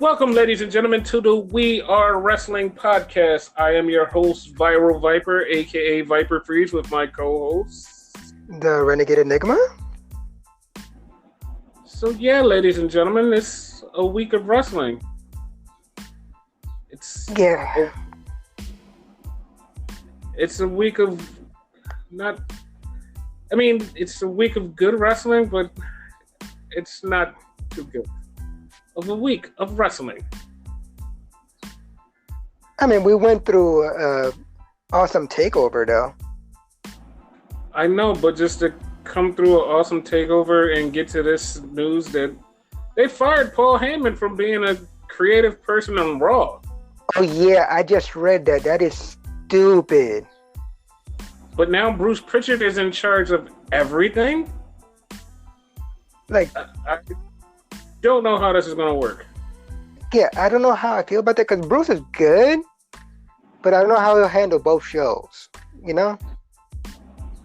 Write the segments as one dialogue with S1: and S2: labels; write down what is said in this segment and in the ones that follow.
S1: Welcome, ladies and gentlemen, to the We Are Wrestling podcast. I am your host, Viral Viper, aka Viper Freeze, with my co-hosts,
S2: the Renegade Enigma.
S1: So yeah, ladies and gentlemen, it's a week of wrestling. It's a week of it's a week of good wrestling, but it's not too good. Of a week of wrestling.
S2: I mean, we went through awesome takeover, though.
S1: I know, but just to come through an awesome takeover and get to this news that they fired Paul Heyman from being a creative person on Raw.
S2: Oh yeah, I just read that. That is stupid.
S1: But now Bruce Pritchard is in charge of everything?
S2: Like,
S1: I don't know how this is going to work.
S2: Yeah, I don't know how I feel about that because Bruce is good, but I don't know how he'll handle both shows, you know?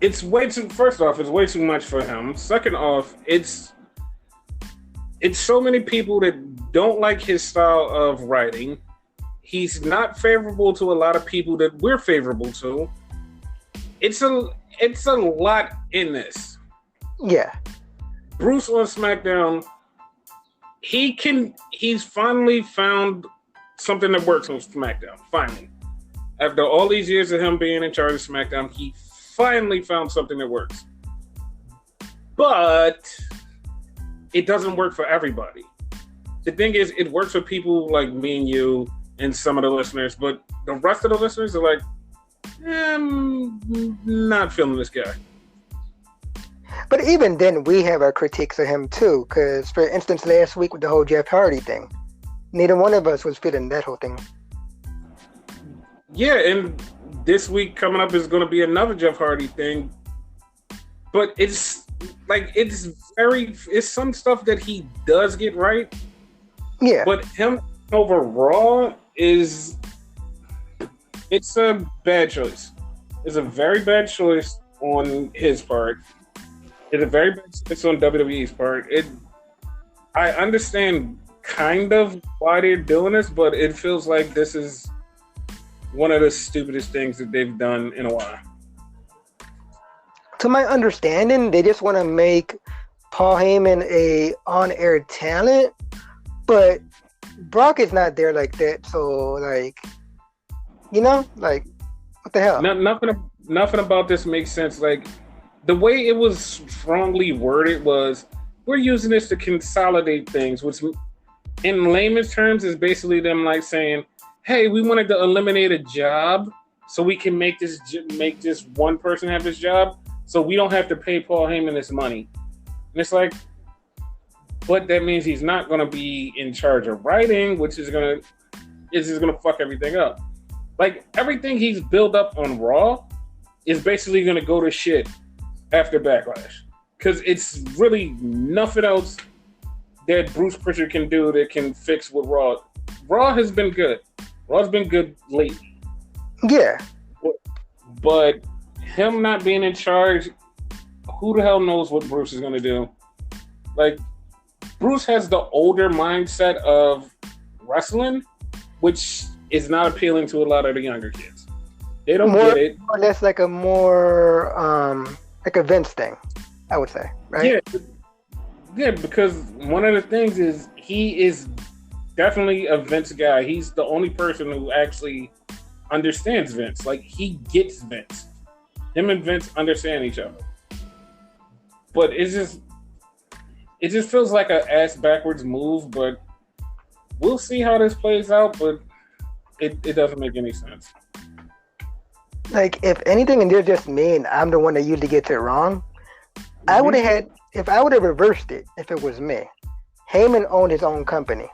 S1: First off, it's way too much for him. Second off, it's so many people that don't like his style of writing. He's not favorable to a lot of people that we're favorable to. It's a lot in this.
S2: Yeah.
S1: Bruce on SmackDown, he's finally found something that works on SmackDown. Finally. After all these years of him being in charge of SmackDown, he finally found something that works. But it doesn't work for everybody. The thing is, it works for people like me and you and some of the listeners, but the rest of the listeners are like, I'm not feeling this guy.
S2: But even then, we have our critiques of him too. Because, for instance, last week with the whole Jeff Hardy thing, neither one of us was feeling that whole thing.
S1: Yeah, and this week coming up is going to be another Jeff Hardy thing. But it's some stuff that he does get right.
S2: Yeah.
S1: But him over Raw it's a bad choice. It's a very bad choice on his part. It's a very bad choice on WWE's part. I understand kind of why they're doing this, but it feels like this is one of the stupidest things that they've done in a while.
S2: To my understanding, they just want to make Paul Heyman a on-air talent, but Brock is not there like that. So, like, you know, like, what the hell?
S1: Nothing about this makes sense. Like, the way it was strongly worded was, we're using this to consolidate things, which in layman's terms is basically them like saying, hey, we wanted to eliminate a job so we can make this one person have this job so we don't have to pay Paul Heyman this money. And it's like, but that means he's not going to be in charge of writing, which is going to fuck everything up. Like, everything he's built up on Raw is basically going to go to shit after Backlash. Because it's really nothing else that Bruce Pritchard can do that can fix what Raw. Raw has been good. Raw's been good lately.
S2: Yeah.
S1: But him not being in charge, who the hell knows what Bruce is going to do? Like, Bruce has the older mindset of wrestling, which is not appealing to a lot of the younger kids. They don't get it.
S2: That's like a more like a Vince thing, I would say, right?
S1: Yeah, because one of the things is he is definitely a Vince guy. He's the only person who actually understands Vince. Like, he gets Vince. Him and Vince understand each other. But it just feels like an ass backwards move, but we'll see how this plays out, but it doesn't make any sense.
S2: Like, if anything, and they're just me, and I'm the one that usually gets it wrong, I would have if I would have reversed it, if it was me. Heyman owned his own company.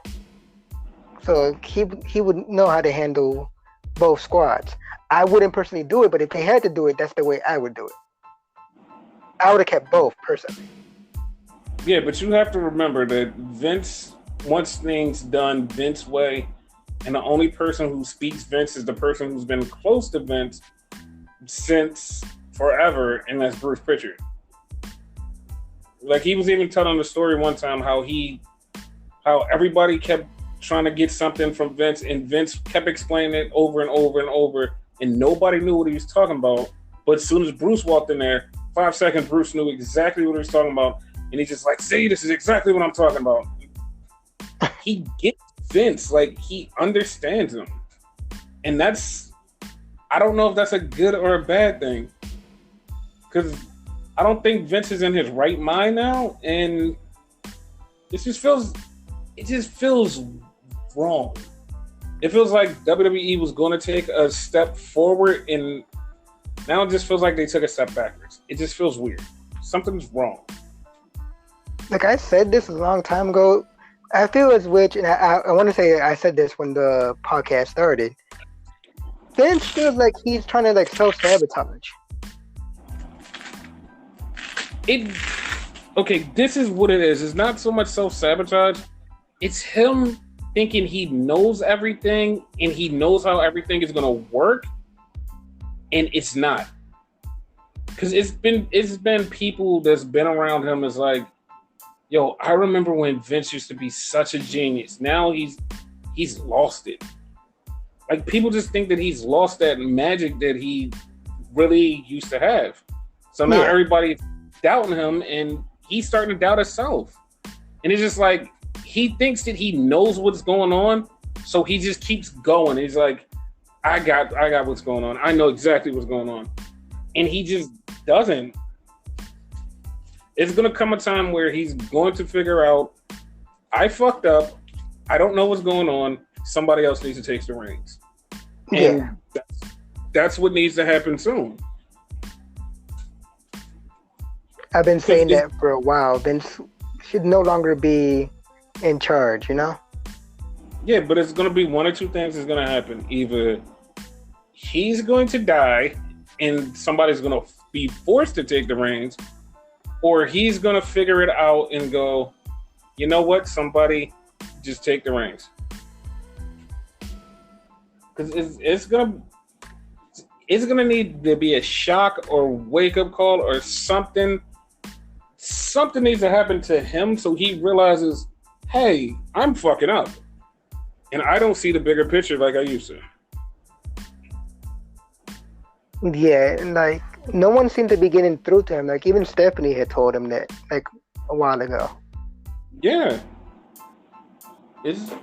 S2: So he would know how to handle both squads. I wouldn't personally do it, but if they had to do it, that's the way I would do it. I would have kept both, personally.
S1: Yeah, but you have to remember that Vince wants things done Vince's way, and the only person who speaks Vince is the person who's been close to Vince since forever, and that's Bruce Pritchard. Like, he was even telling the story one time how everybody kept trying to get something from Vince, and Vince kept explaining it over and over and over, and nobody knew what he was talking about. But as soon as Bruce walked in there, 5 seconds, Bruce knew exactly what he was talking about, and he's just like, "See, this is exactly what I'm talking about." He gets Vince, like he understands him, and I don't know if that's a good or a bad thing, because I don't think Vince is in his right mind now, and it just feels wrong. It feels like WWE was going to take a step forward, and now it just feels like they took a step backwards. It just feels weird. Something's wrong.
S2: Like I said this a long time ago, I feel as which, and I want to say I said this when the podcast started. Vince feels like he's trying to like self-sabotage.
S1: Okay, this is what it is. It's not so much self-sabotage. It's him thinking he knows everything and he knows how everything is going to work, and it's not. Because it's been people that's been around him is like, yo, I remember when Vince used to be such a genius. Now he's lost it. Like, people just think that he's lost that magic that he really used to have. So now everybody's doubting him, and he's starting to doubt himself. And it's just like, he thinks that he knows what's going on, so he just keeps going. He's like, I got what's going on. I know exactly what's going on. And he just doesn't. It's going to come a time where he's going to figure out, I fucked up. I don't know what's going on. Somebody else needs to take the reins. And that's what needs to happen soon.
S2: I've been saying that for a while. Vince should no longer be in charge, you know?
S1: Yeah, but it's going to be one or two things that's going to happen. Either he's going to die and somebody's going to be forced to take the reins, or he's going to figure it out and go, you know what? Somebody just take the reins. Because it's gonna need to be a shock or wake up call or something. Something needs to happen to him so he realizes, hey, I'm fucking up, and I don't see the bigger picture like I used to.
S2: Yeah, and like no one seemed to be getting through to him. Like even Stephanie had told him that like a while ago.
S1: Yeah, it's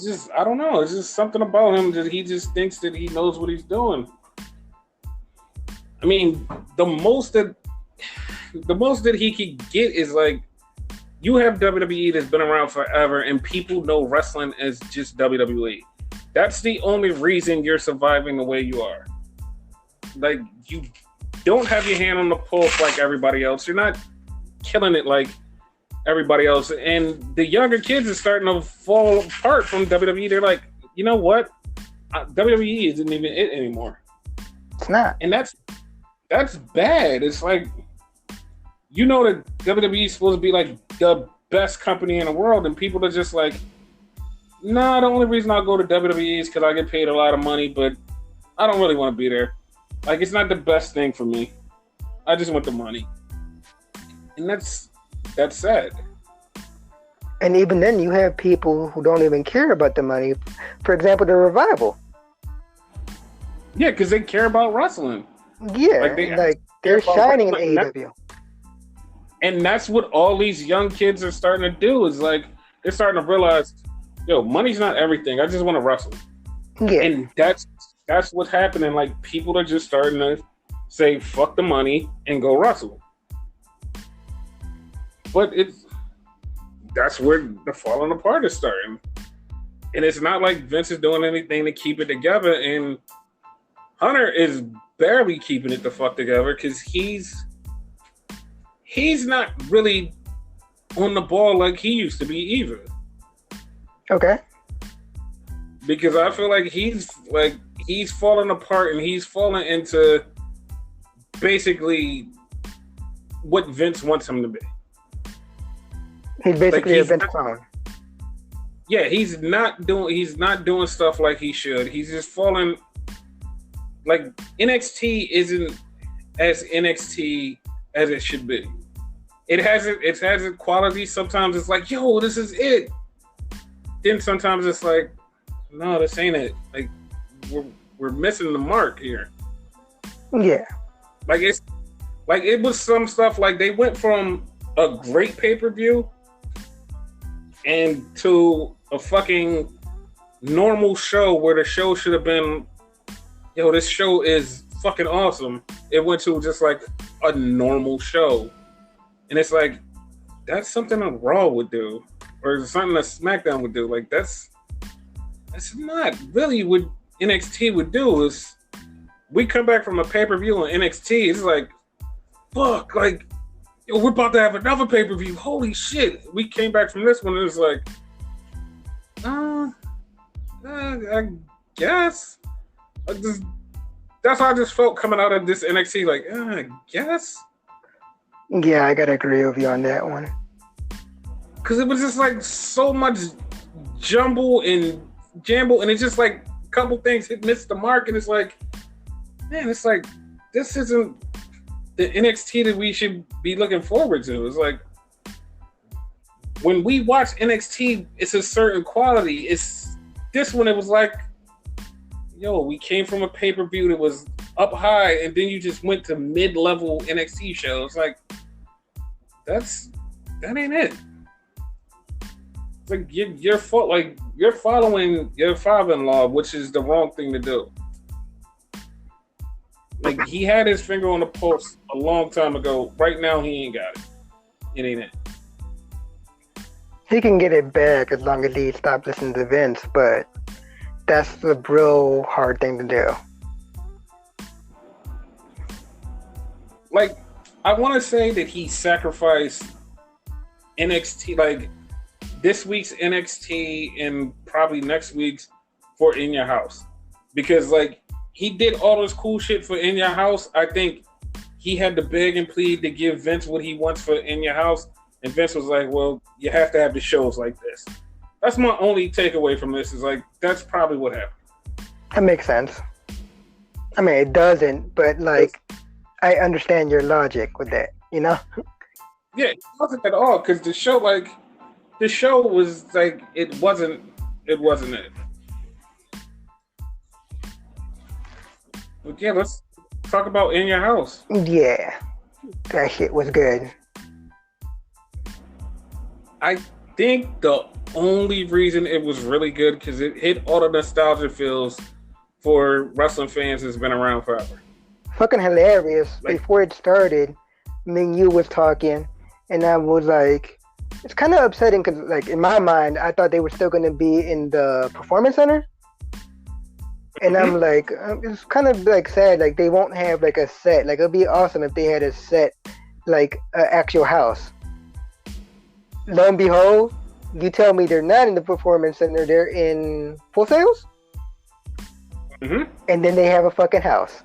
S1: just, I don't know. It's just something about him that he just thinks that he knows what he's doing. I mean, the most that he could get is like, you have WWE that's been around forever and people know wrestling as just WWE. That's the only reason you're surviving the way you are. Like, you don't have your hand on the pulse like everybody else. You're not killing it like everybody else, and the younger kids are starting to fall apart from WWE. They're like, you know what? WWE isn't even it anymore.
S2: It's not,
S1: and that's bad. It's like, you know that WWE is supposed to be like the best company in the world, and people are just like, nah. The only reason I'll go to WWE is because I get paid a lot of money, but I don't really want to be there. Like, it's not the best thing for me. I just want the money, and that's sad.
S2: And even then, you have people who don't even care about the money. For example, the Revival.
S1: Yeah, because they care about wrestling.
S2: Yeah, they're shining in AEW.
S1: And that's what all these young kids are starting to do. Is like, they're starting to realize, yo, money's not everything. I just want to wrestle.
S2: Yeah,
S1: and that's what's happening. Like, people are just starting to say, fuck the money and go wrestle. But that's where the falling apart is starting. And it's not like Vince is doing anything to keep it together. And Hunter is barely keeping it the fuck together because he's not really on the ball like he used to be either.
S2: Okay.
S1: Because I feel like he's falling apart, and he's falling into basically what Vince wants him to be.
S2: He's basically a Vince clone.
S1: Yeah, he's not doing stuff like he should. He's just falling. Like, NXT isn't as NXT as it should be. It has its quality. Sometimes it's like, yo, this is it. then sometimes it's like, no, this ain't it. Like we're missing the mark here.
S2: Yeah.
S1: Like it's like it was some stuff like they went from a great pay-per-view and to a fucking normal show where the show should have been, yo, this show is fucking awesome. It went to just like a normal show. And it's like, that's something that Raw would do. Or something that SmackDown would do. Like that's not really what NXT would do. Is we come back from a pay-per-view on NXT, it's like, fuck, like, yo, we're about to have another pay-per-view. Holy shit. We came back from this one and it's like, I guess. That's how I just felt coming out of this NXT. Like, I guess.
S2: Yeah, I gotta agree with you on that one.
S1: Because it was just like so much jumble and jamble, and it's just like a couple things missed the mark, and it's like, man, it's like this isn't the NXT that we should be looking forward to. It's like when we watch NXT, it's a certain quality. It's this one. It was like, yo, we came from a pay-per-view that was up high, and then you just went to mid-level NXT shows. Like that ain't it. It's like you're following your father-in-law, which is the wrong thing to do. Like he had his finger on the pulse a long time ago. Right now, he ain't got it. It ain't it.
S2: He can get it back as long as he stops listening to Vince, but that's the real hard thing to do.
S1: Like, I want to say that he sacrificed NXT, like this week's NXT and probably next week's for In Your House. Because, like, he did all this cool shit for In Your House. I think he had to beg and plead to give Vince what he wants for In Your House. And Vince was like, well, you have to have the shows like this. That's my only takeaway from this is, like, that's probably what happened.
S2: That makes sense. I mean, it doesn't, but, like, I understand your logic with that, you know?
S1: Yeah, it wasn't at all, because the show was, like, it wasn't it. But yeah, let's talk about In Your House.
S2: Yeah, that shit was good.
S1: I think the only reason it was really good because it hit all the nostalgia feels for wrestling fans that's been around forever.
S2: Fucking hilarious. Like, before it started, me and you was talking, and I was like, it's kind of upsetting because, like, in my mind, I thought they were still going to be in the Performance Center. And I'm like, it's kind of like sad, like they won't have like a set. Like it'd be awesome if they had a set, like an actual house. Lo and behold, you tell me they're not in the Performance Center, they're in Full Sails?
S1: Mm-hmm.
S2: And then they have a fucking house.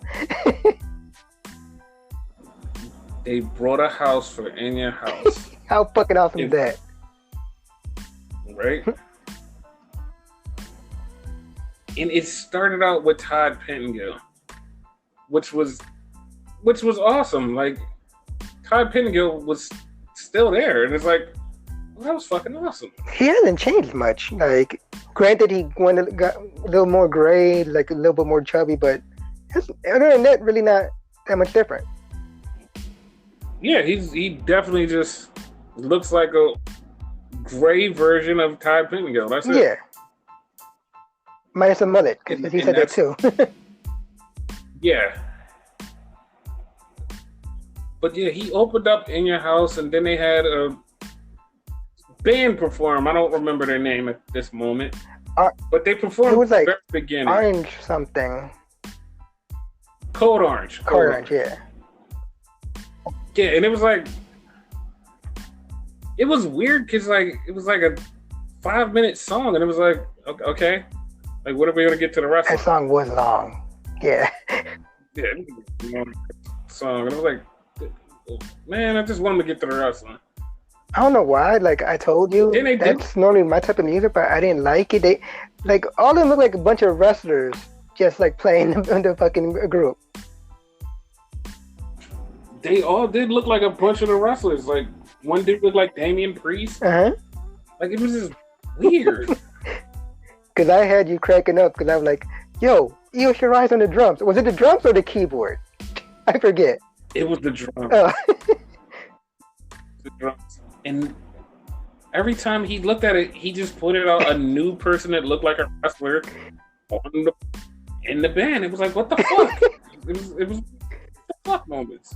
S1: They brought a house for In Your House.
S2: How fucking awesome is that?
S1: Right? And it started out with Todd Pettengill, which was awesome. Like, Todd Pettengill was still there, and it's like, well, that was fucking awesome.
S2: He hasn't changed much. Like, granted, he got a little more gray, like a little bit more chubby, but other than that, really not that much different.
S1: Yeah, he definitely just looks like a gray version of Todd Pettengill. That's it.
S2: Yeah. Minus a mullet, because he said that too.
S1: Yeah. But yeah, he opened up In Your House, and then they had a band perform. I don't remember their name at this moment. But they performed
S2: it was like
S1: at the very beginning.
S2: Orange something.
S1: Code Orange.
S2: Code Orange, yeah.
S1: Yeah, and it was like, it was weird because like it was like a 5-minute song, and it was like, okay, like what are we gonna get to the rest?
S2: That song was long. Yeah.
S1: Yeah, it was a long song, and I was like, man, I just wanted to get to the wrestling.
S2: I don't know why. Like I told you, that's normally my type of music, but I didn't like it. They like all of them look like a bunch of wrestlers just like playing in the fucking group.
S1: They all did look like a bunch of the wrestlers. Like one dude looked like Damian Priest.
S2: Uh-huh.
S1: Like it was just weird.
S2: Because I had you cracking up because I was like, yo, Io Shirai's on the drums. Was it the drums or the keyboard? I forget.
S1: It was the drums.
S2: Oh.
S1: The drums. And every time he looked at it, he just pointed out a new person that looked like a wrestler in the band. It was like, what the fuck? it was the fuck moments.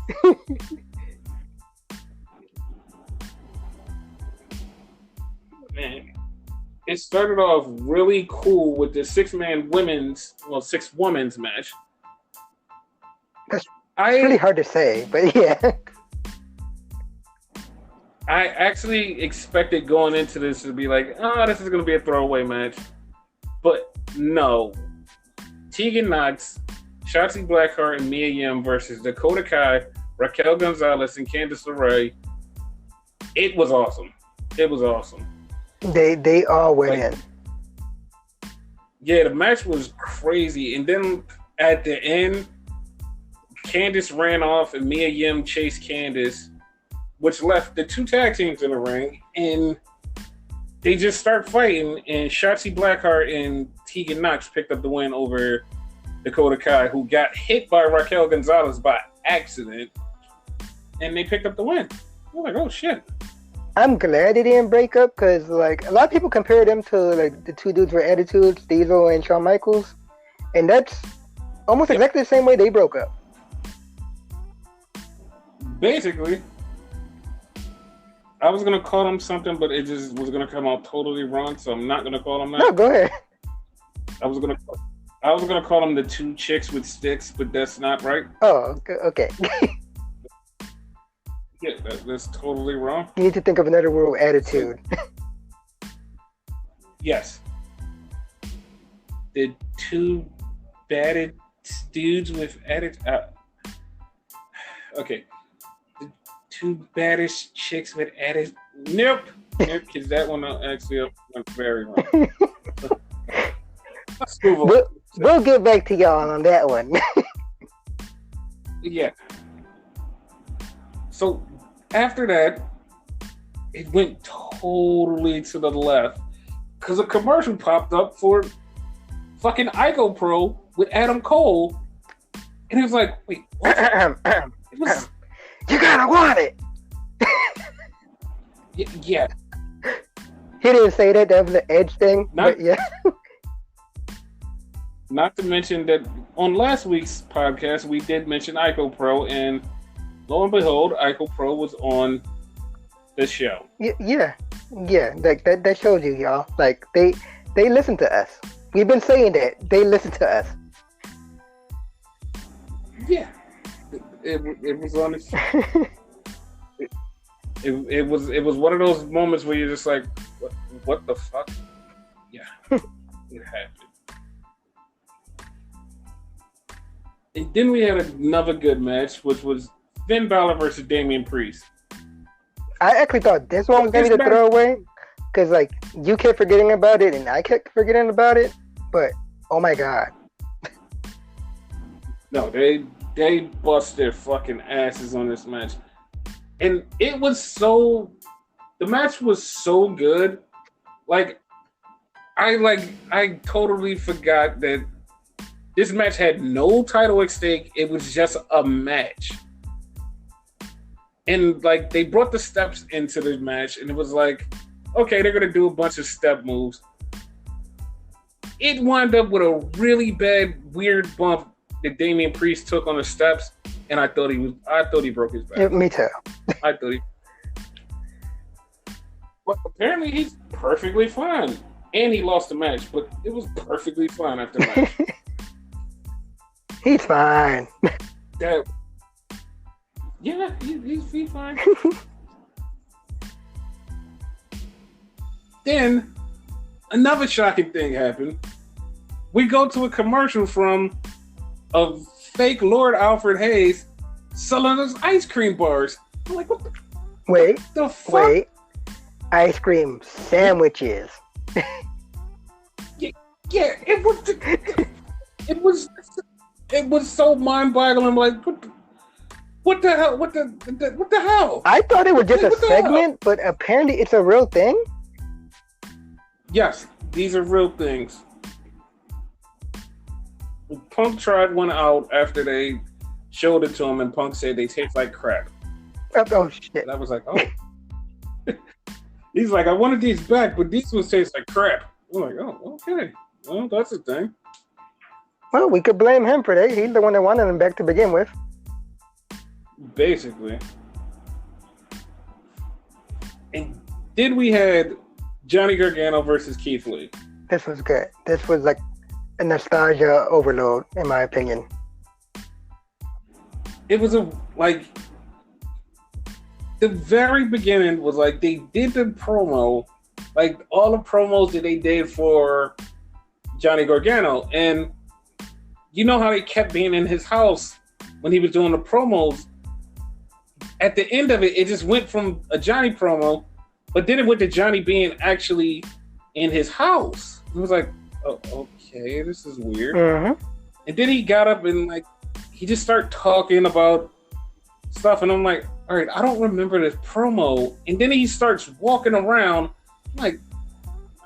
S1: Man. It started off really cool with the six women's match.
S2: That's really hard to say, but yeah.
S1: I actually expected going into this to be like, oh, this is going to be a throwaway match. But no. Tegan Nox, Shotzi Blackheart, and Mia Yim versus Dakota Kai, Raquel Gonzalez, and Candice LeRae. It was awesome. It was awesome.
S2: They all went in.
S1: Yeah, the match was crazy. And then at the end, Candice ran off and Mia Yim chased Candice, which left the two tag teams in the ring. And they just start fighting. And Shotzi Blackheart and Tegan Nox picked up the win over Dakota Kai, who got hit by Raquel Gonzalez by accident. And they picked up the win. I was like, oh, shit.
S2: I'm glad they didn't break up because, like, a lot of people compare them to, like, the two dudes with attitudes, Diesel and Shawn Michaels. And that's almost exactly the same way they broke up.
S1: Basically. I was going to call them something, but it just was going to come out totally wrong, so I'm not going to call them that.
S2: No, go ahead.
S1: I was going to call them the two chicks with sticks, but that's not right.
S2: Oh, okay.
S1: Yeah, that's totally wrong.
S2: You need to think of another word with attitude.
S1: Yes. The two batted dudes with attitude. Okay. The two baddest chicks with attitude. Nope, because that one actually went very wrong. Let's move on.
S2: We'll get back to y'all on that one.
S1: Yeah. So after that, it went totally to the left because a commercial popped up for fucking Ico Pro with Adam Cole, and it was like, wait, what? It was,
S2: you gotta want it.
S1: Yeah.
S2: He didn't say that. That was the Edge thing. But yeah.
S1: Not to mention that on last week's podcast, we did mention Ico Pro, and lo and behold, Ico Pro was on the show.
S2: Yeah. Like that shows you, y'all. Like they listen to us. We've been saying that they listen to us.
S1: Yeah, it was on the show. It was one of those moments where you're just like, what the fuck? Yeah, it happened. And then we had another good match, which was Finn Balor versus Damian Priest.
S2: I actually thought this one was going to be the throwaway because, like, you kept forgetting about it and I kept forgetting about it. But, oh my God.
S1: No, they bust their fucking asses on this match. And it was so... The match was so good. I totally forgot that this match had no title at stake. It was just a match. And, like, they brought the steps into the match, and it was like, okay, they're going to do a bunch of step moves. It wound up with a really bad, weird bump that Damian Priest took on the steps, and I thought he broke his back.
S2: Yeah, me too.
S1: I thought he... But apparently he's perfectly fine. And he lost the match, but it was perfectly fine after the match.
S2: He's fine.
S1: Yeah, he's fine. Then, another shocking thing happened. We go to a commercial from a fake Lord Alfred Hayes selling us ice cream bars. I'm like, what the fuck?
S2: Wait. Ice cream sandwiches.
S1: Yeah, it was so mind-boggling. I'm like, what the hell? What the hell?
S2: I thought it was just a segment, but apparently it's a real thing.
S1: Yes, these are real things. Punk tried one out after they showed it to him, and Punk said they taste like crap.
S2: Oh shit!
S1: And I was like, oh. He's like, I wanted these back, but these ones taste like crap. I'm like, oh, okay. Well, that's a thing.
S2: Well, we could blame him for that. He's the one that wanted them back to begin with.
S1: Basically. And then we had Johnny Gargano versus Keith Lee.
S2: This was good. This was like a nostalgia overload, in my opinion.
S1: It was the very beginning was like they did the promo, like all the promos that they did for Johnny Gargano, and you know how they kept being in his house when he was doing the promos. At the end of it, it just went from a Johnny promo, but then it went to Johnny being actually in his house. It was like, oh, okay, this is weird.
S2: Mm-hmm.
S1: And then he got up and like he just started talking about stuff, and I'm like, all right, I don't remember this promo. And then he starts walking around. I'm like,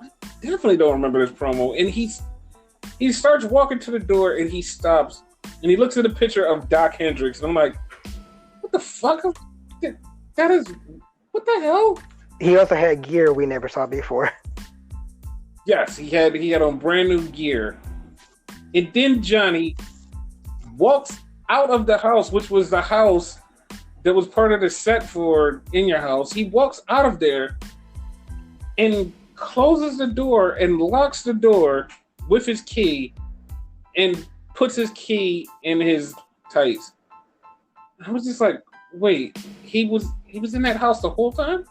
S1: I definitely don't remember this promo. And he starts walking to the door, and he stops, and he looks at a picture of Doc Hendrix, and I'm like, what the fuck? That is, what the hell?
S2: He also had gear we never saw before.
S1: Yes, he had on brand new gear. And then Johnny walks out of the house, which was the house that was part of the set for In Your House. He walks out of there and closes the door and locks the door with his key and puts his key in his tights. I was just like, wait, he was in that house the whole time?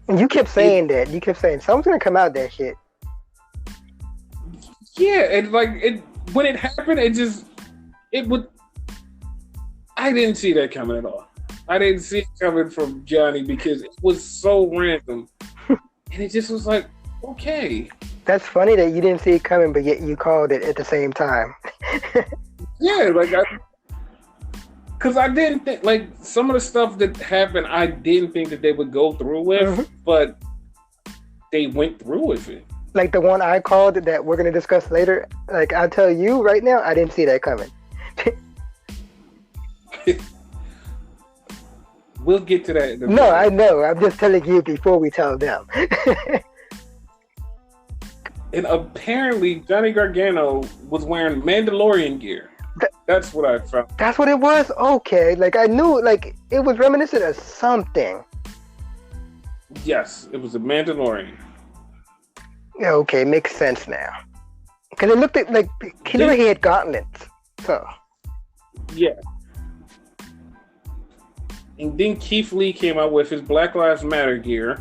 S2: You kept saying that. You kept saying someone's gonna come out that shit.
S1: Yeah, and like when it happened, I didn't see that coming at all. I didn't see it coming from Johnny because it was so random. And it just was like, okay.
S2: That's funny that you didn't see it coming, but yet you called it at the same time.
S1: Yeah, like because I didn't think, like, some of the stuff that happened, I didn't think that they would go through with, but they went through with it.
S2: Like the one I called that we're going to discuss later, like I'll tell you right now, I didn't see that coming.
S1: We'll get to that.
S2: No, I know. I'm just telling you before we tell them.
S1: And apparently, Johnny Gargano was wearing Mandalorian gear. That's what I found.
S2: That's what it was? Okay. Like, I knew, like, it was reminiscent of something.
S1: Yes, it was a Mandalorian.
S2: Yeah, okay, makes sense now. Because it looked like he had gauntlets. So.
S1: Yeah. And then Keith Lee came out with his Black Lives Matter gear.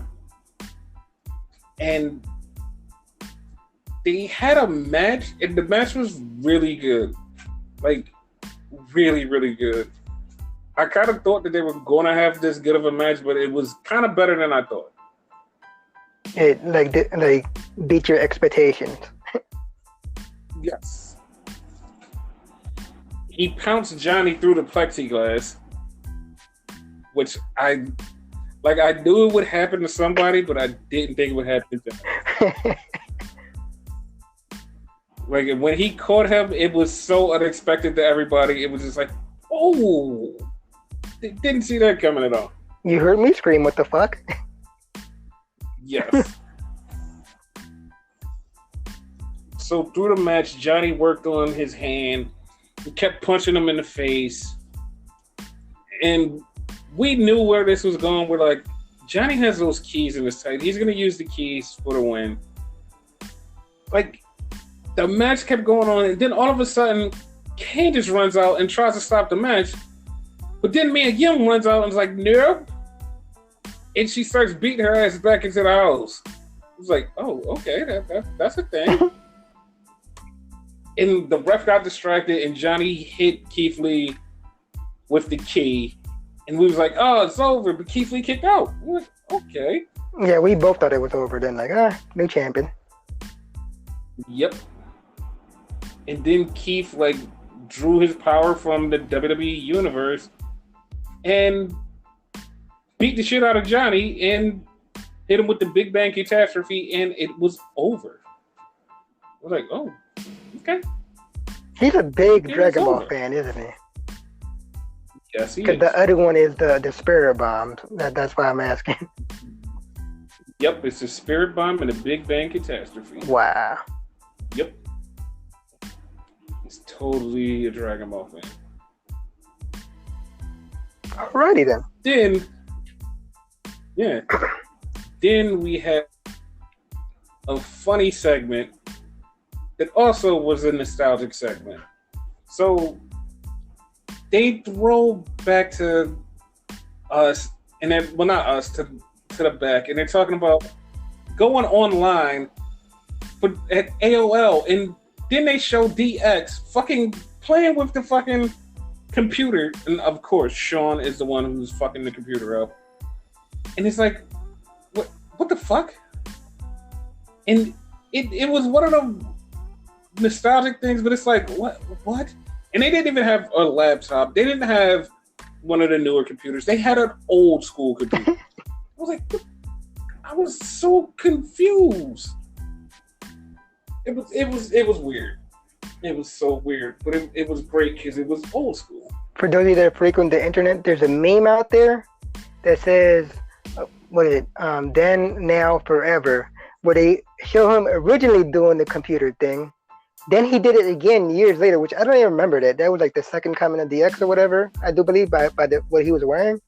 S1: And they had a match, and the match was really good. Like, really, really good. I kind of thought that they were going to have this good of a match, but it was kind of better than I thought.
S2: It, like beat your expectations.
S1: Yes. He pounced Johnny through the plexiglass, which I knew it would happen to somebody, but I didn't think it would happen to him. Like, when he caught him, it was so unexpected to everybody. It was just like, oh, didn't see that coming at all.
S2: You heard me scream, what the fuck?
S1: Yes. So through the match, Johnny worked on his hand. He kept punching him in the face. And we knew where this was going. We're like, Johnny has those keys in his tight. He's going to use the keys for the win. Like, the match kept going on, and then all of a sudden, Kane just runs out and tries to stop the match. But then Mia Yim runs out and is like, nope. And she starts beating her ass back into the house. I was like, oh, okay, that's a thing. And the ref got distracted, and Johnny hit Keith Lee with the key. And we was like, oh, it's over. But Keith Lee kicked out. We're like, okay.
S2: Yeah, we both thought it was over then. Like, new champion.
S1: Yep. And then Keith, like, drew his power from the WWE Universe and beat the shit out of Johnny and hit him with the Big Bang Catastrophe, and it was over. I was like, oh, okay.
S2: He's a big
S1: It was
S2: Dragon Ball
S1: over.
S2: fan, isn't he?
S1: Yes, he
S2: Because
S1: is.
S2: the other one is the Spirit Bomb. That's why I'm asking.
S1: Yep, it's a spirit bomb and a Big Bang catastrophe.
S2: Wow.
S1: Yep. He's totally a Dragon Ball fan.
S2: Alrighty then.
S1: Then we had a funny segment that also was a nostalgic segment. So they throw back to us, and then, well, not us, to the back, and they're talking about going online at AOL, and then they show DX fucking playing with the fucking computer, and of course Sean is the one who's fucking the computer up, and it's like, what the fuck? And it was one of the nostalgic things, but it's like, what? And they didn't even have a laptop. They didn't have one of the newer computers. They had an old school computer. I was like, I was so confused. It was weird. It was so weird, but it was great because it was old school.
S2: For those of you that frequent the internet, there's a meme out there that says, what is it? Then, now, forever, where they show him originally doing the computer thing. Then he did it again years later, which I don't even remember that. That was like the second coming of DX or whatever, I do believe, by what he was wearing.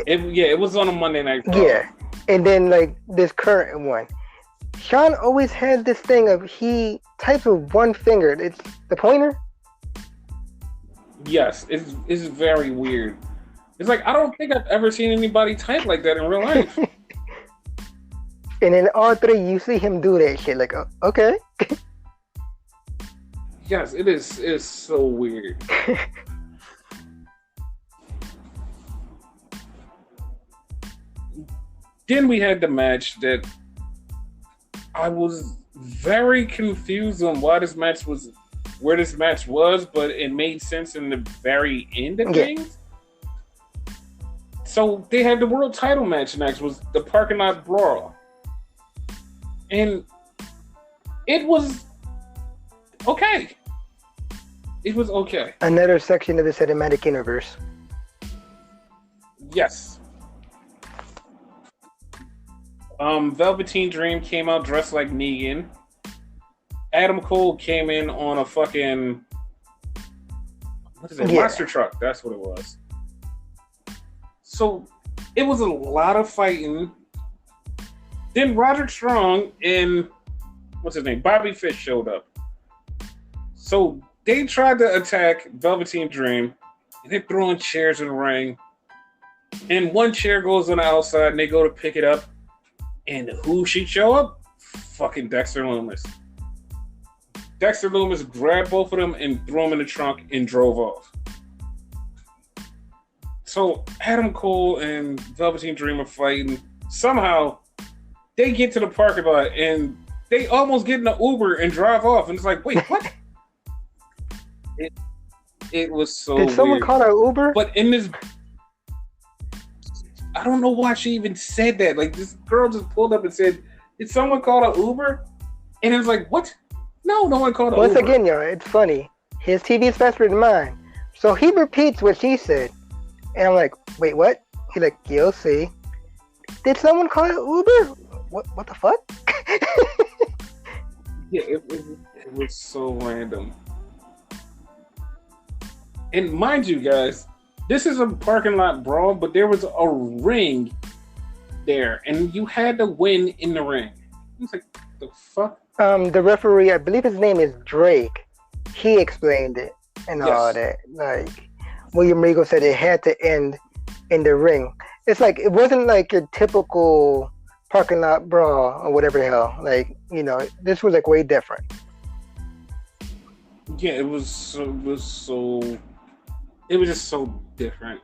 S1: It was on a Monday Night Raw.
S2: Yeah. And then like this current one. Sean always has this thing of he types with one finger. It's the pointer.
S1: Yes, it's very weird. It's like, I don't think I've ever seen anybody type like that in real life.
S2: And in all three, you see him do that shit. Like, okay.
S1: Yes, it's so weird. Then we had the match that I was very confused on where this match was, but it made sense in the very end of things. So they had the world title match next, was the parking lot brawl. And it was okay. It was okay.
S2: Another section of the cinematic universe.
S1: Yes. Velveteen Dream came out dressed like Negan. Adam Cole came in on a fucking, what is it?
S2: Yeah.
S1: Monster truck. That's what it was. So it was a lot of fighting. Then Roderick Strong and what's his name? Bobby Fish showed up. So they tried to attack Velveteen Dream, and they're throwing chairs in the ring. And one chair goes on the outside, and they go to pick it up. And who should show up? Fucking Dexter Lumis. Dexter Lumis grabbed both of them and threw them in the trunk and drove off. So Adam Cole and Velveteen Dream are fighting. Somehow, they get to the parking lot and they almost get in an Uber and drive off. And it's like, wait, what? It was so weird.
S2: Did someone call her Uber?
S1: But in this, I don't know why she even said that. Like, this girl just pulled up and said, did someone call an Uber? And it was like, what? No one called an Uber.
S2: Once again, y'all, it's funny. His TV is faster than mine. So he repeats what she said. And I'm like, wait, what? He's like, you'll see. Did someone call it Uber? What the fuck?
S1: Yeah, it was so random. And mind you, guys, this is a parking lot brawl, but there was a ring there, and you had to win in the ring. It's like, the fuck?
S2: The referee, I believe his name is Drake. He explained it and all that. Like, William Regal said it had to end in the ring. It's like, it wasn't like your typical parking lot brawl or whatever the hell. Like, you know, this was like way different.
S1: Yeah, it was just so different.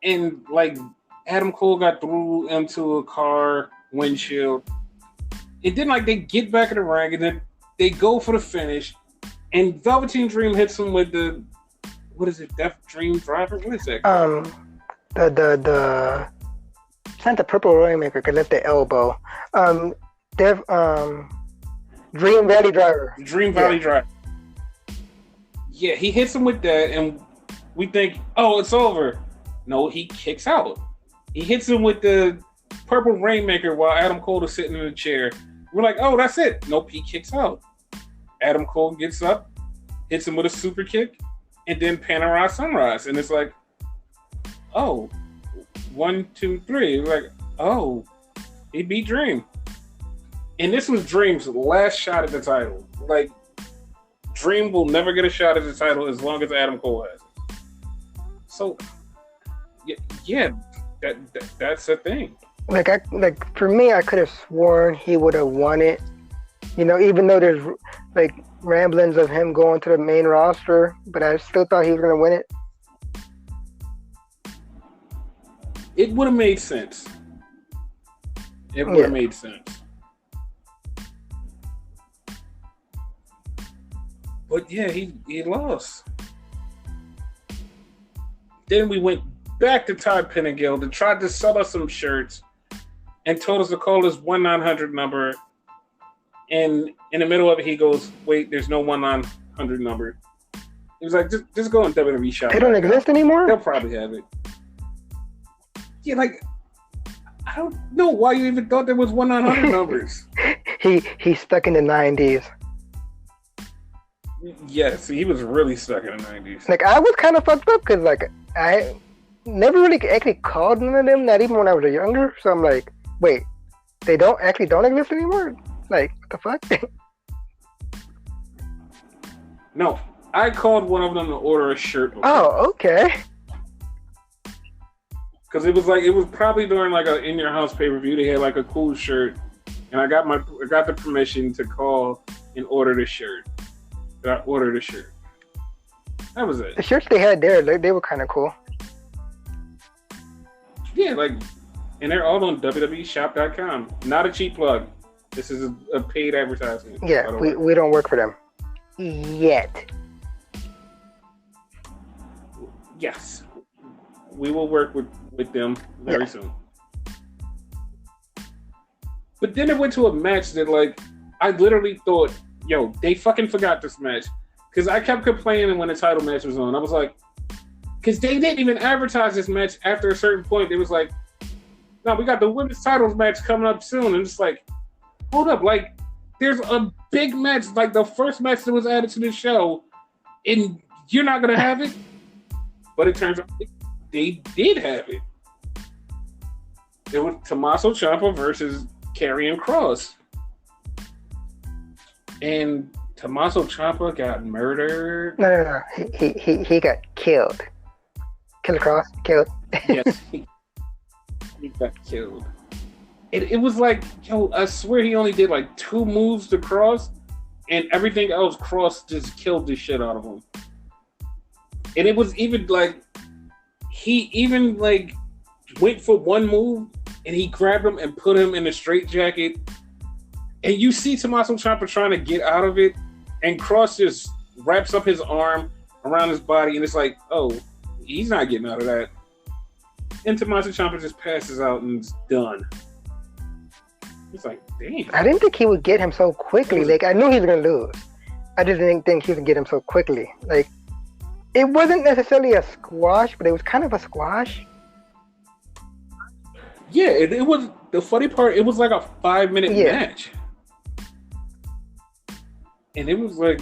S1: And like, Adam Cole got through into a car windshield. It didn't like they get back in the ring and then they go for the finish. And Velveteen Dream hits him with the, what is it, Death Dream Driver? What is that?
S2: It's not the Purple Rainmaker because that's the elbow. Dream Valley Driver.
S1: Dream Valley Driver. Yeah, he hits him with that, and we think, oh, it's over. No, he kicks out. He hits him with the Purple Rainmaker while Adam Cole is sitting in the chair. We're like, oh, that's it. Nope, he kicks out. Adam Cole gets up, hits him with a super kick, and then Panorama Sunrise. And it's like, oh, 1, 2, 3. We're like, oh, he beat Dream. And this was Dream's last shot at the title. Like, Dream will never get a shot at the title as long as Adam Cole has it. So, yeah, that's a thing.
S2: For me, I could have sworn he would have won it. You know, even though there's like ramblings of him going to the main roster, but I still thought he was going to win it.
S1: It would have made sense. It would have made sense. But yeah, he lost. Then we went back to Todd Pettengill and tried to sell us some shirts and told us to call his 1-900 number. And in the middle of it, he goes, wait, there's no 1-900 number. He was like, just go on WWE Shop.
S2: They don't exist anymore?
S1: They'll probably have it. Yeah, like, I don't know why you even thought there was 1-900 numbers.
S2: He's stuck in the 90s.
S1: Yes, he was really stuck in the 90s.
S2: Like, I was kind of fucked up because, like, I never really actually called none of them, not even when I was younger. So I'm like, wait, they don't exist anymore? Like, what the fuck?
S1: No, I called one of them to order a shirt.
S2: Oh, okay.
S1: Because it was probably during like a In Your House pay-per-view. They had like a cool shirt, and I got the permission to call and order the shirt. I ordered a shirt. That was it.
S2: The shirts they had there, they were kind of cool.
S1: Yeah, like, and they're all on WWEshop.com. Not a cheap plug. This is a paid advertisement.
S2: Yeah, we don't work for them. Yet.
S1: Yes. We will work with them very soon. But then it went to a match that, like, I literally thought, yo, they fucking forgot this match. Because I kept complaining when the title match was on. I was like, because they didn't even advertise this match after a certain point. It was like, no, we got the women's titles match coming up soon. And it's like, hold up. Like, there's a big match, like the first match that was added to the show, and you're not going to have it? But it turns out they did have it. It was Tommaso Ciampa versus Karrion Kross. And Tommaso Ciampa got murdered.
S2: No. He got killed. Killer Kross, killed.
S1: Yes, he got killed. It was like, yo, I swear he only did like 2 moves to Kross, and everything else Kross just killed the shit out of him. And it was even like, he even like went for one move, and he grabbed him and put him in a straitjacket. And you see Tommaso Ciampa trying to get out of it, and Kross just wraps up his arm around his body, and it's like, oh, he's not getting out of that. And Tommaso Ciampa just passes out and it's done. It's like, damn.
S2: I didn't think he would get him so quickly. Like, I knew he was going to lose. I just didn't think he would get him so quickly. Like, it wasn't necessarily a squash, but it was kind of a squash.
S1: Yeah, it was, the funny part, it was like a 5-minute match. And it was like,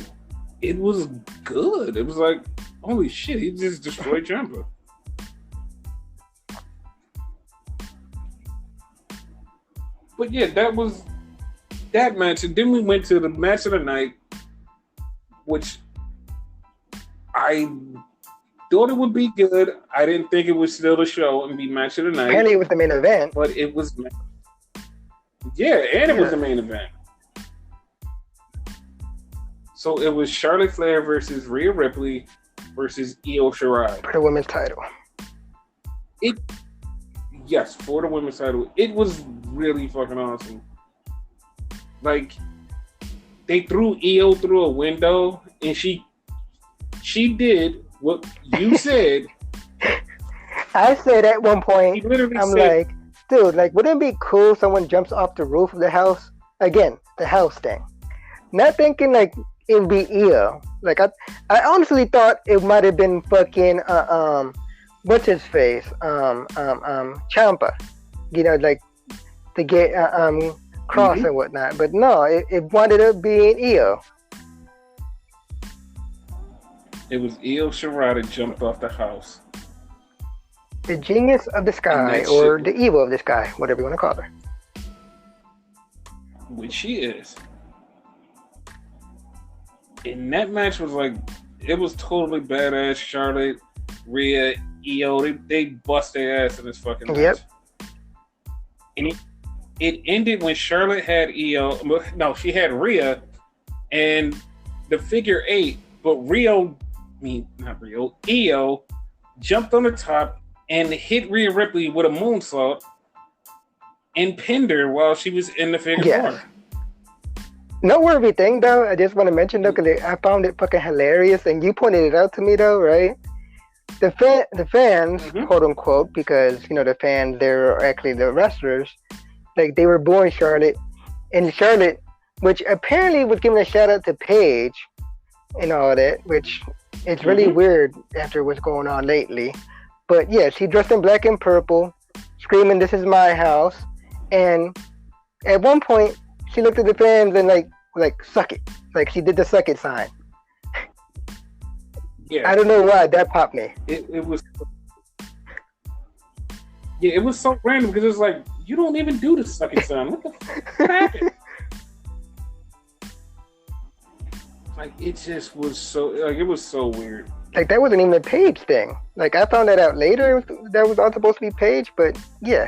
S1: it was good. It was like, holy shit, he just destroyed Ciampa. But yeah, that was that match. And then we went to the match of the night, which I thought it would be good. I didn't think it would steal the show and be match of the night.
S2: Apparently it was the main event.
S1: But it was, yeah, and it was the main event. So it was Charlotte Flair versus Rhea Ripley versus Io Shirai.
S2: For the women's title.
S1: Yes, for the women's title. It was really fucking awesome. Like, they threw Io through a window, and she did what you said.
S2: I said at one point, I'm like, dude, like, wouldn't it be cool if someone jumps off the roof of the house? Again, the house thing. not thinking like it would be Io. Like I honestly thought it might have been fucking what's his face Ciampa, you know, like to get Cross and whatnot. But no, it wound up being Io.
S1: It was Io Shirai that jumped off the house.
S2: The genius of the sky, or the evil of the sky, whatever you want to call her.
S1: Which she is. And that match was like, it was totally badass. Charlotte, Rhea, Io, they bust their ass in this fucking match.
S2: Yep.
S1: And it ended when Charlotte had Io. No, she had Rhea and the figure 8, but Io jumped on the top and hit Rhea Ripley with a moonsault and pinned her while she was in the figure 4.
S2: Noteworthy thing though, I just want to mention though, because I found it fucking hilarious, and you pointed it out to me though, right? The fans, quote unquote, because you know the fans, they're actually the wrestlers. Like they were booing Charlotte, and Charlotte, which apparently was giving a shout out to Paige and all that, which it's really weird after what's going on lately. But yeah, she dressed in black and purple, screaming, "This is my house!" And at one point, she looked at the fans and like suck it, like she did the suck it sign.
S1: Yeah,
S2: I don't know why that popped me.
S1: It was, yeah, it was so random because it's like you don't even do the suck it sign. What the fuck happened? Like it just was so like it was so weird.
S2: Like that wasn't even a Paige thing. Like I found that out later. That was all supposed to be Paige, but yeah.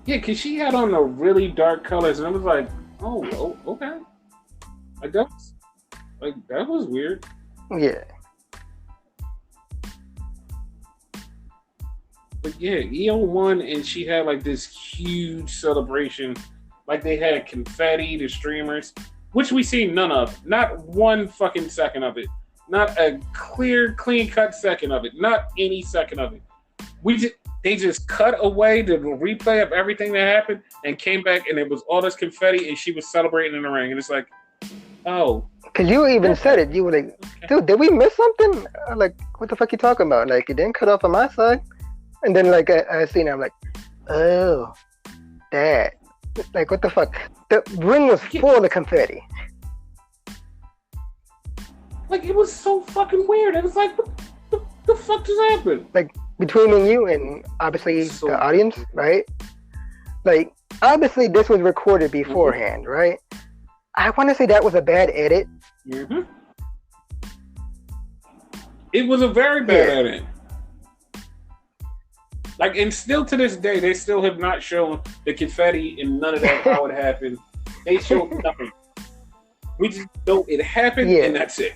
S1: Yeah, because she had on the really dark colors, and I was like, oh okay. Like that was weird.
S2: Yeah.
S1: But yeah, Io won, and she had like this huge celebration. Like they had confetti, the streamers, which we seen none of. Not one fucking second of it. Not a clear, clean-cut second of it. Not any second of it. They just cut away the replay of everything that happened and came back, and it was all this confetti, and she was celebrating in the ring. And it's like, oh.
S2: Because you even said it. You were like, dude, did we miss something? Like, what the fuck you talking about? Like, it didn't cut off on my side. And then, like, I seen it. I'm like, oh, that. Like, what the fuck? The ring was full of confetti.
S1: Like, it was so fucking weird. It was like, what the fuck just happened?
S2: Like, between me and you and obviously the audience, right? Like, obviously this was recorded beforehand, right? I want to say that was a bad edit.
S1: It was a very bad edit. Like, and still to this day, they still have not shown the confetti and none of that, how it happened. They showed nothing. We just know it happened and that's it.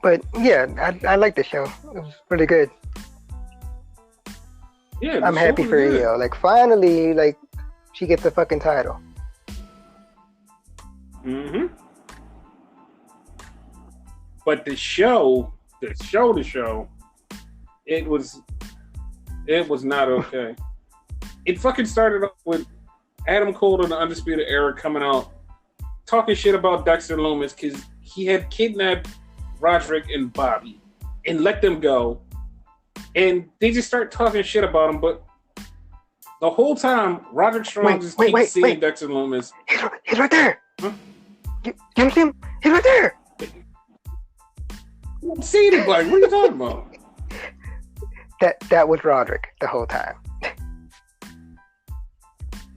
S2: But yeah, I like the show. It was really good.
S1: Yeah,
S2: I'm happy for Io. Like finally, like she gets the fucking title.
S1: But the show, it was not okay. It fucking started off with Adam Cole and the Undisputed Era coming out talking shit about Dexter Lumis because he had kidnapped Roderick and Bobby and let them go. And they just start talking shit about him, but the whole time, Roderick Strong just keeps seeing Dexter Lumis.
S2: He's right there. Huh? You see him? He's right there.
S1: I'm seeing it, like, what are you talking about?
S2: That was Roderick the whole time.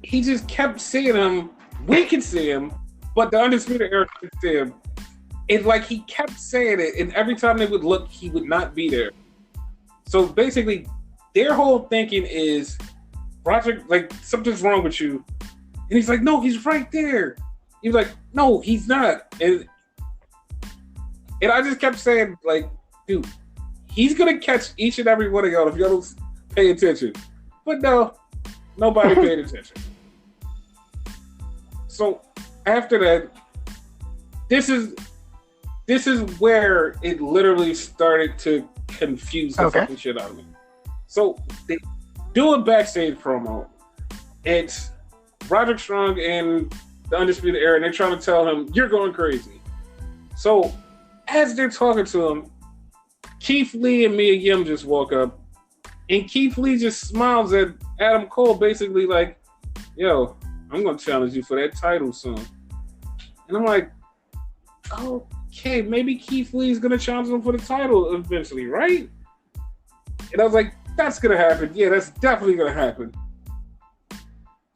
S1: He just kept seeing him. We can see him, but the Undisputed Era can see him. It's like he kept saying it, and every time they would look, he would not be there. So basically, their whole thinking is, Roderick, like, something's wrong with you. And he's like, no, he's right there. He's like, no, he's not. And I just kept saying, like, dude, he's going to catch each and every one of y'all if y'all don't pay attention. But no, nobody paid attention. So after that, this is where it literally started to confuse the fucking shit out of me. So do a backstage promo. It's Roderick Strong and the Undisputed Era, and they're trying to tell him, you're going crazy. So, as they're talking to him, Keith Lee and Mia Yim just walk up, and Keith Lee just smiles at Adam Cole, basically like, yo, I'm going to challenge you for that title soon. And I'm like, okay, maybe Keith Lee's going to challenge him for the title eventually, right? And I was like, that's going to happen. Yeah, that's definitely going to happen.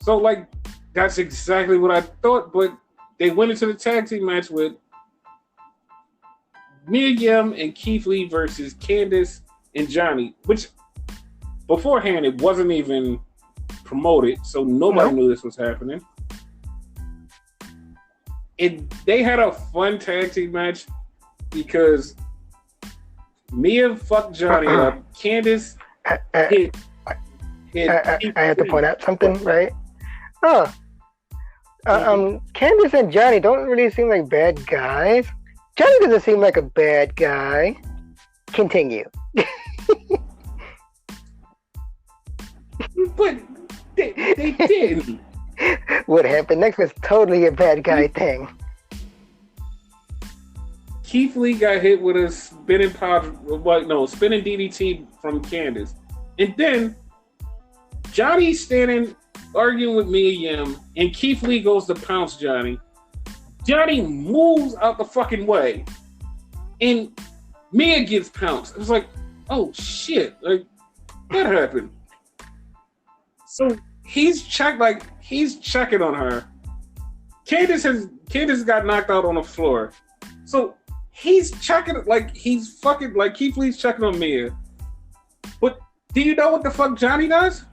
S1: So, like, that's exactly what I thought, but they went into the tag team match with Mia Yim and Keith Lee versus Candice and Johnny, which beforehand it wasn't even promoted, so nobody knew this was happening. They had a fun tag team match because Mia fucked Johnny up. Candice hit
S2: I have to point out something, right? Candice and Johnny don't really seem like bad guys. Johnny doesn't seem like a bad guy. Continue.
S1: But they didn't.
S2: What happened next was totally a bad guy thing.
S1: Keith Lee got hit with a spinning DDT from Candice. And then Johnny's standing arguing with Mia Yim, and Keith Lee goes to pounce Johnny. Johnny moves out the fucking way, and Mia gets pounced. It was like, oh shit, like that happened. So he's checking on her. Candice got knocked out on the floor. So he's checking Keith Lee's checking on Mia. But do you know what the fuck Johnny does?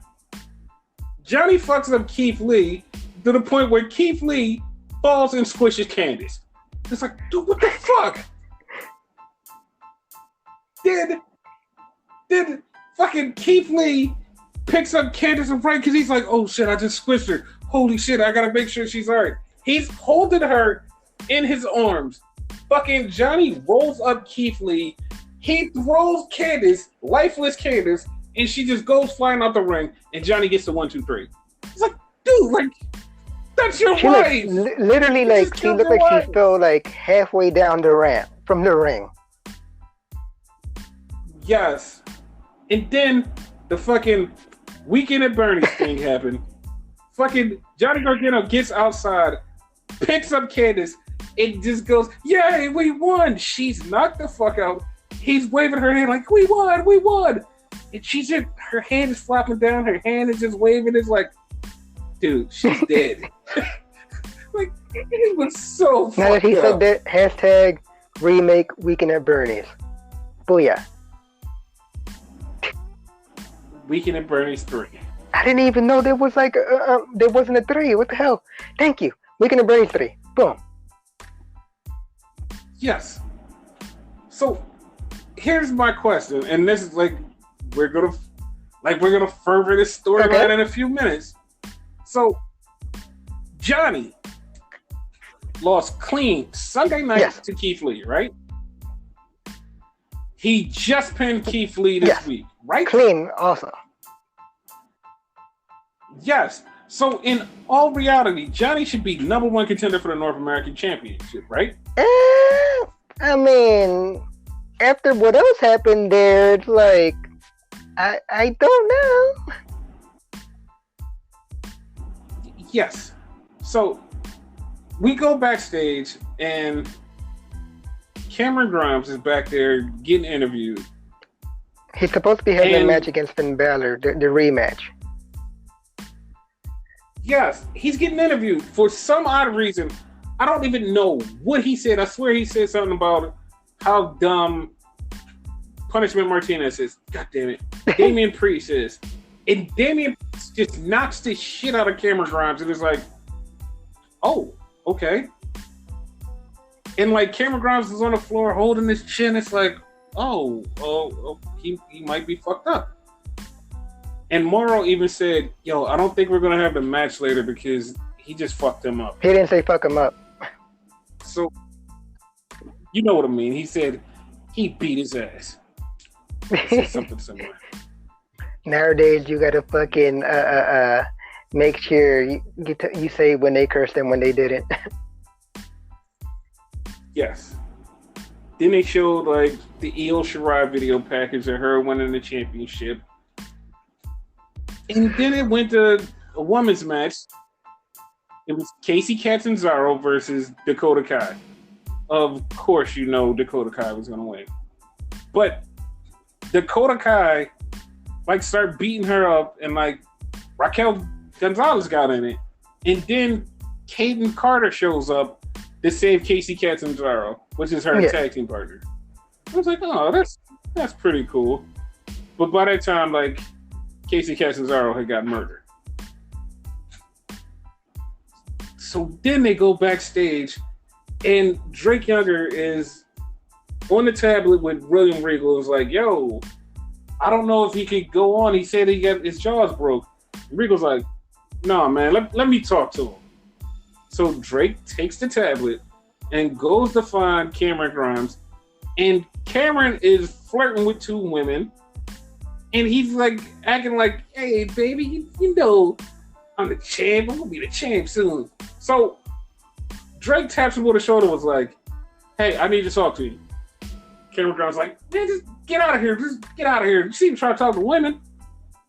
S1: Johnny fucks up Keith Lee to the point where Keith Lee falls and squishes Candice. It's like, dude, what the fuck? Did fucking Keith Lee picks up Candice and Frank because he's like, oh shit, I just squished her. Holy shit, I gotta make sure she's alright. He's holding her in his arms. Fucking Johnny rolls up Keith Lee. He throws Candice, lifeless Candice, and she just goes flying out the ring, and Johnny gets the 1, 2, 3. It's like, dude, like, that's your wife.
S2: Literally, like, she looked like she fell like halfway down the ramp from the ring.
S1: Yes. And then the fucking Weekend at Bernie's thing happened. Fucking Johnny Gargano gets outside, picks up Candice, and just goes, yay, we won. She's knocked the fuck out. He's waving her hand like, we won. And she's just, her hand is flopping down, her hand is just waving. It's like, dude, she's dead. Like, it was so
S2: now that he said that, hashtag remake Weekend at Bernie's. Booyah.
S1: Weekend at Bernie's 3.
S2: I didn't even know there was like there wasn't a 3. What the hell? Thank you. Weekend at Bernie's 3. Boom.
S1: Yes. So here's my question, and this is like we're gonna further this storyline in a few minutes. So Johnny lost clean Sunday night to Keith Lee, right? He just pinned Keith Lee this week, right?
S2: Clean, awesome.
S1: Yes. So in all reality, Johnny should be #1 contender for the North American Championship, right?
S2: I mean, after what else happened there, it's like, I don't know.
S1: Yes. So we go backstage and Cameron Grimes is back there getting interviewed.
S2: He's supposed to be having a match against Finn Balor, the rematch.
S1: Yes, he's getting interviewed for some odd reason. I don't even know what he said. I swear he said something about how dumb Punishment Martinez is. God damn it. Damian Priest is. And Damian Priest just knocks the shit out of Cameron Grimes and is like, oh, okay. And like Cameron Grimes is on the floor holding his chin. It's like, he might be fucked up. And Morrow even said, yo, I don't think we're going to have the match later because he just fucked him up.
S2: He didn't say fuck him up.
S1: So, you know what I mean. He said he beat his ass. He said something similar.
S2: Nowadays, you gotta fucking make sure you say when they cursed and when they didn't.
S1: Yes. Then they showed like the Io Shirai video package of her winning the championship. And then it went to a women's match. It was Casey Catanzaro versus Dakota Kai. Of course, you know Dakota Kai was going to win. But Dakota Kai, like, started beating her up, and, like, Raquel Gonzalez got in it. And then Kaden Carter shows up to save Casey Catanzaro, which is her tag team partner. I was like, oh, that's pretty cool. But by that time, like, Casey Catanzaro had got murdered. So then they go backstage, and Drake Younger is on the tablet with William Regal. And is like, yo, I don't know if he could go on. He said he got his jaws broke. Regal's like, no, man, let me talk to him. So Drake takes the tablet and goes to find Cameron Grimes. And Cameron is flirting with two women. And he's like acting like, hey, baby, you know, I'm the champ. I'm going to be the champ soon. So Drake taps him on the shoulder, was like, hey, I need to talk to you. Cameron Grimes like, man, just get out of here. Just get out of here. You see him trying to talk to women?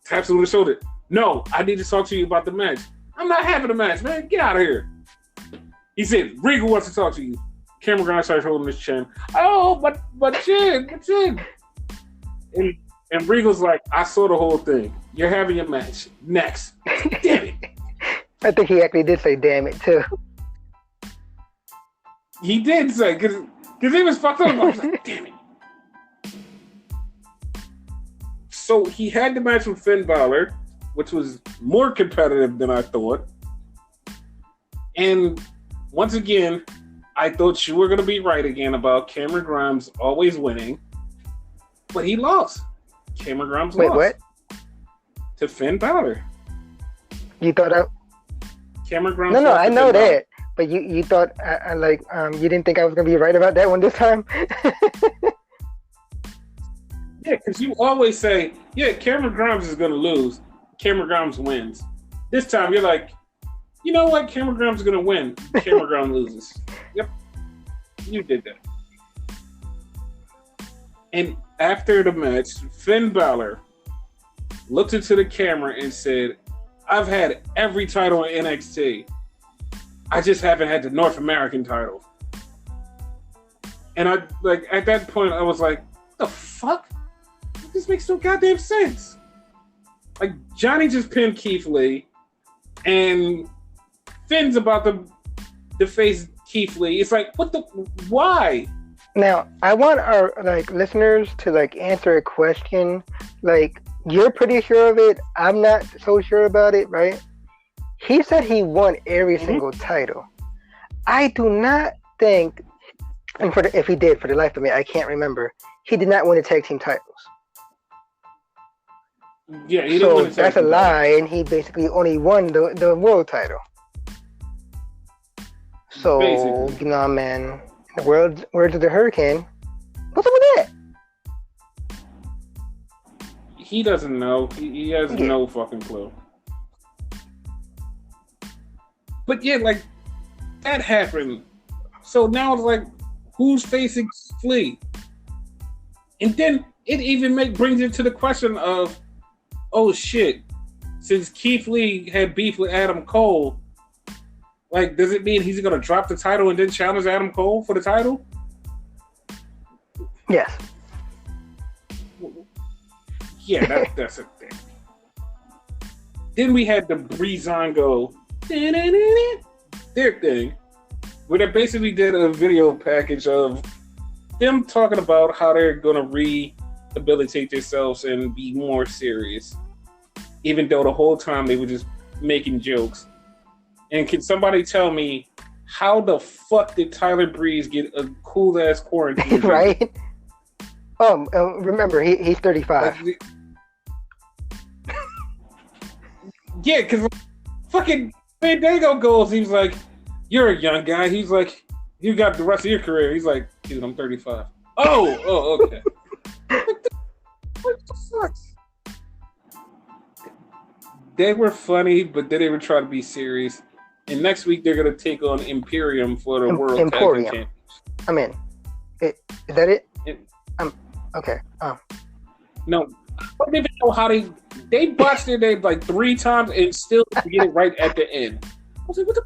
S1: Taps him on the shoulder. No, I need to talk to you about the match. I'm not having a match, man. Get out of here. He said, Regal wants to talk to you. Cameron Grimes starts holding his chin. Oh, but chin. And Regal's like, I saw the whole thing. You're having a match. Next. Damn it.
S2: I think he actually did say damn it, too.
S1: He did say, because he was fucked up. I was like, damn it. So he had the match with Finn Balor, which was more competitive than I thought. And once again, I thought you were going to be right again about Cameron Grimes always winning. But he lost. Cameron Grimes lost.
S2: Wait, what?
S1: To Finn Balor.
S2: You thought I...
S1: Cameron Grimes
S2: No, I know
S1: Finn
S2: that.
S1: Balor.
S2: But you thought, you didn't think I was going to be right about that one this time?
S1: Yeah, because you always say, yeah, Cameron Grimes is going to lose. Cameron Grimes wins. This time, you're like, you know what? Cameron Grimes is going to win. Cameron Grimes loses. Yep. You did that. And after the match, Finn Balor looked into the camera and said, I've had every title in NXT. I just haven't had the North American title. And I, like, at that point, I was like, the fuck? This makes no goddamn sense. Like, Johnny just pinned Keith Lee, and Finn's about to face Keith Lee. It's like, what the, why?
S2: Now, I want our listeners to answer a question. You're pretty sure of it. I'm not so sure about it, right? He said he won every single title. I do not think, and if he did, for the life of me, I can't remember. He did not win the tag team titles.
S1: Yeah, he didn't win the tag
S2: that's
S1: team
S2: a lie, and he basically only won the world title. So,
S1: basically.
S2: you know, man, in the words of the Hurricane, what's up with that?
S1: He doesn't know. He has no fucking clue. But yeah, like, that happened. So now it's like, who's facing Flea? And then it even brings it to the question of, oh shit, since Keith Lee had beef with Adam Cole, like, does it mean he's going to drop the title and then challenge Adam Cole for the title?
S2: Yes.
S1: Yeah, that's a thing. Then we had the Breezango their thing, where they basically did a video package of them talking about how they're going to rehabilitate themselves and be more serious, even though the whole time they were just making jokes. And can somebody tell me how the fuck did Tyler Breeze get a cool ass quarantine?
S2: Right? Remember, he's 35.
S1: Yeah, because fucking Fandango goes, he's like, you're a young guy. He's like, you got the rest of your career. He's like, dude, I'm 35. Oh, okay. What the fuck? They were funny, but then they were trying to be serious. And next week they're gonna take on Imperium for the World Tag Team
S2: Emporium.
S1: Champions.
S2: I mean, is that it?
S1: It-
S2: Okay.
S1: No, I don't even know how they botched their name like 3 times and still get it right at the end. I was like, what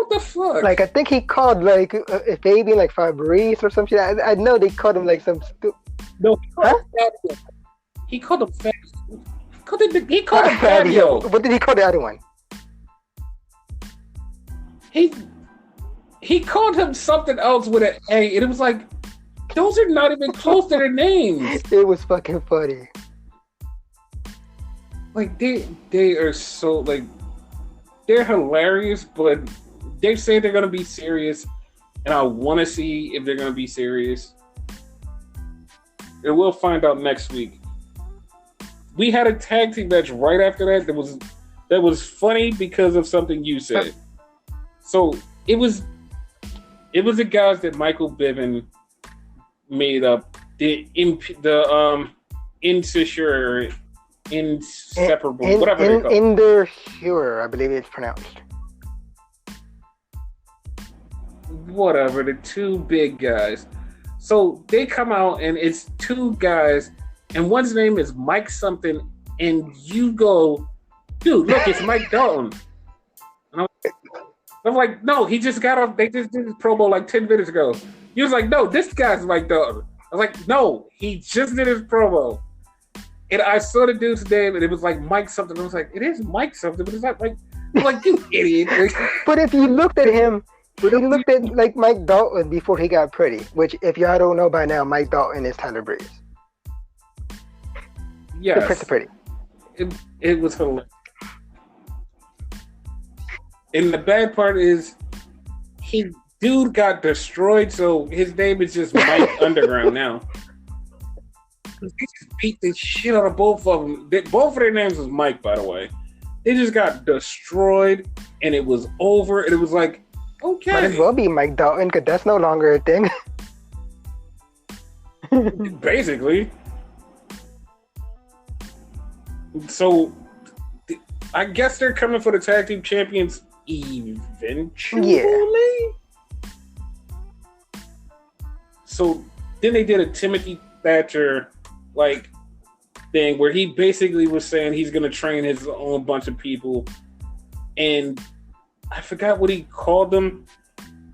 S1: the fuck?
S2: Like I think he called like Fabian like Fabrice or something. I know they called him like some
S1: No, he called him Fab. He called him Fabio.
S2: What did he call the other one?
S1: He called him something else with an A, and it was like, those are not even close to their names.
S2: It was fucking funny.
S1: Like they are so like they're hilarious, but they say they're gonna be serious, and I want to see if they're gonna be serious. And we'll find out next week. We had a tag team match right after that was funny because of something you said. So it was the guys that Michael Bivin made up the inseparable, whatever they call it.
S2: Indersure, I believe it's pronounced.
S1: Whatever, the 2 big guys. So they come out and it's 2 guys, and one's name is Mike something, and you go, dude, look, it's Mike Dalton. And I'm like, no, he just got off. They just did his promo like 10 minutes ago. He was like, no, this guy's Mike Dalton. I was like, no, he just did his promo. And I saw the dude's name, and it was like Mike something. I was like, it is Mike something, but it's not like, I'm like, you idiot.
S2: But if you looked at him, he looked at like Mike Dalton before he got pretty. Which, if y'all don't know by now, Mike Dalton is Tyler Breeze.
S1: Yes.
S2: The Prince of Pretty.
S1: It was hilarious. And the bad part is, dude got destroyed, so his name is just Mike Underground now. He just beat the shit out of both of them. Both of their names was Mike, by the way. They just got destroyed, and it was over, and it was like, okay.
S2: Might as well be Mike Dalton, because that's no longer a thing.
S1: Basically. So, I guess they're coming for the tag team champions eventually.
S2: Yeah.
S1: So then they did a Timothy Thatcher like thing where he basically was saying he's going to train his own bunch of people, and I forgot what he called them.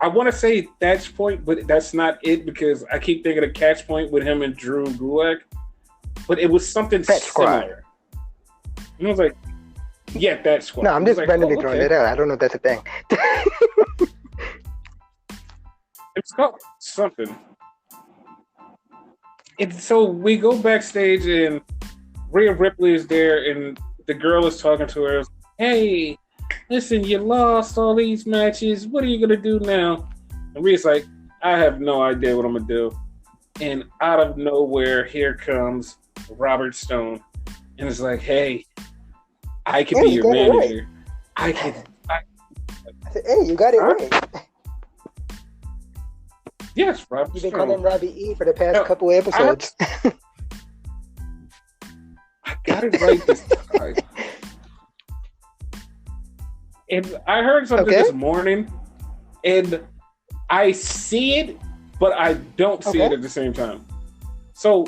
S1: I want to say Thatch Point, but that's not it because I keep thinking of Catch Point with him and Drew Gulak, but it was something
S2: Thatch
S1: similar.
S2: Squad.
S1: And I was like, yeah, Thatch Squad.
S2: No, I'm just
S1: like,
S2: randomly throwing it out. I don't know if that's a thing.
S1: It's called something. And so we go backstage and Rhea Ripley is there and the girl is talking to her. Hey, listen, you lost all these matches. What are you going to do now? And Rhea's like, I have no idea what I'm going to do. And out of nowhere, here comes Robert Stone. And it's like, hey, I can be your manager.
S2: Right. I said, hey, you got it right.
S1: Yes, Robert
S2: You've been
S1: Stone.
S2: calling Robbie E for the past couple episodes.
S1: I got it right this time. And I heard something this morning, and I see it, but I don't see it at the same time. So,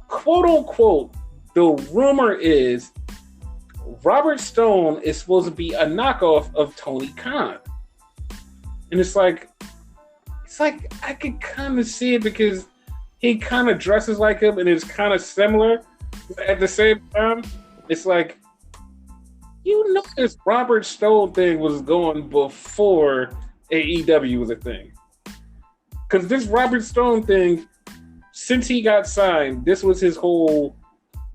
S1: quote unquote, the rumor is Robert Stone is supposed to be a knockoff of Tony Khan. And it's like I could kind of see it because he kind of dresses like him and is kind of similar. But at the same time, it's like, you know, this Robert Stone thing was going before AEW was a thing. Because this Robert Stone thing, since he got signed, this was his whole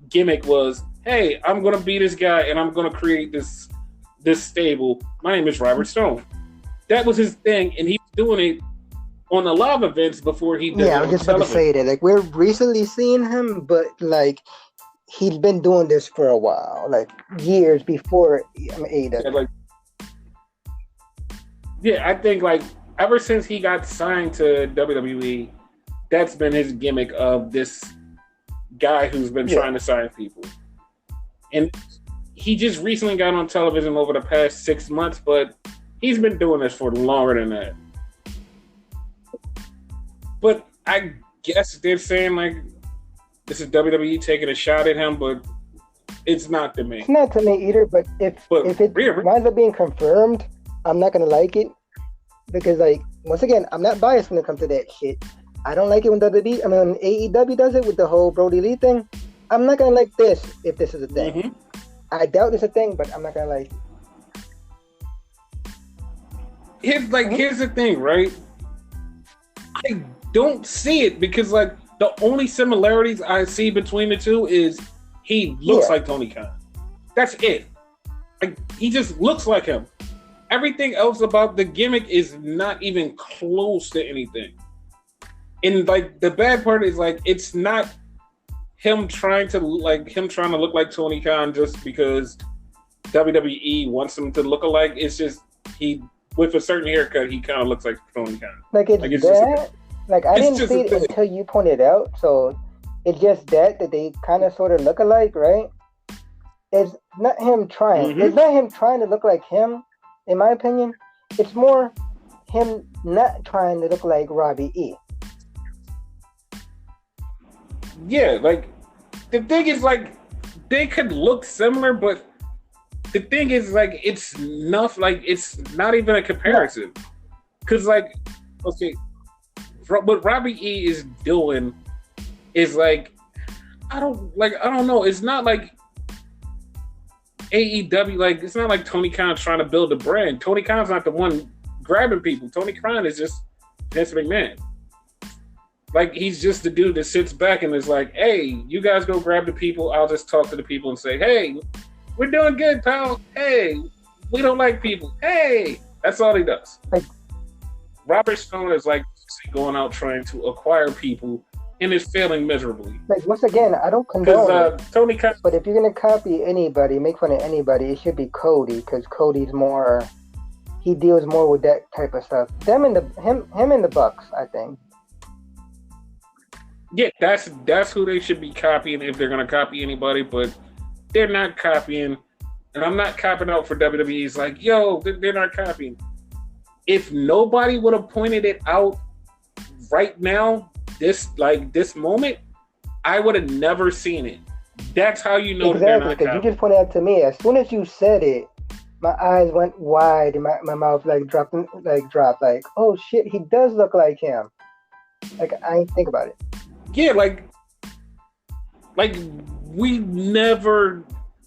S1: gimmick was, hey, I'm going to be this guy and I'm going to create this stable. My name is Robert Stone. That was his thing, and he was doing it on the live events before he did it.
S2: Yeah, I was just about to say that. Like, we're recently seeing him, but like he'd been doing this for a while, like years before AEW.
S1: I think like ever since he got signed to WWE, that's been his gimmick of this guy who's been trying to sign people. And he just recently got on television over the past 6 months, but he's been doing this for longer than that. But I guess they're saying like this is WWE taking a shot at him, but it's not to me.
S2: It's not to me either. But if it winds up being confirmed, I'm not gonna like it because, like, once again, I'm not biased when it comes to that shit. I don't like it when WWE, when AEW does it with the whole Brody Lee thing. I'm not gonna like this if this is a thing. Mm-hmm. I doubt it's a thing, but I'm not gonna like it.
S1: Here's the thing, right? I don't see it because like the only similarities I see between the two is he looks like Tony Khan. That's it. Like he just looks like him. Everything else about the gimmick is not even close to anything. And like the bad part is like it's not him trying to look like Tony Khan just because WWE wants him to look alike. It's just he with a certain haircut he kind of looks like Tony Khan.
S2: Like it's that. I didn't see it until you pointed out. So it's just that they kind of sort of look alike, right? It's not him trying. Mm-hmm. It's not him trying to look like him, in my opinion. It's more him not trying to look like Robbie E.
S1: Yeah, like the thing is like they could look similar, but the thing is like it's not even a comparison. Because like, okay, what Robbie E is doing is like I don't know. It's not like AEW. Like it's not like Tony Khan trying to build a brand. Tony Khan's not the one grabbing people. Tony Khan is just Vince McMahon. Like, he's just the dude that sits back and is like, hey, you guys go grab the people. I'll just talk to the people and say, hey, we're doing good, pal. Hey, we don't like people. Hey, that's all he does. Robert Stone is like going out trying to acquire people and is failing miserably.
S2: Like, once again, I don't condone it.
S1: Tony Khan.
S2: But if you're going to copy anybody, make fun of anybody, it should be Cody because Cody's more, he deals more with that type of stuff. Him and the Bucks, I think.
S1: Yeah, that's who they should be copying if they're going to copy anybody, but they're not copying. And I'm not copying out for WWE. It's like, yo, they're not copying. If nobody would have pointed it out right now, this moment, I would have never seen it. That's how you know they're not copying.
S2: You just pointed out to me, as soon as you said it, my eyes went wide and my mouth dropped, oh shit, he does look like him. Like, I didn't think about it.
S1: Yeah, like we never,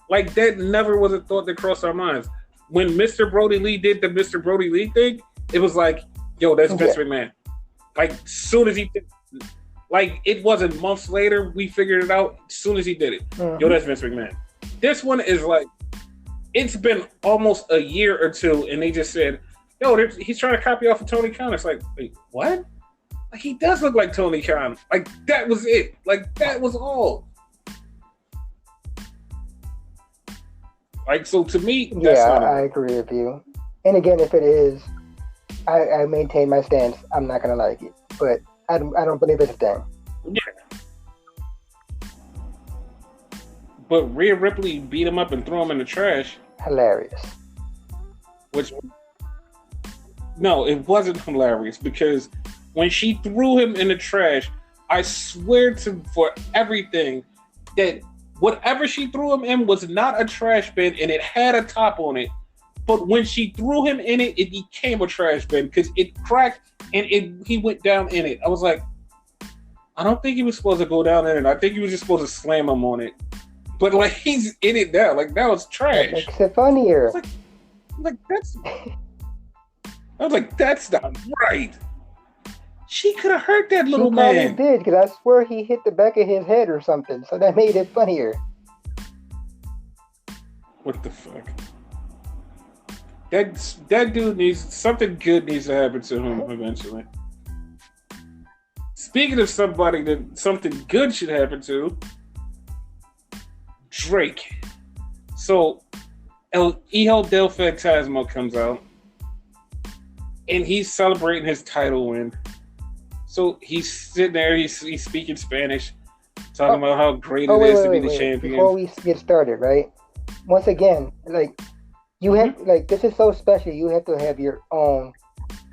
S1: that never was a thought that crossed our minds. When Mr. Brody Lee did the Mr. Brody Lee thing, it was like, yo, that's Vince McMahon. Like, soon as he did, it wasn't months later, we figured it out. As soon as he did it, yo, that's Vince McMahon. This one is like, it's been almost a year or two, and they just said, yo, he's trying to copy off of Tony Khan. It's like, wait, what? Like, he does look like Tony Khan. Like, that was it. Like, that was all. Like, so to me, that's
S2: I agree with you. And again, if it is, I maintain my stance. I'm not gonna like it, but I don't believe it's a thing.
S1: Yeah. But Rhea Ripley beat him up and threw him in the trash.
S2: Hilarious.
S1: No, it wasn't hilarious because when she threw him in the trash, I swear for everything that whatever she threw him in was not a trash bin and it had a top on it. But when she threw him in it, it became a trash bin because it cracked and he went down in it. I was like, I don't think he was supposed to go down in it. I think he was just supposed to slam him on it. But he's in it now. That was trash.
S2: That makes it funnier.
S1: I was like, that's not right. She could have hurt that little man.
S2: She did, because I swear he hit the back of his head or something. So that made it funnier.
S1: What the fuck? That dude something good needs to happen to him eventually. Speaking of somebody that something good should happen to, Drake. So El Hijo del Fantasma comes out and he's celebrating his title win. So he's sitting there, he's speaking Spanish, talking about how great it is to be the champion.
S2: Before we get started, right? once again, like you have like this is so special. You have to have your own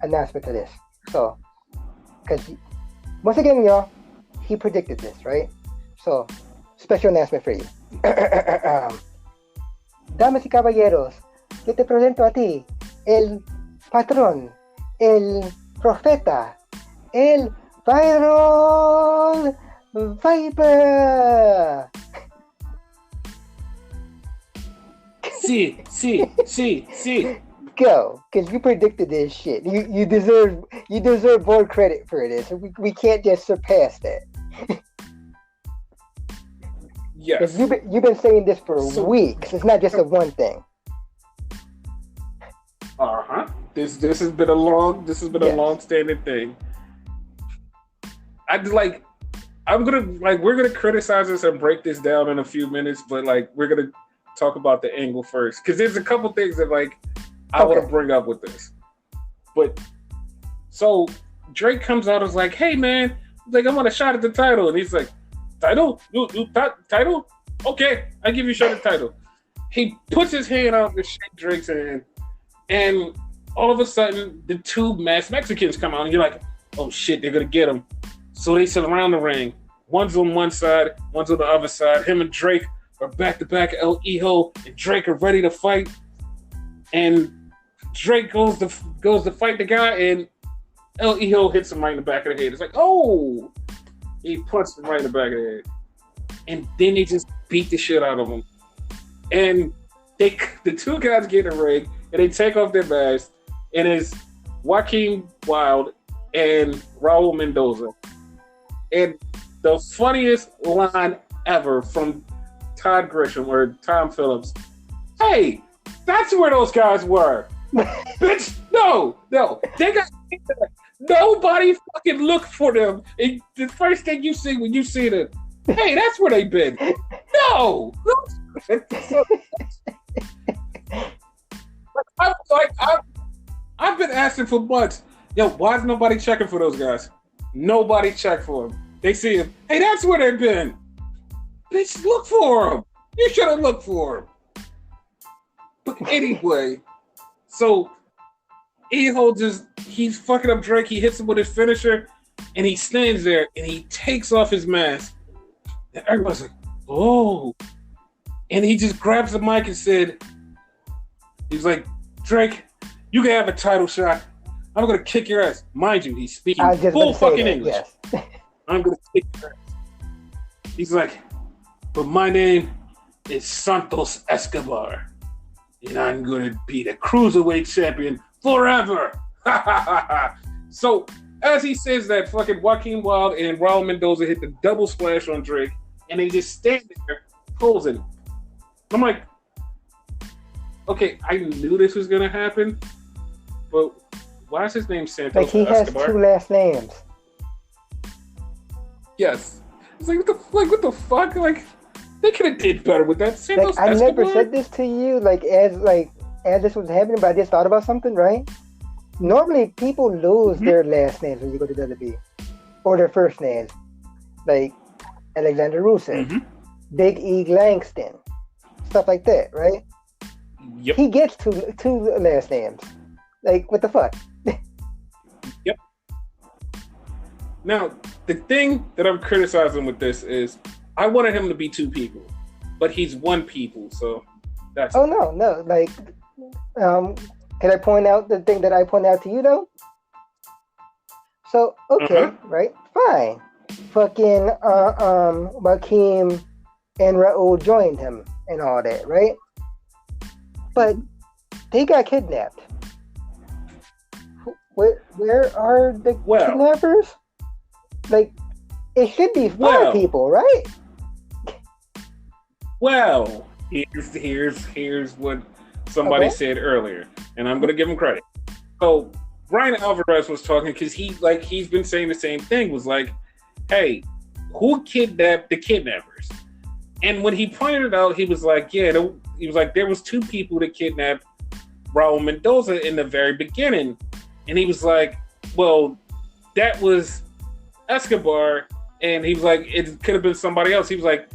S2: announcement to this. So, because once again, y'all, he predicted this, right? So, special announcement for you. Damas y caballeros, yo te presento a ti el patrón, el profeta, el Viral Viper.
S1: See.
S2: Go, because you predicted this shit. You deserve more credit for this. We can't just surpass that.
S1: Yes.
S2: You've been saying this for weeks. It's not just a one thing.
S1: This has been a long-standing thing. We're gonna criticize this and break this down in a few minutes, but like we're gonna talk about the angle first because there's a couple things that like I want to bring up with this. But so Drake comes out and is like, "Hey man, like I want a shot at the title," and he's like, "Title? You title? Okay, I give you a shot at the title." He puts his hand out to shake Drake's hand, and all of a sudden the two masked Mexicans come out, and you're like, "Oh shit, they're gonna get him." So they surround the ring. One's on one side, one's on the other side. Him and Drake are back to back. El Hijo and Drake are ready to fight, and Drake goes to fight the guy, and El Hijo hits him right in the back of the head. It's like, oh, he punched him right in the back of the head, and then they just beat the shit out of him. And the two guys get in the ring, and they take off their masks, and it's Joaquin Wilde and Raul Mendoza. And the funniest line ever from Todd Grisham or Tom Phillips, "Hey, that's where those guys were." Bitch, no. They got nobody fucking looked for them. And the first thing you see when you see them, "Hey, that's where they've been." No. I've been asking for months, yo, why is nobody checking for those guys? Nobody checked for them. They see him. "Hey, that's where they've been." Bitch, look for them. You should have looked for them. But anyway, so he's fucking up Drake. He hits him with his finisher, and he stands there and he takes off his mask. And everybody's like, "Oh!" And he just grabs the mic and he's like, "Drake, you can have a title shot. I'm gonna kick your ass." Mind you, he's speaking full fucking English. Yes. "I'm gonna kick your ass." He's like, "But my name is Santos Escobar, and I'm gonna be the cruiserweight champion forever." So as he says that, fucking Joaquin Wilde and Raul Mendoza hit the double splash on Drake, and they just stand there posing. I'm like, okay, I knew this was gonna happen, but why is his name Santos
S2: Like he
S1: Escobar?
S2: has two last names.
S1: Yes. It's like, what the fuck? Like, they could have did better with that. Santos
S2: Like I
S1: Escobar?
S2: never said this to you, as this was happening, but I just thought about something, right? Normally people lose their last names when you go to WWE. Or their first names. Like Alexander Rusev, Big E Langston, stuff like that, right?
S1: Yep.
S2: He gets two last names. Like, what the fuck?
S1: Yep. Now, the thing that I'm criticizing with this is I wanted him to be two people, but he's one people, so that's...
S2: Oh, no. Like, can I point out the thing that I pointed out to you, though? So, okay, right? Fine. Fucking, Joaquin and Raul joined him and all that, right? But they got kidnapped. Where are the kidnappers? Like, it should be five people, right?
S1: Well, here's what somebody said earlier, and I'm gonna give him credit. So Brian Alvarez was talking because he's been saying the same thing. Was like, "Hey, who kidnapped the kidnappers?" And when he pointed it out, he was like, "Yeah," he was like, "There was two people that kidnapped Raul Mendoza in the very beginning," and he was like, "Well, that was Escobar," and he was like, "It could have been somebody else." He was like,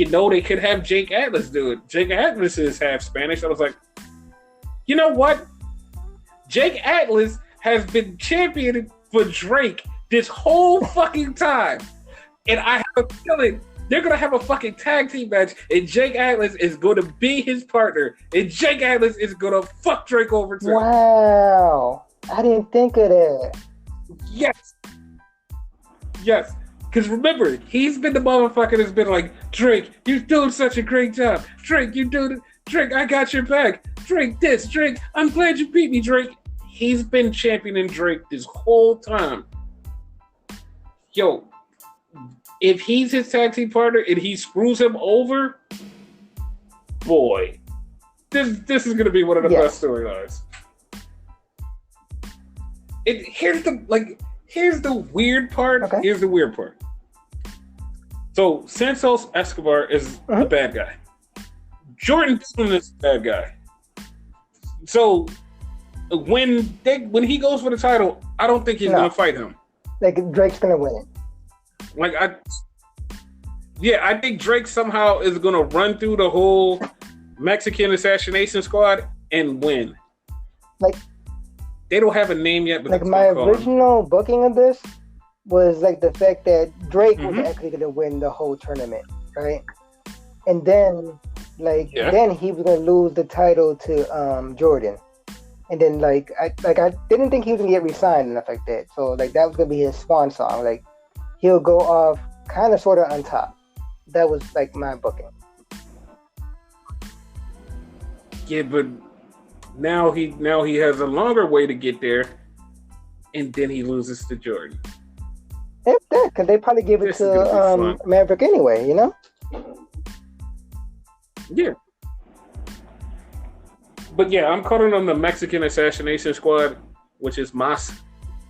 S1: they could have Jake Atlas do it. Jake Atlas is half Spanish. I was like, you know what? Jake Atlas has been championing for Drake this whole fucking time. And I have a feeling they're going to have a fucking tag team match, and Jake Atlas is going to be his partner, and Jake Atlas is going to fuck Drake over too.
S2: Wow. I didn't think of that.
S1: Yes. Because remember, he's been the motherfucker that's been like, Drake, you're doing such a great job. Drake, Drake, I got your back. Drake, Drake, I'm glad you beat me, Drake. He's been championing Drake this whole time. Yo, if he's his tag team partner and he screws him over, boy, this is gonna be one of the best storylines. Here's the weird part. Okay. Here's the weird part. So Santos Escobar is the bad guy. Jordan Devlin is the bad guy. So when he goes for the title, I don't think he's gonna fight him.
S2: Like Drake's gonna win it.
S1: I think Drake somehow is gonna run through the whole Mexican assassination squad and win. Like they don't have a name yet, but
S2: like my original booking of this was like the fact that Drake was actually gonna win the whole tournament, right? And then then he was gonna lose the title to Jordan. And then I didn't think he was gonna get re-signed and stuff like that. So that was gonna be his swan song. Like he'll go off kind of sort of on top. That was my booking.
S1: Yeah, but now he has a longer way to get there, and then he loses to Jordan.
S2: If that, because they probably gave it to Maverick anyway, you know?
S1: Yeah. But yeah, I'm calling them the Mexican Assassination Squad, which is MAS.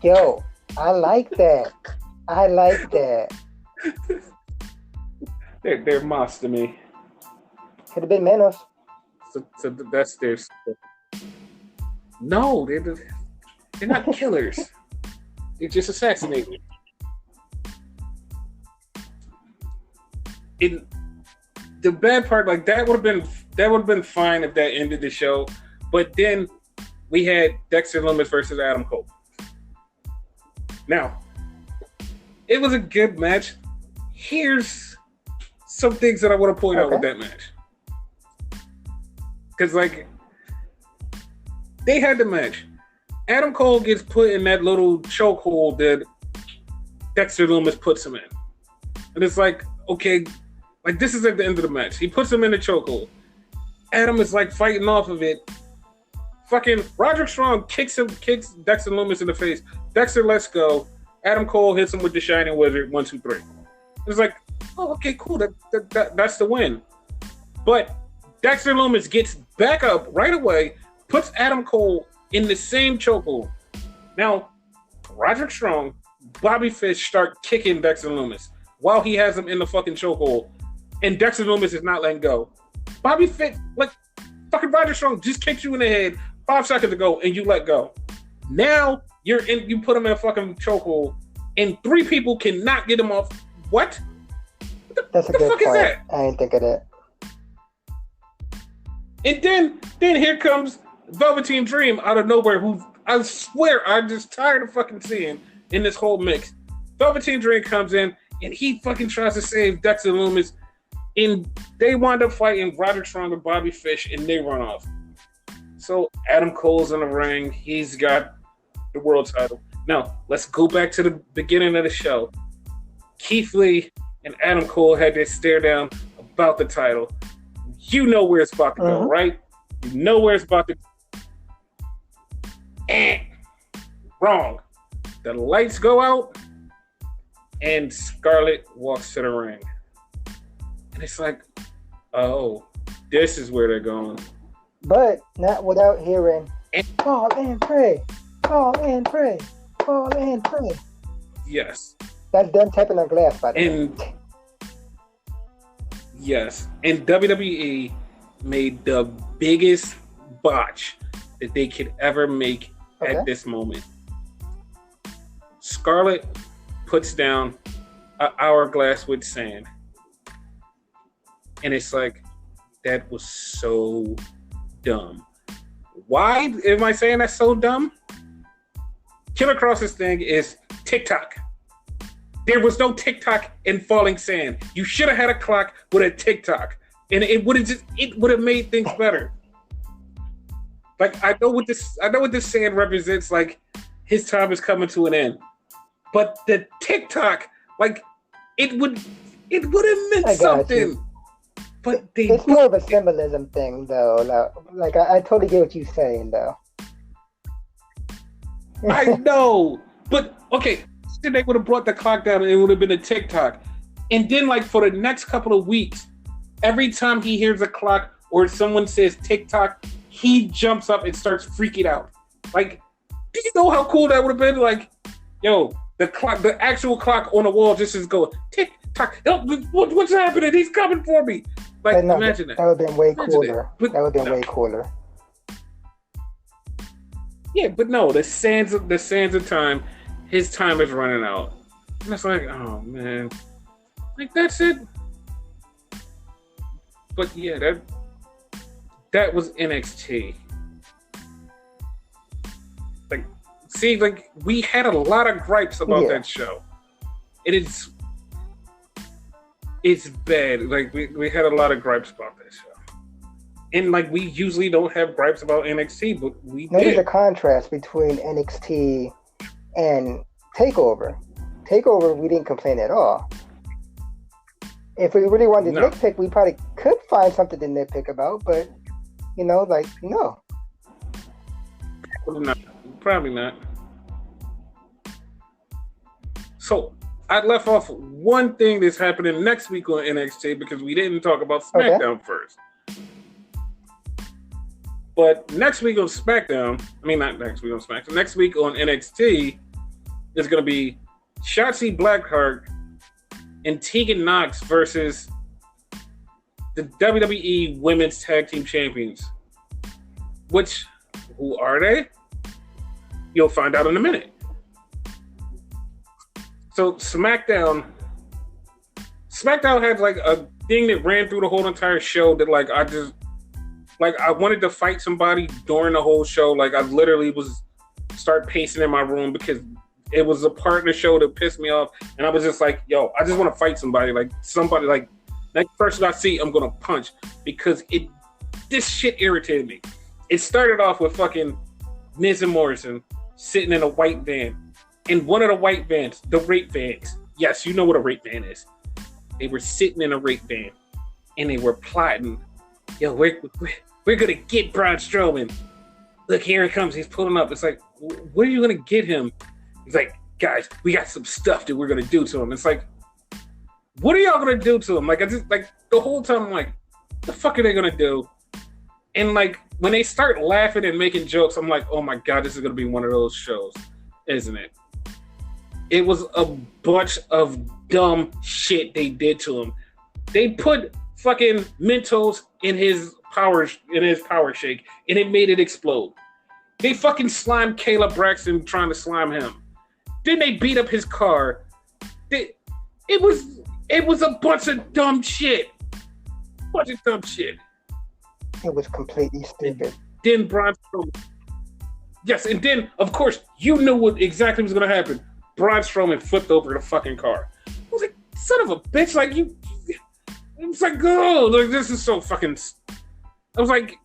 S2: Yo, I like that.
S1: They're MAS to me.
S2: Could have been Manos.
S1: So that's their. No, they're not killers. They just assassinate me. The bad part, that would have been fine if that ended the show, but then we had Dexter Lumis versus Adam Cole. Now, it was a good match. Here's some things that I want to point out with that match. Because, they had the match. Adam Cole gets put in that little chokehold that Dexter Lumis puts him in. And it's okay, this is at the end of the match. He puts him in the chokehold. Adam is, fighting off of it. Fucking Roderick Strong kicks Dexter Lumis in the face. Dexter lets go. Adam Cole hits him with the Shining Wizard. 1, 2, 3. It's okay, cool. That's the win. But Dexter Lumis gets back up right away, puts Adam Cole in the same chokehold. Now, Roderick Strong, Bobby Fish start kicking Dexter Lumis while he has him in the fucking chokehold, and Dexter Lumis is not letting go. Bobby Fish, fucking Roderick Strong just kicked you in the head 5 seconds ago, and you let go. Now you put him in a fucking chokehold, and 3 people cannot get him off. What?
S2: That's a good point. Is that? I didn't think of that.
S1: And then here comes Velveteen Dream out of nowhere, who I swear I'm just tired of fucking seeing in this whole mix. Velveteen Dream comes in and he fucking tries to save Dexter Lumis, and they wind up fighting Roderick Strong and Bobby Fish, and they run off. So Adam Cole's in the ring. He's got the world title. Now, let's go back to the beginning of the show. Keith Lee and Adam Cole had their stare down about the title. You know where it's about to go, right? You know where it's about to go. Wrong. The lights go out, and Scarlett walks to the ring. And it's oh, this is where they're going.
S2: But not without hearing, fall and pray, fall and pray, fall and pray.
S1: Yes.
S2: That's them tapping on glass, by the way.
S1: Yes, and WWE made the biggest botch that they could ever make at this moment. Scarlett puts down an hourglass with sand. And it's like, that was so dumb. Why am I saying that's so dumb? Killer Kross's thing is TikTok. There was no TikTok in Falling Sand. You should have had a clock with a TikTok, and it would have made things better. Like, I know what this sand represents. Like, his time is coming to an end, but the TikTok, like, it would have meant something.
S2: You. But it's more of a symbolism thing, though. Like I totally get what you're saying, though.
S1: I know, but okay, then they would have brought the clock down, and it would have been a TikTok. And then, like, for the next couple of weeks, every time he hears a clock or someone says TikTok, he jumps up and starts freaking out. Like, do you know how cool that would have been? Like, yo, the clock, the actual clock on the wall just is going tick tock. What's happening? He's coming for me. Like, imagine that.
S2: That would have been way cooler. That would have been way cooler.
S1: Yeah, but no, the sands of time, his time is running out. And it's like, oh man. Like, that's it. But yeah, that was NXT. Like, see, like, we had a lot of gripes about that show. It's bad. Like, we had a lot of gripes about that show. And, like, we usually don't have gripes about NXT, but we did.
S2: There's a contrast between NXT and TakeOver. TakeOver, we didn't complain at all. If we really wanted to nitpick, we probably could find something to nitpick about, but, you know, like, no.
S1: Probably not. So, I left off one thing that's happening next week on NXT because we didn't talk about SmackDown first. But next week on SmackDown, not next week on SmackDown, next week on NXT is going to be Shotzi Blackheart and Tegan Nox versus the WWE Women's Tag Team Champions. Who are they? You'll find out in a minute. So SmackDown had like a thing that ran through the whole entire show that I wanted to fight somebody during the whole show. Like, I literally start pacing in my room because it was a part of the show that pissed me off. And I was just like, yo, I just want to fight somebody. Like, somebody, like, next person I see, I'm going to punch. Because this shit irritated me. It started off with fucking Miz and Morrison sitting in a white van. In one of the white vans, the rape vans. Yes, you know what a rape van is. They were sitting in a rape van. And they were plotting. Yo, we're going to get Braun Strowman. Look, here it comes. He's pulling up. It's like, what are you going to get him? He's like, guys, we got some stuff that we're going to do to him. It's like, what are y'all going to do to him? Like, I just, like, the whole time, I'm like, what the fuck are they going to do? And, like, when they start laughing and making jokes, I'm like, oh my God, this is going to be one of those shows, isn't it? It was a bunch of dumb shit they did to him. They put fucking Mentos in his power shake, and it made it explode. They fucking slimed Caleb Braxton trying to slime him. Then they beat up his car. It was a bunch of dumb shit.
S2: It was completely stupid.
S1: Then Braun Strowman. Yes, and then, of course, you knew what exactly was going to happen. Braun Strowman flipped over the fucking car. I was like, son of a bitch, like, you... It was like, oh, like, this is so fucking... I was like,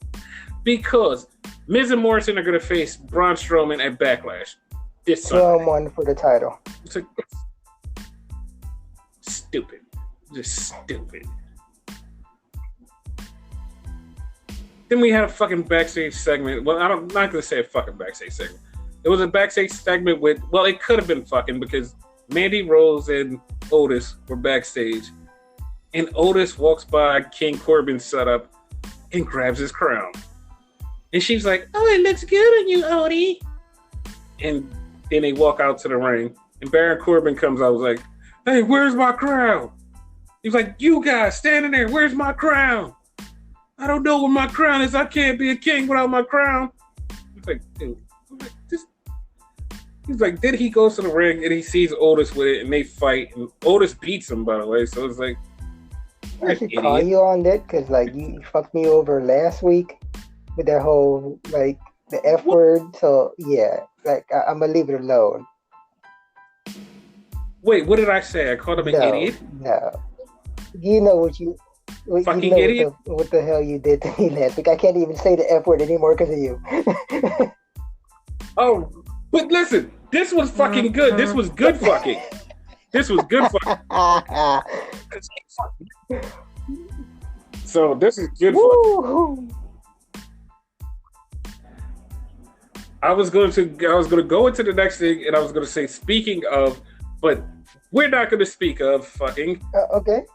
S1: because Miz and Morrison are going to face Braun Strowman at Backlash this Sunday.
S2: One for the title.
S1: It's like, stupid. Just stupid. Then we had a fucking backstage segment. Well, I'm not going to say a fucking backstage segment. It was a backstage segment with, well, it could have been fucking because Mandy Rose and Otis were backstage. And Otis walks by King Corbin's setup and grabs his crown. And she's like, oh, it looks good on you, Odie. And then they walk out to the ring. And Baron Corbin comes out and was like, hey, where's my crown? He's like, you guys standing there, where's my crown? I don't know where my crown is. I can't be a king without my crown. He's like, dude. He's like, then he goes to the ring and he sees Otis with it and they fight. And Otis beats him, by the way. So it's like,
S2: I should call you on that because like you fucked me over last week with that whole like the F word. So yeah, like I'm gonna leave it alone.
S1: Wait, what did I say? I called him an idiot?
S2: No. You know what you
S1: fucking idiot?
S2: What the hell you did to me last week? I can't even say the F word anymore because of you.
S1: Oh, but listen, this was fucking good. This was good fucking. This was good fucking. So this is good fucking. I was going to go into the next thing, and I was going to say, speaking of, but we're not going to speak of fucking.
S2: Okay.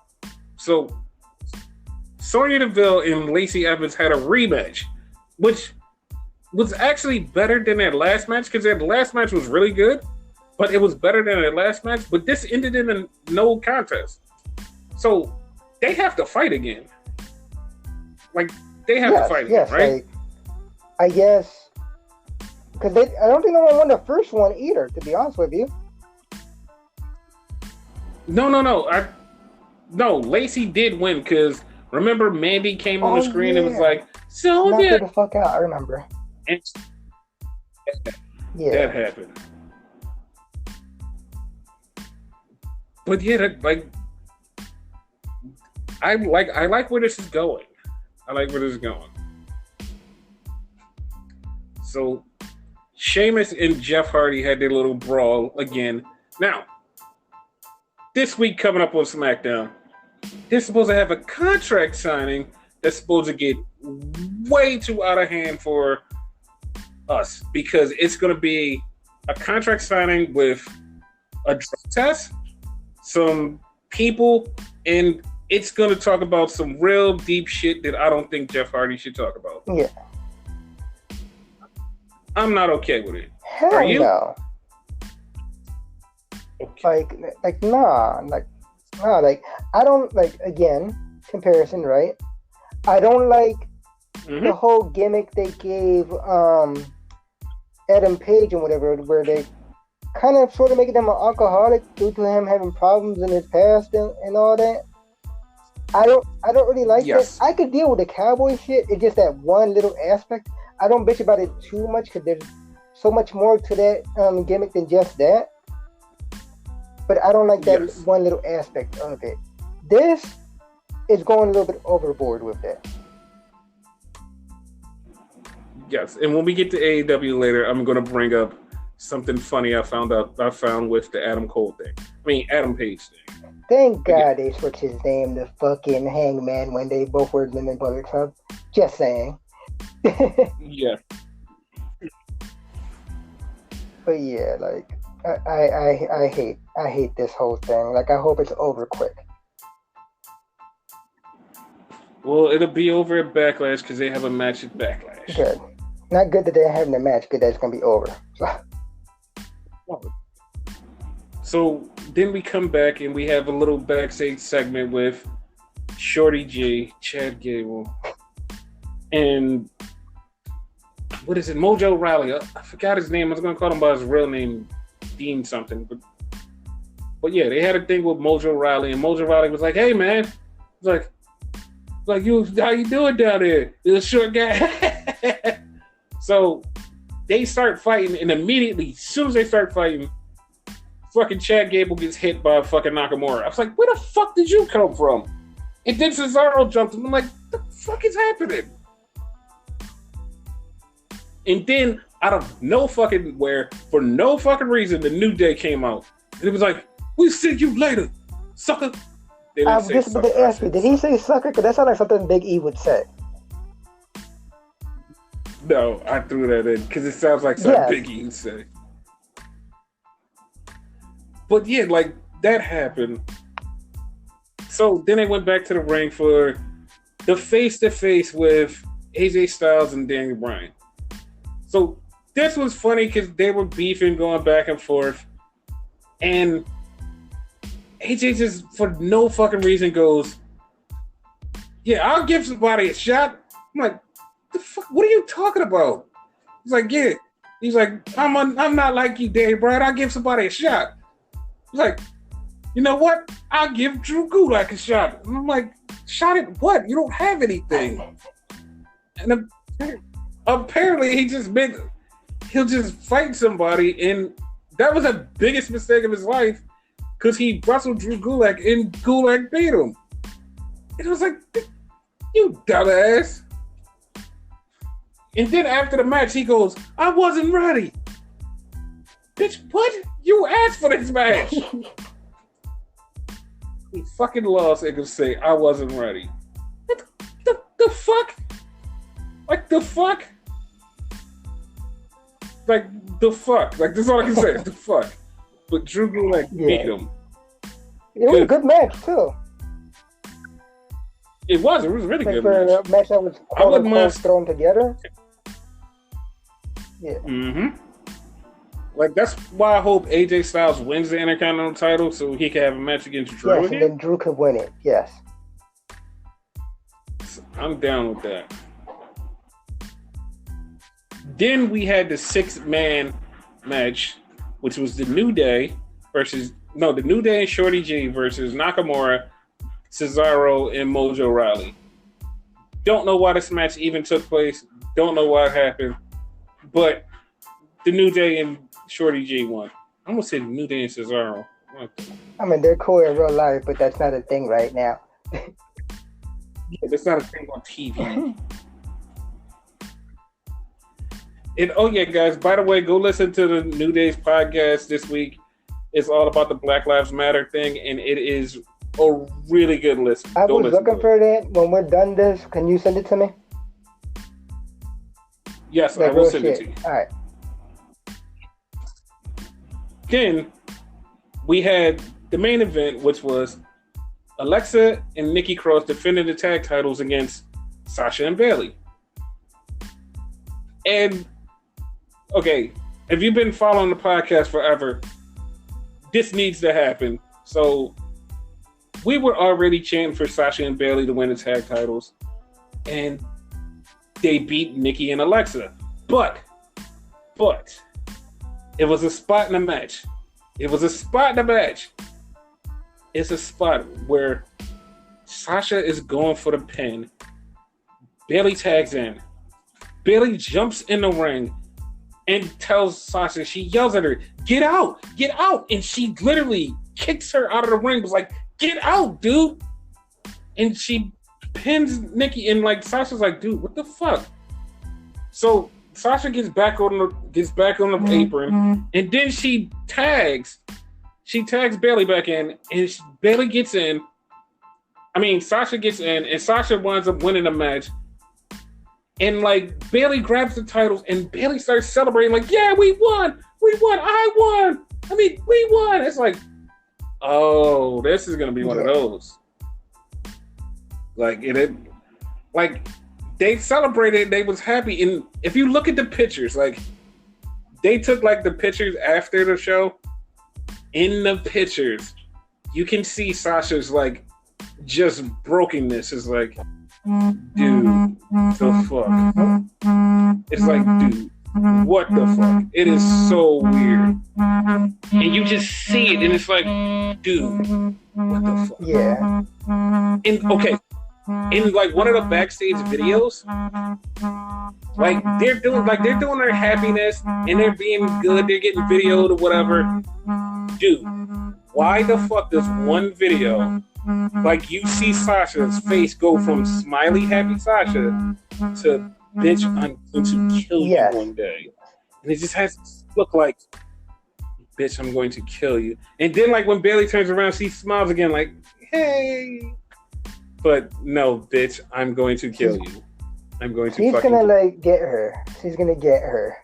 S1: So, Sonya Deville and Lacey Evans had a rematch, which was actually better than their last match because their last match was really good, but it was better than their last match. But this ended in a no contest, so they have to fight again. Like they have to fight again, right?
S2: Like, I guess because I don't think no one won the first one either. To be honest with you.
S1: No. Lacey did win because remember Mandy came on the screen and was like, "So
S2: get the fuck out." I remember.
S1: And that happened. But yeah, I like where this is going. I like where this is going. So, Sheamus and Jeff Hardy had their little brawl again. Now, this week coming up on SmackDown, they're supposed to have a contract signing that's supposed to get way too out of hand for us because it's going to be a contract signing with a drug test, some people, and it's going to talk about some real deep shit that I don't think Jeff Hardy should talk about.
S2: Yeah.
S1: I'm not okay with it.
S2: Hell
S1: Are you?
S2: No.
S1: Okay.
S2: Nah, I don't like, again, comparison, right? I don't like the whole gimmick they gave Adam Page and whatever, where they kind of sort of making him an alcoholic due to him having problems in his past and all that. I don't really like that. I could deal with the cowboy shit. It's just that one little aspect. I don't bitch about it too much because there's so much more to that gimmick than just that. But I don't like that one little aspect of it. This is going a little bit overboard with that.
S1: Yes, and when we get to AEW later, I'm going to bring up something funny I found with the Adam Cole thing. Adam Page thing.
S2: Thank God they switched his name to fucking Hangman when they both were in the Bullet Club. Just saying.
S1: Yeah.
S2: But yeah, like I hate this whole thing. Like I hope it's over quick.
S1: Well, it'll be over at Backlash because they have a match at Backlash.
S2: Good. Not good that they're having a match. Good that it's gonna be over.
S1: So then we come back and we have a little backstage segment with Shorty G, Chad Gable, and what is it? Mojo Rawley. I forgot his name. I was gonna call him by his real name, Dean something. But yeah, they had a thing with Mojo Rawley, and Mojo Rawley was like, "Hey man," it's like you, how you doing down there? You're a short guy. So they start fighting, and immediately, as soon as they start fighting, fucking Chad Gable gets hit by fucking Nakamura. I was like, where the fuck did you come from? And then Cesaro jumped him. I'm like, what the fuck is happening? And then, out of no fucking where, for no fucking reason, the New Day came out. And it was like, we'll see you later, sucker.
S2: I was just about to ask you, did he say sucker? Because that sounds like something Big E would say.
S1: No, I threw that in because it sounds like something Big E would say. But yeah, like, that happened. So then they went back to the ring for the face-to-face with AJ Styles and Daniel Bryan. So this was funny because they were beefing, going back and forth. And AJ just, for no fucking reason, goes, yeah, I'll give somebody a shot. I'm like, the fuck? What are you talking about? He's like, yeah. He's like, I'm not like you, Dave Bryan. I'll give somebody a shot. He's like, you know what? I'll give Drew Gulak a shot. And I'm like, Shot at what? You don't have anything. And apparently he'll just fight somebody, and that was the biggest mistake of his life because he wrestled Drew Gulak and Gulak beat him. It was like, you dumbass. And then after the match, he goes, I wasn't ready. Bitch, what? You asked for this match. He fucking lost and could say, I wasn't ready. What the fuck? Like, the fuck? Like, the fuck? Like, this is all I can say. The fuck? But Drew Gulak beat him.
S2: It was a good match, too.
S1: It was a really good
S2: match. For a match that was thrown together. Yeah.
S1: Mm-hmm. Like, that's why I hope AJ Styles wins the Intercontinental title so he can have a match against Drew.
S2: Yes, and then Drew could win it. Yes.
S1: I'm down with that. Then we had the 6-man match, which was the New Day and Shorty G versus Nakamura, Cesaro, and Mojo Rawley. Don't know why this match even took place. Don't know why it happened. But the New Day and Shorty G won. I'm going to say the New Day and Cesaro.
S2: I mean, they're cool in real life, but that's not a thing right now.
S1: Yeah, that's not a thing on TV. And oh yeah, guys, by the way, go listen to the New Day's podcast this week. It's all about the Black Lives Matter thing, and it is a really good listen.
S2: I was looking for that. When we're done this, can you send it to me?
S1: Yes, I will send it to you.
S2: All right.
S1: Then we had the main event, which was Alexa and Nikki Cross defending the tag titles against Sasha and Bayley. And okay, if you've been following the podcast forever, this needs to happen. So we were already chanting for Sasha and Bayley to win the tag titles, and they beat Nikki and Alexa. But it was a spot in the match. It's a spot where Sasha is going for the pin. Bayley tags in. Bayley jumps in the ring and tells Sasha, she yells at her, get out. And she literally kicks her out of the ring, was like, get out, dude. And she pins Nikki, and like Sasha's like, dude, what the fuck? So Sasha gets back on the apron, and then she tags Bayley back in, and Bayley gets in. I mean, Sasha gets in, and Sasha winds up winning the match. And like Bayley grabs the titles, and Bayley starts celebrating, like, yeah, we won, I won. I mean, we won. It's like, oh, this is gonna be one of those. Like like they celebrated, they was happy. And if you look at the pictures, like they took like the pictures after the show. In the pictures, you can see Sasha's like just brokenness. Is like, dude, the fuck? It's like, dude, what the fuck? It is so weird. And you just see it, and it's like, dude, what the fuck?
S2: Yeah.
S1: And okay, in like one of the backstage videos, like they're doing their happiness and they're being good, they're getting videoed or whatever. Dude, why the fuck does one video, like you see Sasha's face go from smiley happy Sasha to bitch, I'm going to kill you one day, and it just has to look like, bitch, I'm going to kill you. And then like when Bayley turns around, she smiles again like, hey. But no, bitch, I'm going to kill you. I'm going to.
S2: He's gonna like get her. She's gonna get her.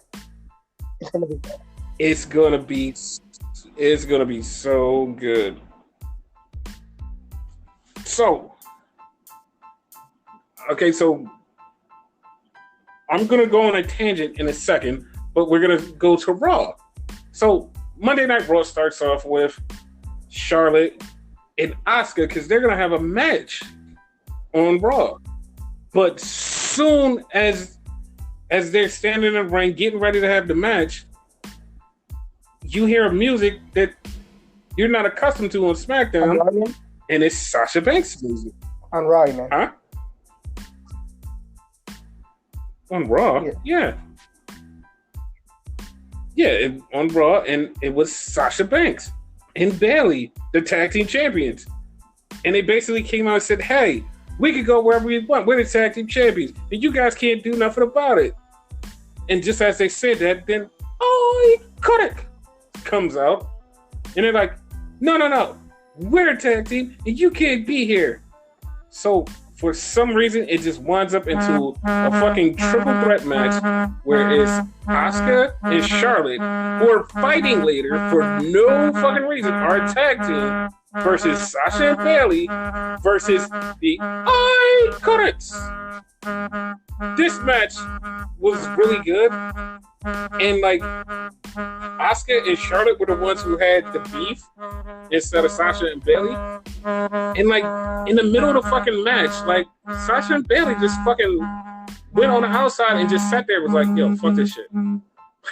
S2: It's gonna be good. It's gonna be so good. So, okay, so I'm gonna go on a tangent in a second, but we're gonna go to Raw. So Monday Night Raw starts off with Charlotte and Asuka because they're gonna have a match on Raw. But soon as they're standing in the ring getting ready to have the match, you hear music that you're not accustomed to on SmackDown, and it's Sasha Banks music. On Raw, man.
S1: Huh? On Raw? Yeah. Yeah, on Raw, and it was Sasha Banks and Bayley, the tag team champions. And they basically came out and said, hey, we could go wherever we want. We're the tag team champions, and you guys can't do nothing about it. And just as they said that, then, Kodak comes out, and they're like, no. We're a tag team, and you can't be here. So, for some reason, it just winds up into a fucking triple threat match where it's Asuka and Charlotte, who are fighting later for no fucking reason, are a tag team, versus Sasha and Bayley versus the Iconics. This match was really good, and like Asuka and Charlotte were the ones who had the beef instead of Sasha and Bayley. And like in the middle of the fucking match, like Sasha and Bayley just fucking went on the outside and just sat there and was like, yo, fuck this shit.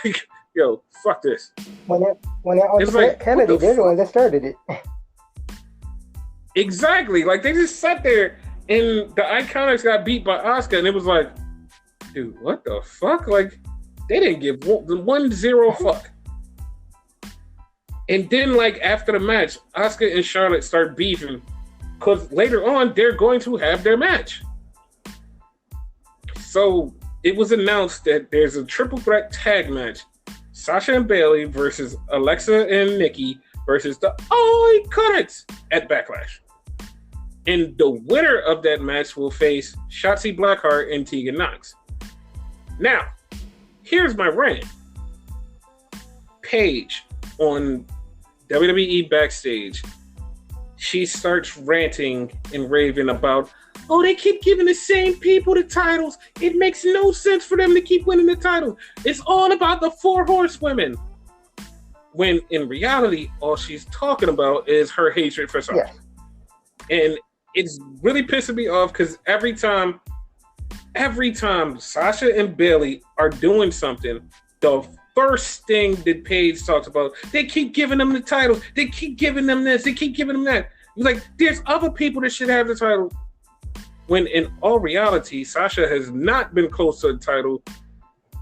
S1: Like, yo, fuck this.
S2: When it was like, Kennedy, they're the ones that started it.
S1: Exactly. Like they just sat there and the Iconics got beat by Asuka, and it was like, dude, what the fuck? Like they didn't give 1-0 fuck. And then like after the match, Asuka and Charlotte start beefing because later on they're going to have their match. So it was announced that there's a triple threat tag match: Sasha and Bayley versus Alexa and Nikki versus the Iconics at Backlash. And the winner of that match will face Shotzi Blackheart and Tegan Nox. Now, here's my rant. Paige on WWE Backstage, she starts ranting and raving about, they keep giving the same people the titles. It makes no sense for them to keep winning the titles. It's all about the 4 horsewomen. When in reality, all she's talking about is her hatred for Sasha. Yeah. And it's really pissing me off because every time Sasha and Bayley are doing something, the first thing that Paige talks about, they keep giving them the titles. They keep giving them this. They keep giving them that. You're like, there's other people that should have the title. When in all reality, Sasha has not been close to the title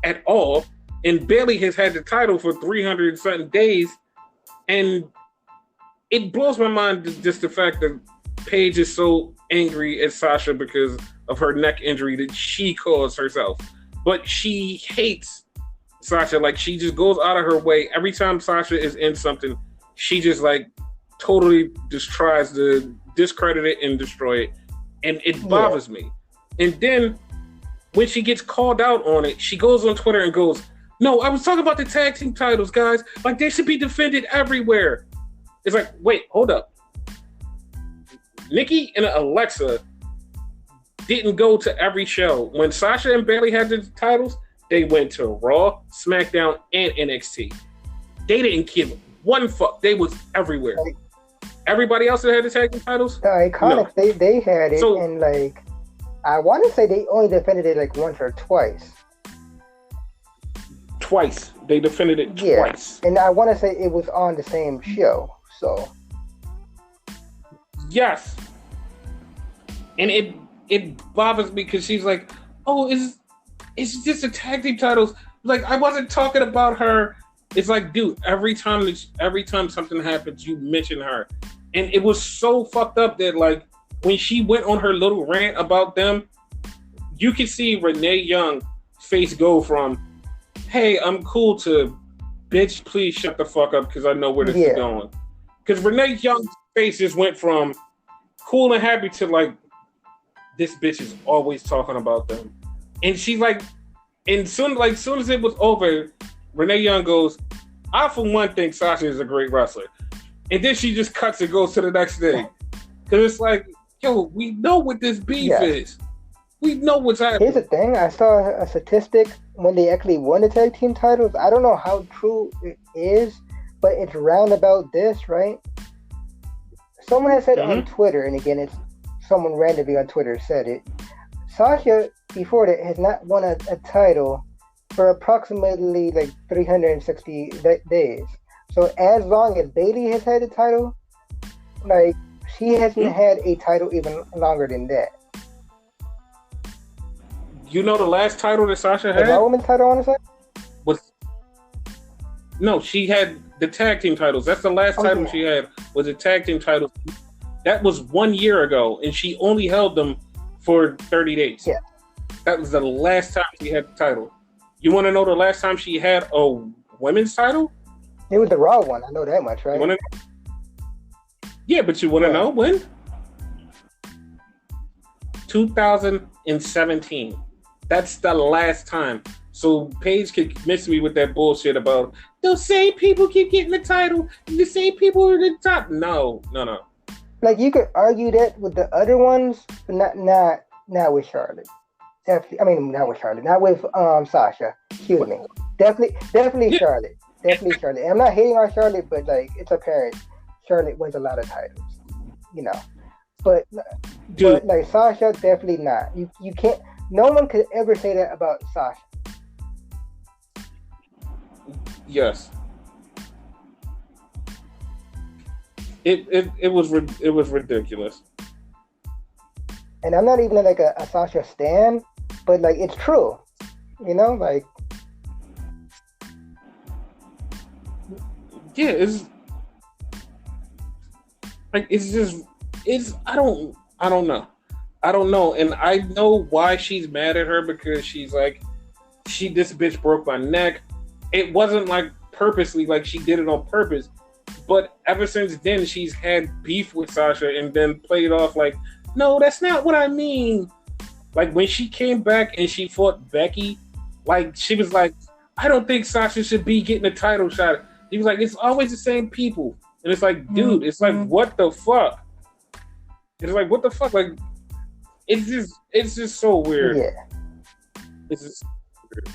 S1: at all. And Bayley has had the title for 300 and something days. And it blows my mind just the fact that Paige is so angry at Sasha because of her neck injury that she caused herself. But she hates Sasha. Like, she just goes out of her way. Every time Sasha is in something, she just, like, totally just tries to discredit it and destroy it. And it bothers me. And then when she gets called out on it, she goes on Twitter and goes, no, I was talking about the tag team titles, guys. Like, they should be defended everywhere. It's like, wait, hold up. Nikki and Alexa didn't go to every show. When Sasha and Bayley had the titles, they went to Raw, SmackDown, and NXT. They didn't give one fuck. They was everywhere. Like, everybody else that had the tag team titles?
S2: The Iconics, no. they had it, so, and like, I want to say they only defended it like once or twice.
S1: Twice. They defended it twice.
S2: And I want to say it was on the same show, so.
S1: Yes. And it bothers me because she's like, it's just the tag team titles. Like, I wasn't talking about her. It's like, dude, every time something happens, you mention her. And it was so fucked up that, like, when she went on her little rant about them, you could see Renee Young face go from, hey, I'm cool, to, bitch, please shut the fuck up because I know where this is going. Because Renee Young's face just went from cool and happy to, like, this bitch is always talking about them. And she, like, and soon as it was over, Renee Young goes, I, for one, think Sasha is a great wrestler. And then she just cuts and goes to the next thing. Because it's like, yo, we know what this beef is. We know what's happening.
S2: Here's the thing. I saw a statistic when they actually won the tag team titles. I don't know how true it is, but it's round about this, right? Someone has said on Twitter, and again, it's someone randomly on Twitter said it. Sasha, before that, has not won a title for approximately like 360 days. So as long as Bayley has had the title, like, She hasn't had a title even longer than that.
S1: You know the last title that Sasha had?
S2: The women's title, honestly?
S1: No, she had the tag team titles. That's the last title she had, was the tag team titles. That was 1 year ago, and she only held them for 30 days.
S2: Yeah.
S1: That was the last time she had the title. You want to know the last time she had a women's title?
S2: It was the Raw one. I know that much, right?
S1: Yeah, but you want to know when? 2017. That's the last time. So Paige could miss me with that bullshit about those same people keep getting the title. The same people are the top. No.
S2: Like, you could argue that with the other ones, but not with Charlotte. Definitely, I mean, not with Charlotte. Not with Sasha. Excuse me. Definitely Charlotte. Definitely Charlotte. And I'm not hating on Charlotte, but like, it's apparent Charlotte wins a lot of titles. You know. But like Sasha, definitely not. You can't. No one could ever say that about Sasha.
S1: Yes. It was ridiculous.
S2: And I'm not even like a Sasha stan, but like, it's true. You know, like,
S1: yeah, it's like, I don't know. And I know why she's mad at her, because she's like, this bitch broke my neck. It wasn't like purposely, like she did it on purpose. But ever since then, she's had beef with Sasha and then played off like, no, that's not what I mean. Like, when she came back and she fought Becky, like, she was like, I don't think Sasha should be getting a title shot. He was like, it's always the same people. And it's like, dude, it's like, what the fuck? It's like, what the fuck? Like, it's just so weird.
S2: Yeah.
S1: It's just weird.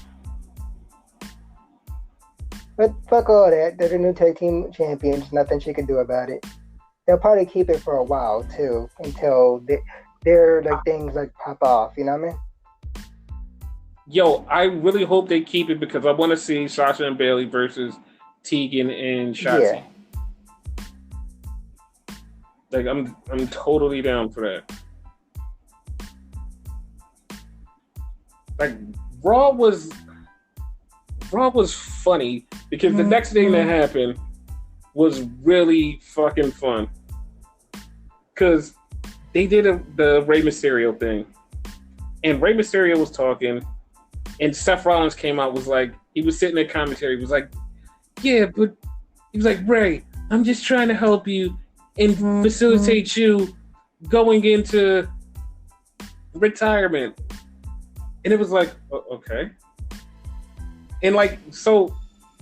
S2: But fuck all that. They're the new tag team champions. Nothing she can do about it. They'll probably keep it for a while too, until they're like, things like pop off. You know what I mean?
S1: Yo, I really hope they keep it, because I want to see Sasha and Bayley versus Tegan and Shotzi. Yeah. Like, I'm totally down for that. Like, Raw was funny, because the next thing that happened was really fucking fun. Because they did the Rey Mysterio thing. And Rey Mysterio was talking, and Seth Rollins came out, was like, he was sitting in commentary, was like, yeah, but he was like, Rey, I'm just trying to help you and facilitate you going into retirement. And it was like, okay. And like, so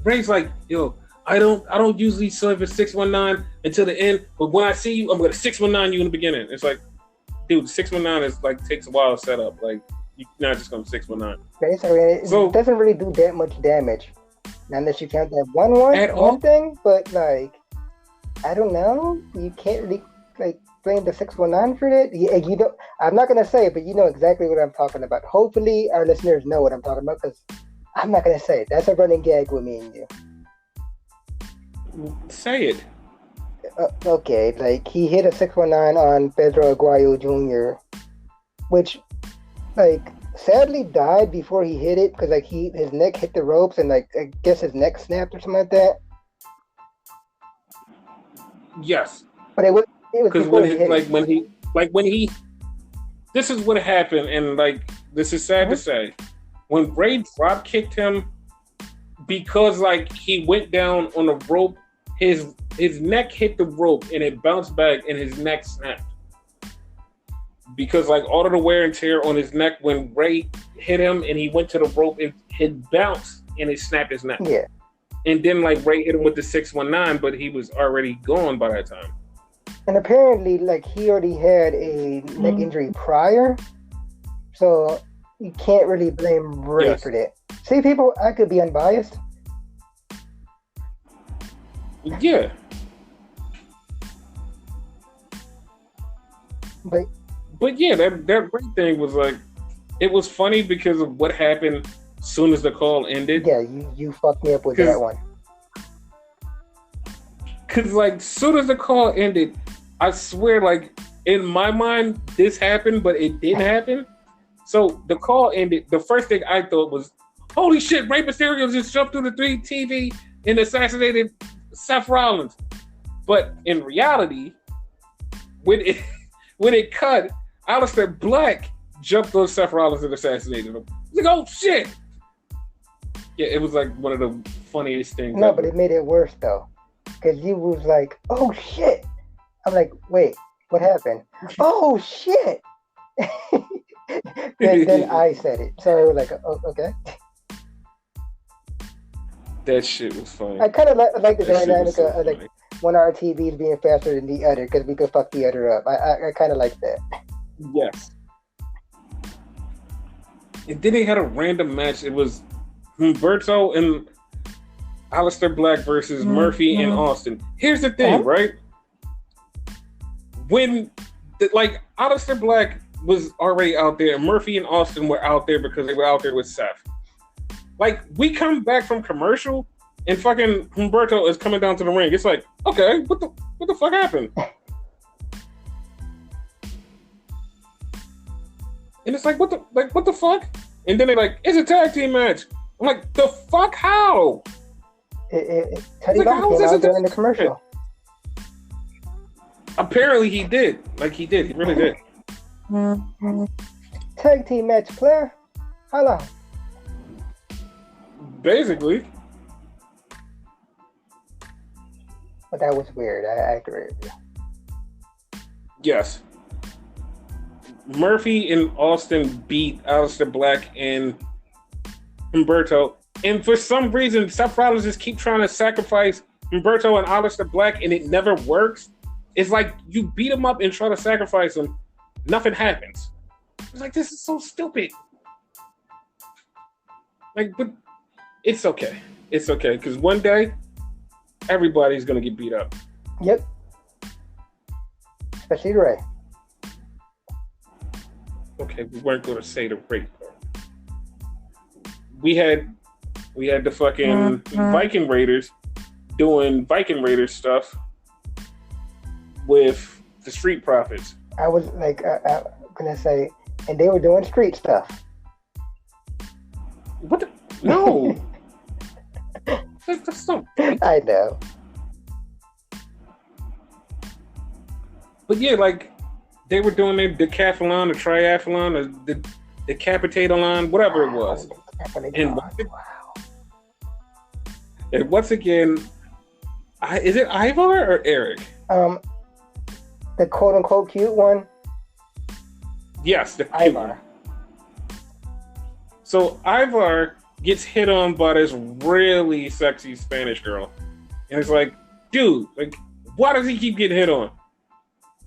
S1: Ray's like, yo, I don't usually serve a 619 until the end, but when I see you, I'm gonna 619 you in the beginning. It's like, dude, 619 is like, takes a while to set up. Like, you're not just gonna 619.
S2: Basically, it doesn't really do that much damage. Not unless you count that one thing, but like, I don't know. You can't really like blame the 619 for that. You don't. I'm not gonna say it, but you know exactly what I'm talking about. Hopefully, our listeners know what I'm talking about, because I'm not gonna say it. That's a running gag with me and you.
S1: Say it.
S2: Okay, like, he hit a 619 on Pedro Aguayo Jr., which, like, sadly died before he hit it, because like his neck hit the ropes and like, I guess his neck snapped or something like that.
S1: Yes.
S2: But it was
S1: because when he this is what happened, and like, this is sad to say, when Ray drop kicked him, because like he went down on the rope, his neck hit the rope and it bounced back and his neck snapped. Because like all of the wear and tear on his neck, when Ray hit him and he went to the rope, it bounced and it snapped his neck.
S2: Yeah.
S1: And then like Ray hit him with the 619, but he was already gone by that time.
S2: And apparently, like, he already had a neck injury prior, so you can't really blame Ray for that. See, people, I could be unbiased.
S1: Yeah. But yeah, that Ray thing was like, it was funny because of what happened as soon as the call ended.
S2: Yeah, you fucked me up with that one.
S1: Because like, as soon as the call ended, I swear, like in my mind, this happened, but it didn't happen. So the call ended. The first thing I thought was, "Holy shit! Rey Mysterio just jumped through the TV and assassinated Seth Rollins." But in reality, when it cut, Aleister Black jumped on Seth Rollins and assassinated him. Like, oh shit! Yeah, it was like one of the funniest things.
S2: No, but it made it worse though, because you was like, "Oh shit!" I'm like, "Wait, what happened?" "Oh shit!" then I said it, so like, oh, okay.
S1: That shit was funny.
S2: I kind of like the dynamic of like one of our TVs being faster than the other because we could fuck the other up. I kind of like that.
S1: Yes. And then they had a random match. It was Humberto and Aleister Black versus Murphy and Austin. Here's the thing, right? When Aleister Black was already out there, Murphy and Austin were out there because they were out there with Seth. Like, we come back from commercial and fucking Humberto is coming down to the ring. It's like, okay, what the fuck happened? And it's like, what the fuck? And then they're like, it's a tag team match. I'm like, the fuck? How?
S2: Teddy Long came out during the commercial.
S1: Apparently he did. Like, he did. He really did.
S2: Tag team match, player. Hello.
S1: Basically.
S2: But that was weird. I agree with you.
S1: Yes. Murphy and Austin beat Aleister Black and Humberto. And for some reason, Seth Rollins just keep trying to sacrifice Humberto and Aleister Black, and it never works. It's like you beat them up and try to sacrifice them. Nothing happens. It's like, this is so stupid. Like, but it's okay. It's okay. Because one day, everybody's going to get beat up.
S2: Yep. Especially Rey.
S1: Okay, we weren't going to say the Rey part. We had the fucking Viking Raiders doing Viking Raiders stuff with the Street Profits.
S2: I was like, I'm gonna say, and they were doing street stuff.
S1: What? No. That's something.
S2: I know.
S1: But yeah, like, they were doing their decathlon, the triathlon, the decapitatalon, whatever it was. And once again, is it Ivar or Eric?
S2: The quote unquote cute one.
S1: Yes, the cute
S2: Ivar.
S1: one. So Ivar gets hit on by this really sexy Spanish girl, and it's like, dude, like, why does he keep getting hit on?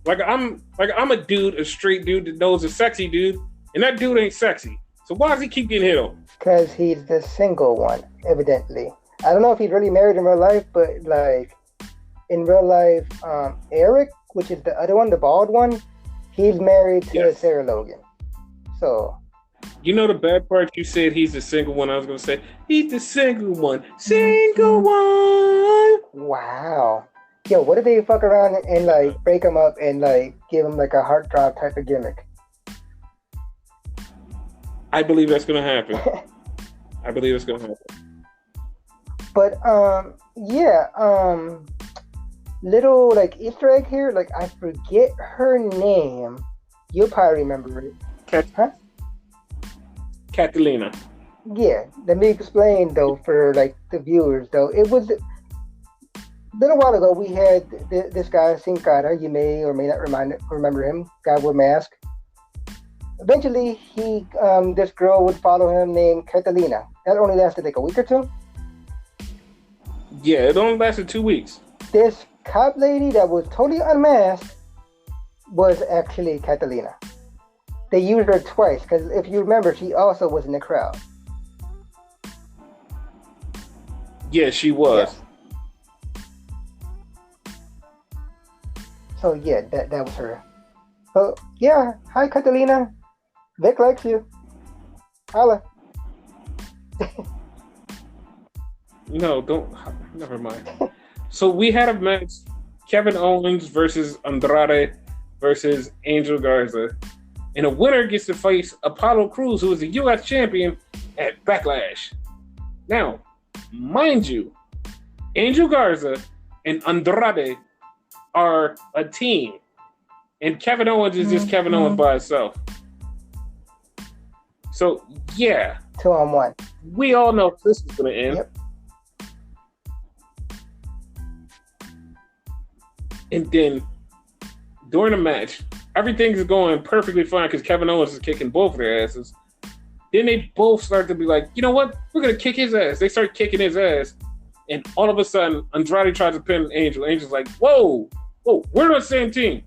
S1: I'm a dude, a straight dude that knows a sexy dude, and that dude ain't sexy. So why does he keep getting hit on?
S2: Because he's the single one, evidently. I don't know if he's really married in real life, but like in real life, Eric, which is the other one, the bald one, he's married to Sarah Logan. So,
S1: you know the bad part? You said he's the single one. I was going to say, he's the single one. Single one.
S2: Wow. Yo, what if they fuck around and like break him up and like give him like a heartthrob type of gimmick?
S1: I believe that's going to happen. I believe it's going to happen.
S2: But, little like Easter egg here, like I forget her name. You'll probably remember it. Huh?
S1: Catalina.
S2: Yeah, let me explain though for like the viewers though. It was a little while ago we had this guy Sin Cara. You may or may not remember him. Guy with mask. Eventually, this girl would follow him named Catalina. That only lasted like a week or two.
S1: Yeah, it only lasted 2 weeks.
S2: This cop lady that was totally unmasked was actually Catalina. They used her twice because if you remember, she also was in the crowd.
S1: Yeah, she was.
S2: Yeah. So yeah, that was her. So yeah, hi Catalina. Vic likes you. Holla.
S1: No, don't. Never mind. So we had a match Kevin Owens versus Andrade versus Angel Garza. And the winner gets to face Apollo Crews, who is the U.S. champion at Backlash. Now, mind you, Angel Garza and Andrade are a team. And Kevin Owens is just Kevin Owens by himself. So, yeah.
S2: 2-on-1.
S1: We all know this is going to end.
S2: Yep.
S1: And then, during the match, everything's going perfectly fine because Kevin Owens is kicking both of their asses. Then they both start to be like, you know what? We're going to kick his ass. They start kicking his ass. And all of a sudden, Andrade tries to pin Angel. Angel's like, whoa, we're on the same team.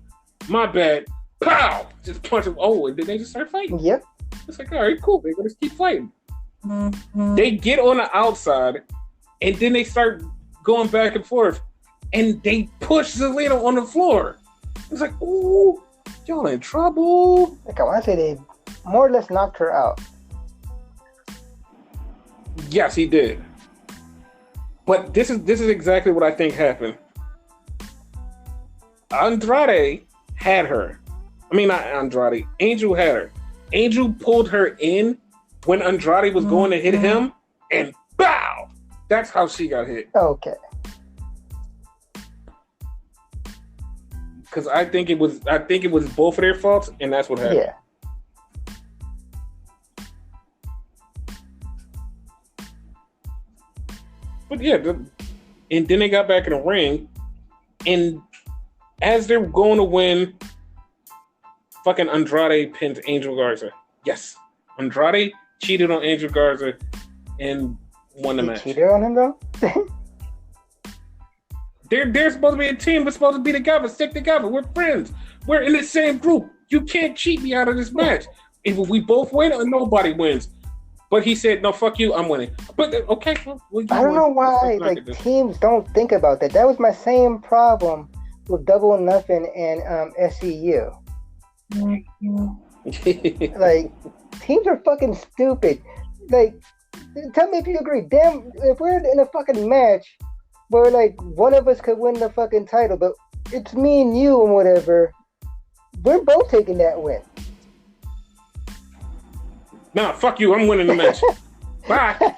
S1: My bad. Pow! Just punch him. Oh, and then they just start fighting.
S2: Yep.
S1: It's like, all right, cool. They're going to keep fighting. They get on the outside, and then they start going back and forth. And they push Zelina on the floor. It's like, ooh, y'all in trouble.
S2: Like I want to say they more or less knocked her out.
S1: Yes, he did. But this is exactly what I think happened. Andrade had her. I mean, not Andrade. Angel had her. Angel pulled her in when Andrade was going to hit him, and bow! That's how she got hit.
S2: Okay.
S1: Because I think it was both of their faults, and that's what happened.
S2: Yeah.
S1: But yeah, and then they got back in the ring, and as they're going to win, fucking Andrade pinned Angel Garza. Yes, Andrade cheated on Angel Garza and won the match.
S2: Cheated on him though.
S1: They're supposed to be a team. We're supposed to be together, stick together. We're friends. We're in the same group. You can't cheat me out of this match. Either we both win or nobody wins. But he said, "No, fuck you. I'm winning." But okay, well,
S2: I don't know why like teams don't think about that. That was my same problem with Double or Nothing and SCU. Like teams are fucking stupid. Like, tell me if you agree. Damn, if we're in a fucking match where like one of us could win the fucking title, but it's me and you and whatever, we're both taking that win.
S1: Nah, fuck you. I'm winning the match. Bye.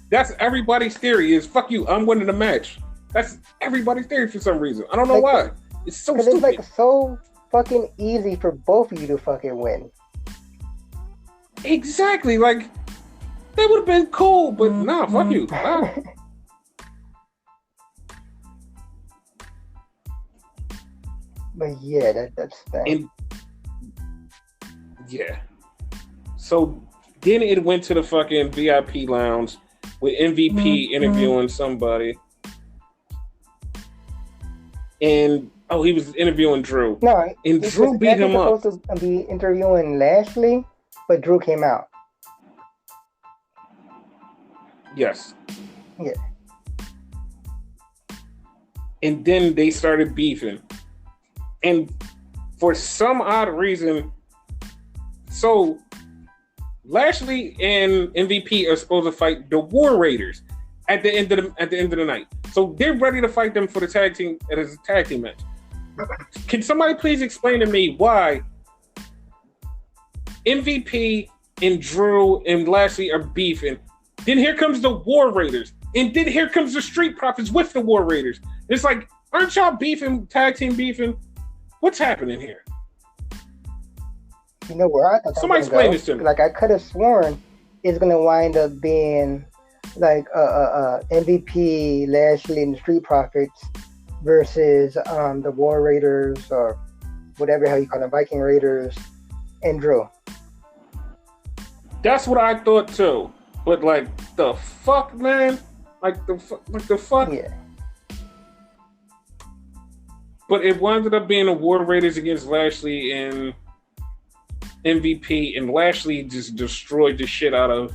S1: That's everybody's theory is fuck you. I'm winning the match. That's everybody's theory for some reason. I don't know why. It's so stupid. It's
S2: like so fucking easy for both of you to fucking win.
S1: Exactly. Like, that would have been cool, but nah, fuck you. Bye.
S2: But yeah, that's that.
S1: Yeah. So then it went to the fucking VIP lounge with MVP interviewing somebody. And he was interviewing Drew.
S2: No,
S1: and Drew beat him up.
S2: He was supposed to be interviewing Lashley, but Drew came out.
S1: Yes.
S2: Yeah.
S1: And then they started beefing. And for some odd reason, so Lashley and MVP are supposed to fight the War Raiders at the end of the night. So they're ready to fight them for the tag team as a tag team match. Can somebody please explain to me why MVP and Drew and Lashley are beefing? Then here comes the War Raiders. And then here comes the Street Profits with the War Raiders. It's like, aren't y'all beefing, tag team beefing? What's happening here?
S2: You know where I thought
S1: somebody explain this to me.
S2: Like I could have sworn it's gonna wind up being like MVP, Lashley, and the Street Profits versus the War Raiders or whatever the hell you call them, Viking Raiders, and Drew.
S1: That's what I thought too. But like the fuck, man, like the fuck.
S2: Yeah.
S1: But it wound up being a War Raiders against Lashley and MVP, and Lashley just destroyed the shit out of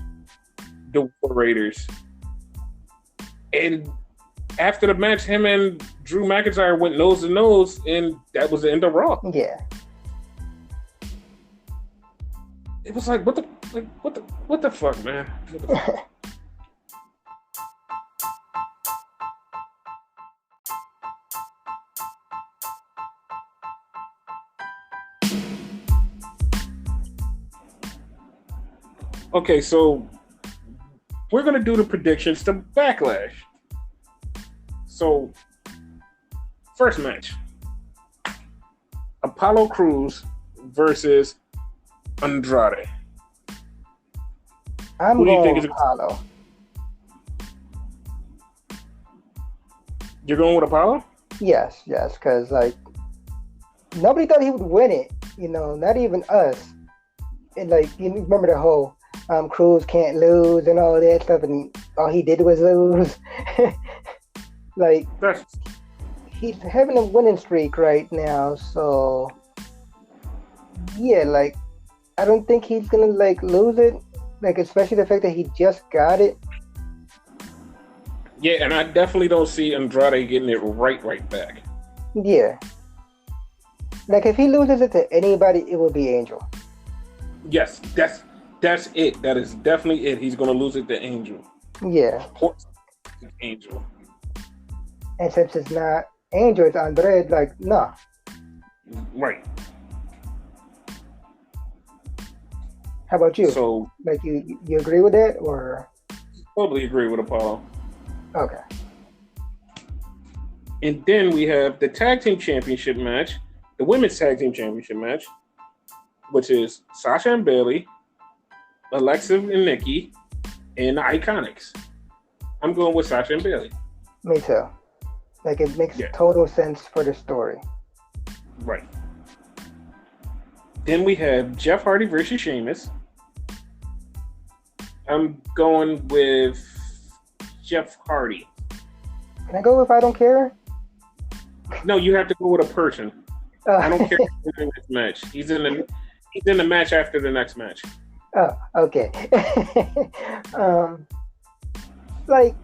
S1: the War Raiders. And after the match, him and Drew McIntyre went nose to nose, and that was the end of Raw.
S2: Yeah.
S1: It was like, what the fuck, man? What the fuck? Okay, so we're gonna do the predictions to Backlash. So, first match: Apollo Crews versus Andrade.
S2: I'm
S1: Who do you
S2: going
S1: think is?
S2: with Apollo.
S1: You're going with Apollo?
S2: Yes, because like nobody thought he would win it. You know, not even us. And like you remember the whole Cruz can't lose and all that stuff, and all he did was lose. Like
S1: That's
S2: he's having a winning streak right now, so yeah, like I don't think he's gonna like lose it. Like especially the fact that he just got it.
S1: yeah, and I definitely don't see Andrade getting it right back.
S2: Yeah. Like if he loses it to anybody, it will be Angel.
S1: Yes, that's it. That is definitely it. He's gonna lose it to Angel.
S2: Yeah.
S1: Angel.
S2: And since it's not Angel, it's Andrade, like, nah.
S1: Right.
S2: How about you?
S1: So,
S2: like, you agree with that, or?
S1: totally agree with Apollo.
S2: Okay.
S1: And then we have the tag team championship match, the women's tag team championship match, which is Sasha and Bayley, Alexa and Nikki, and the Iconics. I'm going with Sasha and Bayley.
S2: Me too. Like, it makes total sense for the story.
S1: Right. Then we have Jeff Hardy versus Sheamus. I'm going with Jeff Hardy.
S2: Can I go if I don't care?
S1: No, you have to go with a person. I don't care who's in this match. He's in the match after the next match.
S2: Oh, okay. Like,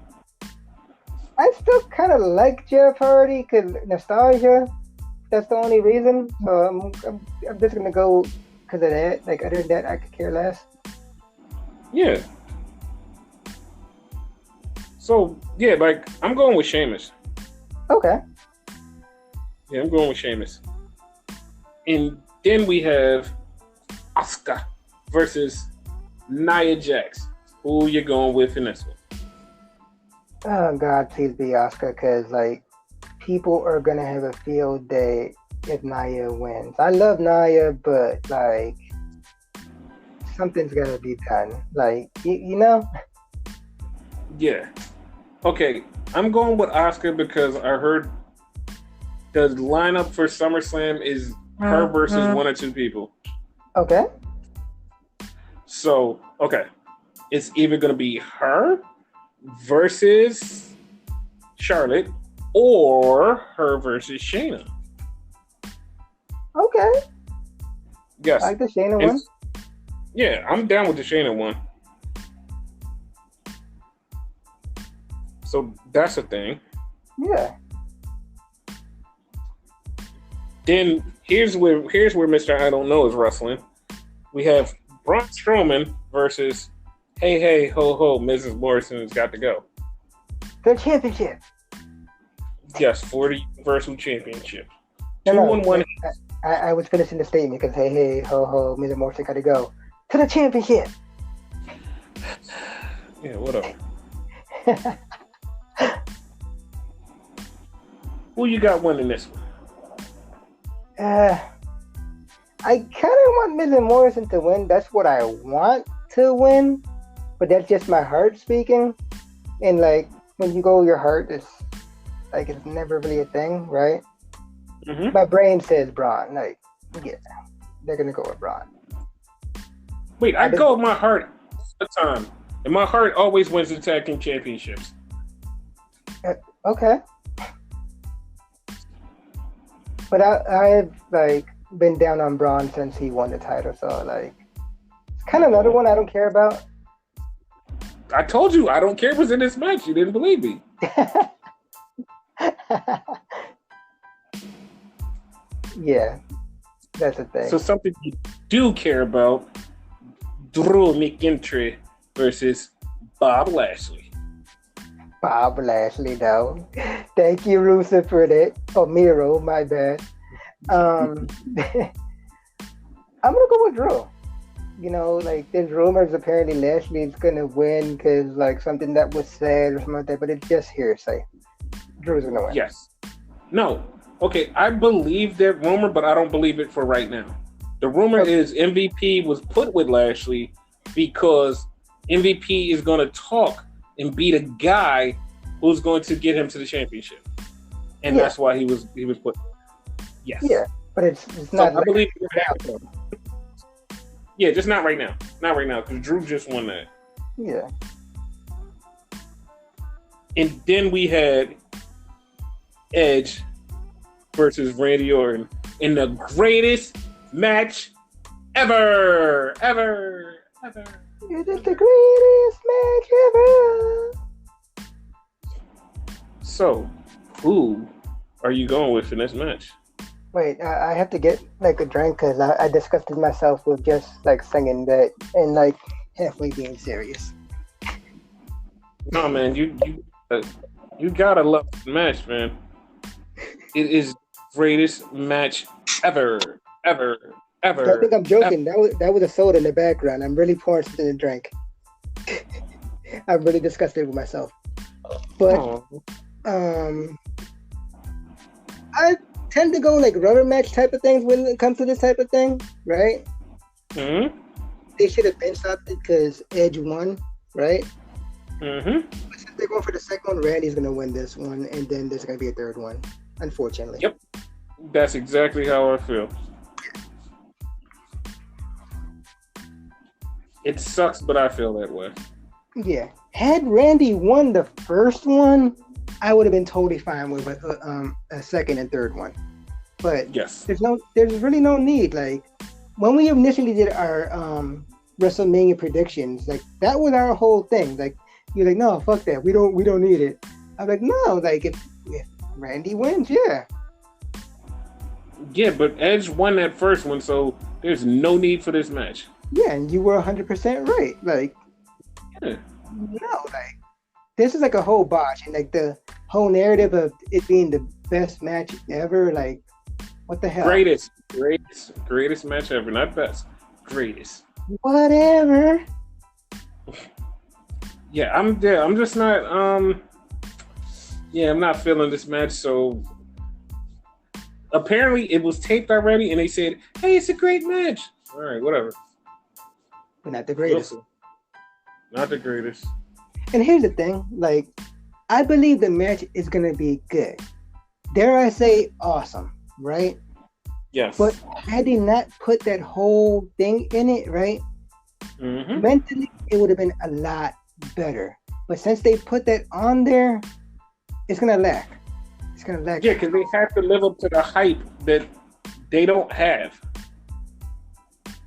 S2: I still kind of like Jeff Hardy because nostalgia. That's the only reason. So I'm just gonna go because of that. Like other than that, I could care less.
S1: Yeah. So yeah, like I'm going with Sheamus.
S2: Okay.
S1: Yeah, I'm going with Sheamus. And then we have Asuka versus Nia Jax. Who you going with in this one?
S2: Oh God, please be Asuka, because like people are gonna have a field day if Nia wins. I love Nia, but like something's gotta be done. Like you know?
S1: Yeah. Okay, I'm going with Asuka because I heard the lineup for SummerSlam is her versus one or two people.
S2: Okay.
S1: So, okay. It's either going to be her versus Charlotte or her versus Shayna.
S2: Okay.
S1: Yes.
S2: I like the Shayna one.
S1: Yeah, I'm down with the Shayna one. So that's a thing.
S2: Yeah.
S1: Then here's where Mr. I Don't Know is wrestling. We have Braun Strowman versus Hey Ho Ho, Mrs. Morrison has got to go.
S2: The championship.
S1: Yes, for the Universal Championship.
S2: No,
S1: 2-1.
S2: I was finishing the statement because hey ho ho, Mrs. Morrison got to go to the championship.
S1: Yeah, whatever. Who you got winning this one?
S2: I kind of want Mrs. Morrison to win. That's what I want to win, but that's just my heart speaking. And like when you go your heart, it's like it's never really a thing, right? Mm-hmm. My brain says Braun. Like, yeah, they're gonna go with Braun.
S1: Wait, I go with my heart all the time, and my heart always wins the tag team championships.
S2: Okay. But I've like been down on Braun since he won the title, so like it's kind of another one I don't care about.
S1: I told you I don't care what's in this match. You didn't believe me.
S2: Yeah, that's the thing.
S1: So something you do care about: Drew McIntyre versus Bob Lashley.
S2: Bob Lashley, though. Thank you, Rusev, for that. Oh, Miro, my bad. I'm gonna go with Drew. like there's rumors apparently Lashley's gonna win because like something that was said or something like that, but it's just hearsay. Drew's gonna win.
S1: Yes. No. Okay, I believe that rumor, but I don't believe it for right now. The rumor is MVP was put with Lashley because MVP is going to talk and be the guy who's going to get him to the championship, and that's why he was put. Yes.
S2: Yeah, but it's not.
S1: So I believe. Yeah, just not right now. Not right now because Drew just won that.
S2: Yeah.
S1: And then we had Edge versus Randy Orton in the greatest match ever.
S2: It is the greatest match ever.
S1: So, who are you going with in this match?
S2: Wait, I have to get like a drink because I disgusted myself with just like singing that and like halfway being serious.
S1: No, man, you gotta love this match, man. It is greatest match ever.
S2: I think I'm joking. That was a soda in the background. I'm really pouring something to drink. I'm really disgusted with myself. But I tend to go like rubber match type of things when it comes to this type of thing, right?
S1: Mm-hmm.
S2: They should have been stopped it because Edge won, right?
S1: Mm-hmm.
S2: But since they're going for the second one, Randy's gonna win this one, and then there's gonna be a third one. Unfortunately.
S1: Yep. That's exactly how I feel. It sucks, but I feel that way.
S2: Yeah. Had Randy won the first one, I would have been totally fine with a second and third one. But
S1: yes,
S2: there's really no need. Like when we initially did our WrestleMania predictions, like that was our whole thing. Like you're like, no, fuck that. We don't need it. I'm like, no, like if Randy wins, yeah.
S1: Yeah, but Edge won that first one, so there's no need for this match.
S2: Yeah, and you were 100% right. Like,
S1: yeah.
S2: No, like this is like a whole botch, and like the whole narrative of it being the best match ever. Like, what the hell?
S1: Greatest match ever, not best. Greatest.
S2: Whatever.
S1: Yeah, I'm just not. Yeah, I'm not feeling this match. So apparently, it was taped already, and they said, "Hey, it's a great match." All right, whatever.
S2: But not the greatest.
S1: Not the greatest.
S2: And here's the thing, like, I believe the match is gonna be good. Dare I say, awesome, right?
S1: Yes.
S2: But had they not put that whole thing in it, right?
S1: Mm-hmm.
S2: Mentally, it would have been a lot better. But since they put that on there, it's gonna lack. It's gonna lack.
S1: Yeah, because they have to live up to the hype that they don't have.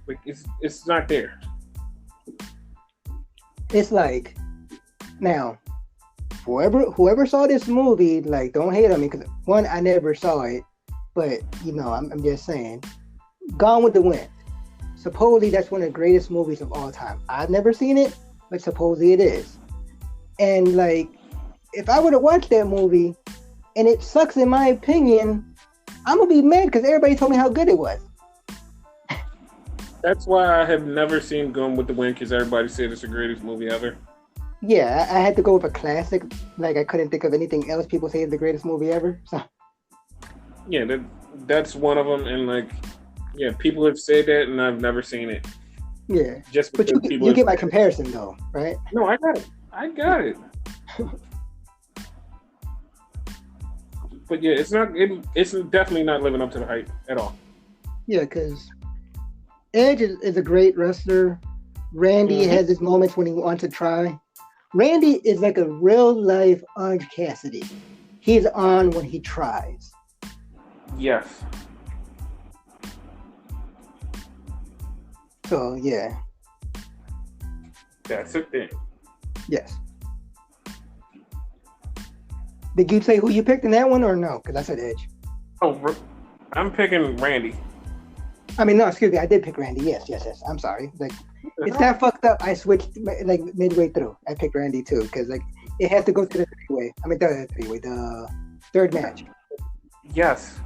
S1: Like it's not there.
S2: It's like now, whoever saw this movie, like, don't hate on me because one, I never saw it, but I'm just saying, Gone with the Wind. Supposedly that's one of the greatest movies of all time. I've never seen it, but supposedly it is. And like, if I were to watch that movie and it sucks in my opinion, I'm gonna be mad because everybody told me how good it was.
S1: That's why I have never seen Gone with the Wind because everybody said it's the greatest movie ever.
S2: Yeah, I had to go with a classic. Like I couldn't think of anything else people say is the greatest movie ever. So
S1: yeah, that's one of them. And like, yeah, people have said that, and I've never seen it.
S2: Yeah,
S1: just
S2: but you get my comparison though, right?
S1: No, I got it. But yeah, it's definitely not living up to the hype at all.
S2: Yeah, because Edge is a great wrestler. Randy has his moments when he wants to try. Randy is like a real life Orange Cassidy. He's on when he tries.
S1: Yes.
S2: So yeah.
S1: That's it then.
S2: Yes. Did you say who you picked in that one or no? Because I said Edge.
S1: Oh, I'm picking Randy.
S2: I mean, no, excuse me. I did pick Randy. Yes. I'm sorry. Like, it's that fucked up. I switched like midway through. I picked Randy too because like it has to go to the three-way. I mean, the third match.
S1: Yes.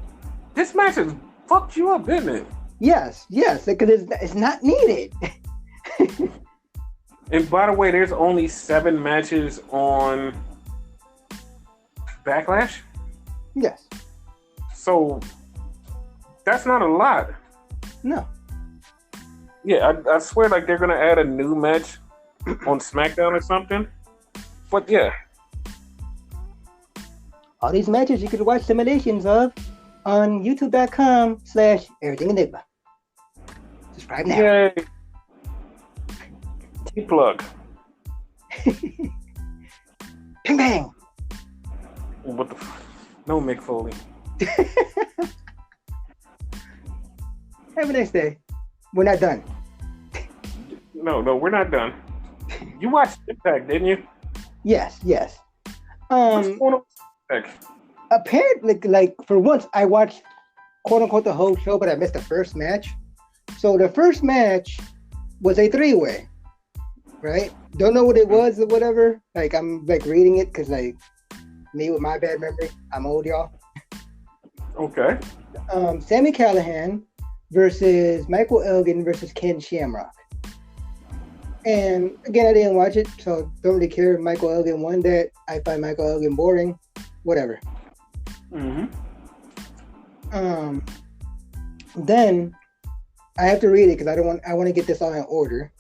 S1: This match has fucked you up, didn't it?
S2: Yes, because it's not needed.
S1: And by the way, there's only 7 matches on Backlash.
S2: Yes.
S1: So that's not a lot.
S2: No.
S1: Yeah, I swear like they're gonna add a new match on SmackDown or something. But yeah.
S2: All these matches you could watch simulations of on youtube.com/everythingenigma. Subscribe now.
S1: Yay. T-plug.
S2: Bang bang.
S1: What the No Mick Foley.
S2: Have a nice day. We're not done.
S1: No, we're not done. You watched Impact, didn't you?
S2: Yes.
S1: What's going on with Impact?
S2: Apparently, like for once, I watched quote unquote the whole show, but I missed the first match. So the first match was a 3-way, right? Don't know what it was or whatever. Like I'm like reading it because like me with my bad memory, I'm old, y'all.
S1: Okay.
S2: Sami Callihan versus Michael Elgin versus Ken Shamrock. And again, I didn't watch it, so don't really care. Michael Elgin won that. I find Michael Elgin boring. Whatever. Then I have to read it because I want to get this all in order.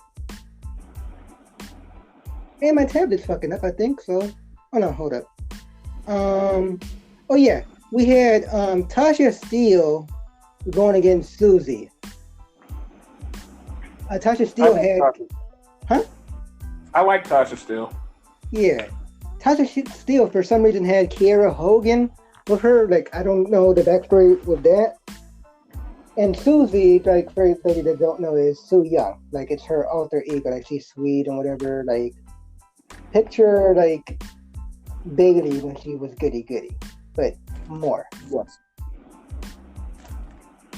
S2: And my tablet's fucking up, I think. So, oh no, hold up. Oh yeah, we had Tasha Steele going against Susie. Tasha Steele had, huh?
S1: I like Tasha Steele.
S2: Yeah, Tasha Steele for some reason had Kiera Hogan with her. Like I don't know the backstory with that. And Susie, like for everybody that don't know, is Su Young. Like it's her alter ego. Like she's sweet and whatever. Like picture like Bailey when she was goody, but more.
S1: Yes.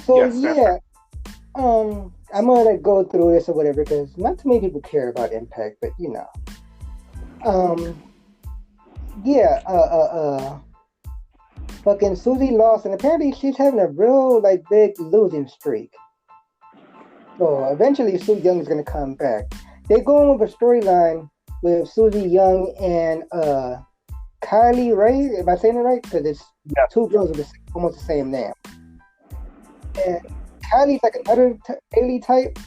S2: So
S1: yes,
S2: yeah, I'm gonna like go through this or whatever because not too many people care about Impact, but you know, fucking Susie lost, and apparently she's having a real like big losing streak. So eventually, Su Young is gonna come back. They're going with a storyline with Susie Young and Kylie Ray. Am I saying it right? Because it's two girls with almost the same name. And Kylie's like another Bailey type,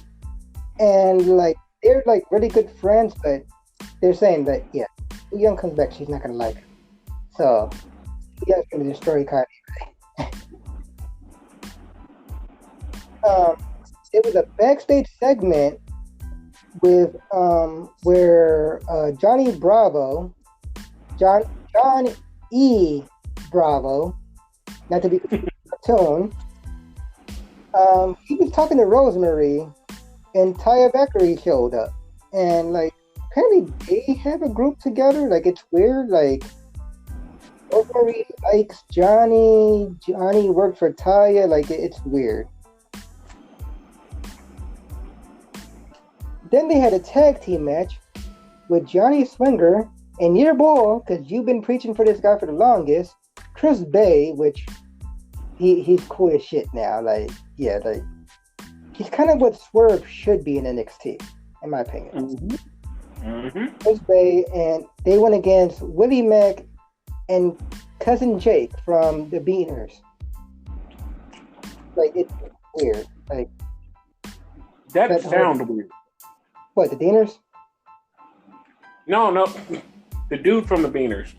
S2: and like they're like really good friends, but they're saying that Su Young comes back, she's not gonna like her. So Su Young's gonna destroy Kylie Ray. It was a backstage segment with where Johnny Bravo, John E. Bravo, not to be cartoon. He was talking to Rosemary, and Taya Valkyrie showed up, and like apparently they have a group together. Like it's weird. Like Rosemary likes Johnny. Johnny worked for Taya. Like it's weird. Then they had a tag team match with Johnny Swinger and your boy, because you've been preaching for this guy for the longest, Chris Bay, which he's cool as shit now. Like, yeah, like he's kind of what Swerve should be in NXT, in my opinion. Chris Bay, and they went against Willie Mack and Cousin Jake from the Beaners. Like, it's weird. Like
S1: that sounds weird.
S2: What, the Beaners?
S1: No. The dude from the Beaners.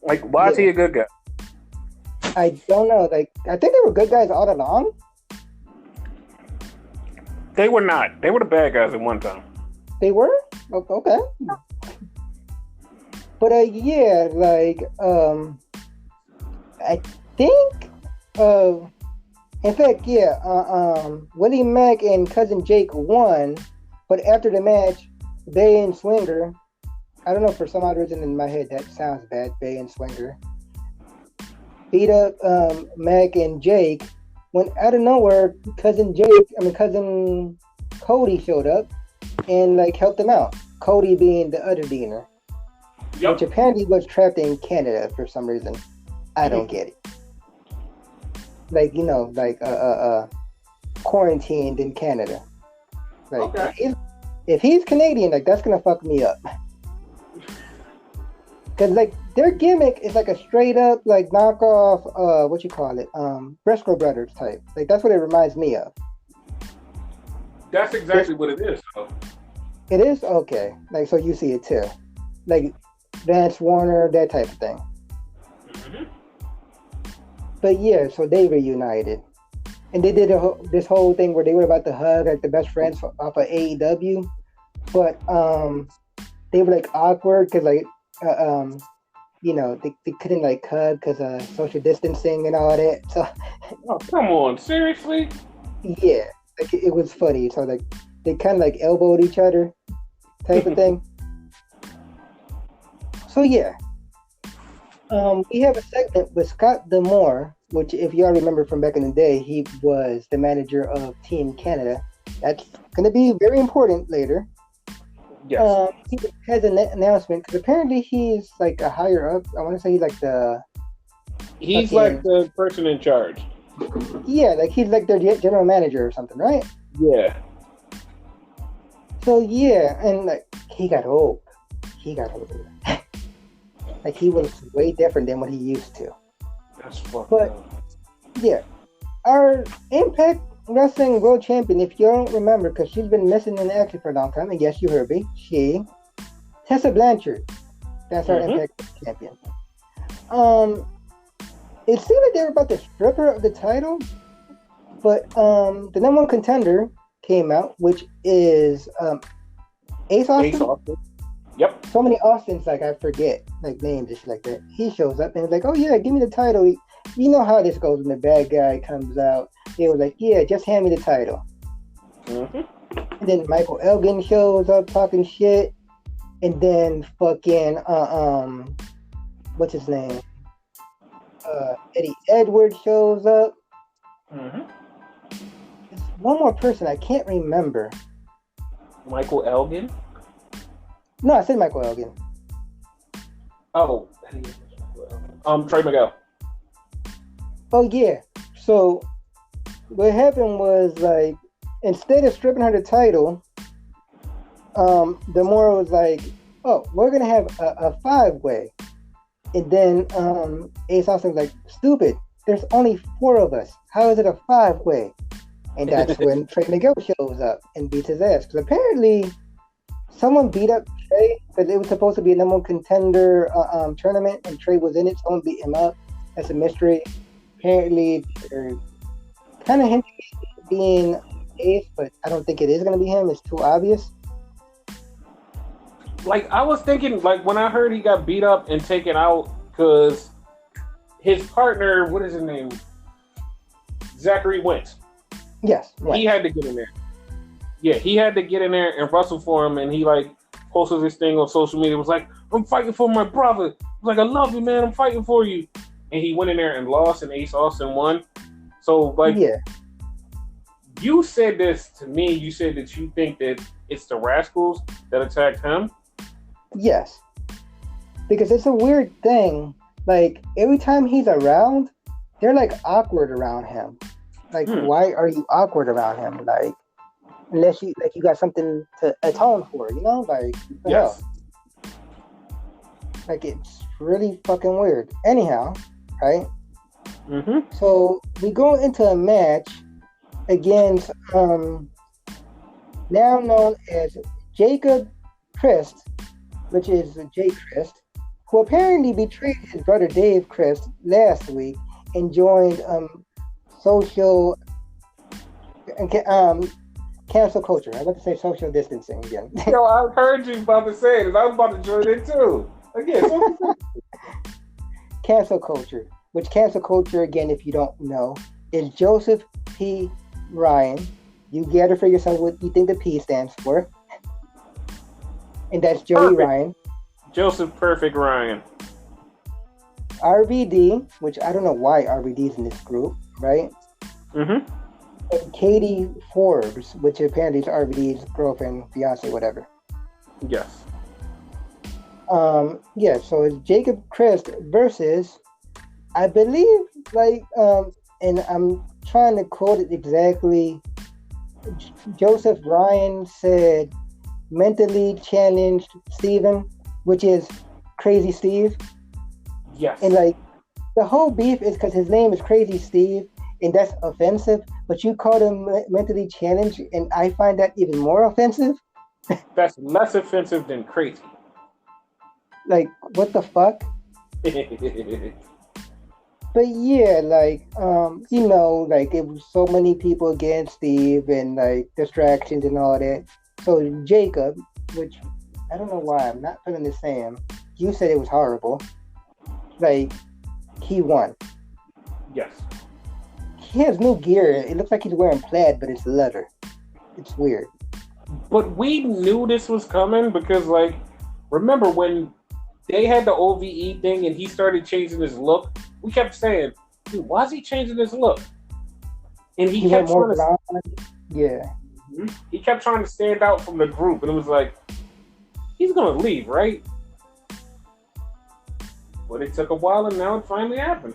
S1: Like, why is he a good guy?
S2: I don't know. Like, I think they were good guys all along.
S1: They were not. They were the bad guys at one time.
S2: They were? Okay. But yeah, like I think in fact, Willie Mack and Cousin Jake won, but after the match, Bay and Swinger, I don't know, for some odd reason in my head that sounds bad, Bay and Swinger, beat up Mac and Jake, when out of nowhere, Cousin Cody showed up and like helped them out. Cody being the other Diener, which apparently was trapped in Canada for some reason. I don't get it. Like, you know, like quarantined in Canada. Like, if he's Canadian, like that's gonna fuck me up. Cause like their gimmick is like a straight up like knockoff, what you call it, Briscoe Brothers type. Like that's what it reminds me of.
S1: That's exactly what it is. Though.
S2: It is okay. Like so, you see it too, like Vance Warner, that type of thing. Mm-hmm. But yeah, so they reunited, and they did this whole thing where they were about to hug like the best friends off of AEW, but they were like awkward because like. You know, they couldn't like hug because of social distancing and all that. So,
S1: oh come on, seriously?
S2: Yeah, like it was funny. So like they kind of like elbowed each other, type of thing. So yeah, we have a segment with Scott D'Amore, which if y'all remember from back in the day, he was the manager of Team Canada. That's gonna be very important later.
S1: Yes.
S2: He has an announcement because apparently he's like a higher up. I want to say he's like the.
S1: He's like the person in charge.
S2: Yeah, like he's like their general manager or something, right?
S1: Yeah.
S2: So yeah, and like he got old. Like he was way different than what he used to.
S1: That's fucked
S2: up. But yeah, our Impact Wrestling World Champion, if you don't remember, because she's been missing in action for a long time, and yes, you heard me, Tessa Blanchard, that's our Impact Champion. It seemed like they were about to strip her of the title, but the number one contender came out, which is Ace Austin.
S1: Ace Austin. Yep.
S2: So many Austins, like I forget, like names just like that. He shows up and he's like, "Oh yeah, give me the title." You know how this goes when the bad guy comes out. They were like, "Yeah, just hand me the title." And then Michael Elgin shows up talking shit, and then fucking what's his name? Eddie Edwards shows up. There's one more person I can't remember.
S1: Michael Elgin?
S2: No, I said Michael Elgin.
S1: Oh, Trey Miguel.
S2: Oh yeah. So what happened was like instead of stripping her the title, D'Amore was like, "Oh, we're gonna have a 5-way," and then Ace Austin was like, "Stupid! There's only 4 of us. How is it a 5-way?" And that's when Trey Miguel shows up and beats his ass because apparently someone beat up Trey because it was supposed to be a number one contender tournament, and Trey was in it. Someone beat him up. That's a mystery. Apparently, they're kind of hinting at being Ace, but I don't think it is going to be him. It's too obvious.
S1: Like, I was thinking, like, when I heard he got beat up and taken out because his partner, what is his name? Zachary Wentz.
S2: Yes. Right.
S1: He had to get in there. Yeah, he had to get in there and wrestle for him, and he, like, posted this thing on social media. It was like, "I'm fighting for my brother." It was like, "I love you, man. I'm fighting for you." And he went in there and lost, and Ace Austin won. So, like,
S2: yeah.
S1: You said this to me. You said that you think that it's the Rascals that attacked him?
S2: Yes. Because it's a weird thing. Like, every time he's around, they're, like, awkward around him. Like, why are you awkward around him? Like, unless you got something to atone for, you know? Like,
S1: yes.
S2: Hell? Like, it's really fucking weird. Anyhow, right? So, we go into a match against, now known as Jacob Christ, which is Jay Christ, who apparently betrayed his brother Dave Christ last week and joined social cancel culture. I was about to say social distancing again.
S1: Yo, I heard you about to say it. I was about to join it too. Again,
S2: cancel culture. Which cancel culture, again, if you don't know, is Joseph P. Ryan. You gather for yourself what you think the P stands for. And that's Joey
S1: Perfect.
S2: Ryan.
S1: Joseph Perfect Ryan.
S2: RVD, which I don't know why RVD is in this group, right? And Katie Forbes, which apparently is RVD's girlfriend, fiance, whatever.
S1: Yes.
S2: Yeah, so it's Jacob Christ versus, I believe, like, and I'm trying to quote it exactly. Joseph Ryan said mentally challenged Steven, which is Crazy Steve.
S1: Yes.
S2: And like the whole beef is because his name is Crazy Steve, and that's offensive. But you called him mentally challenged, and I find that even more offensive.
S1: That's less offensive than crazy.
S2: Like, what the fuck? But yeah, like, like it was so many people against Steve and like distractions and all that. So Jacob, which I don't know why I'm not feeling the same. You said it was horrible. Like, he won.
S1: Yes.
S2: He has new gear. It looks like he's wearing plaid, but it's leather. It's weird.
S1: But we knew this was coming because, like, remember when they had the OVE thing and he started changing his look? We kept saying, dude, why is he changing his look? And he kept
S2: more
S1: trying
S2: to, yeah.
S1: He kept trying to stand out from the group, and it was like, he's gonna leave, right? But it took a while, and now it finally happened.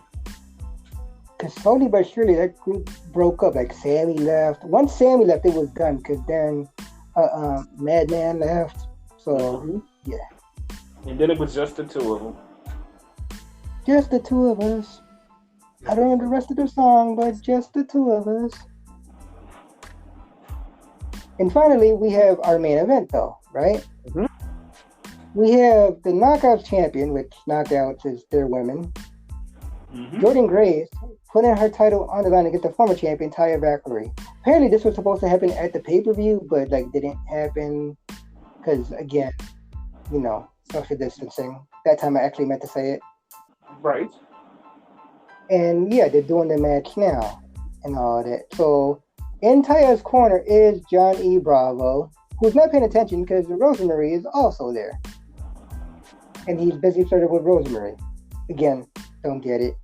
S2: Because slowly but surely, that group broke up. Like, Sammy left. Once Sammy left, it was done. Because then Madman left. So, yeah.
S1: And then it was just the two of them.
S2: Just the two of us. I don't know the rest of the song, but just the two of us. And finally, we have our main event, though, right?
S1: Mm-hmm.
S2: We have the Knockouts champion, which Knockouts is their women.
S1: Mm-hmm.
S2: Jordynne Grace putting her title on the line against the former champion, Taya Valkyrie. Apparently, this was supposed to happen at the pay-per-view, but like didn't happen because, again, social distancing. That time I actually meant to say it.
S1: Right.
S2: And yeah, they're doing the match now and all that. So in Taya's corner is John E. Bravo, who's not paying attention because Rosemary is also there. And he's busy flirting with Rosemary. Again, don't get it.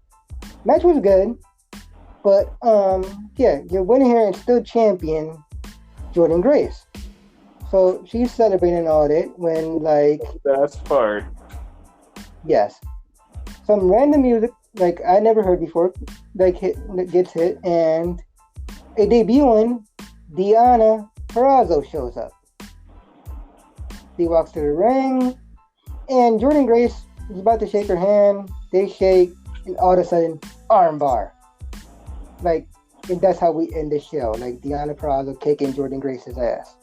S2: Match was good. But yeah, you're winning here and still champion Jordynne Grace. So she's celebrating all that when like
S1: that's part.
S2: Yes. Some random music like I never heard before, like gets hit, and a debuting Deonna Purrazzo shows up. She walks to the ring, and Jordynne Grace is about to shake her hand. They shake, and all of a sudden, armbar. Like, and that's how we end the show. Like Deonna Purrazzo kicking Jordynne Grace's ass.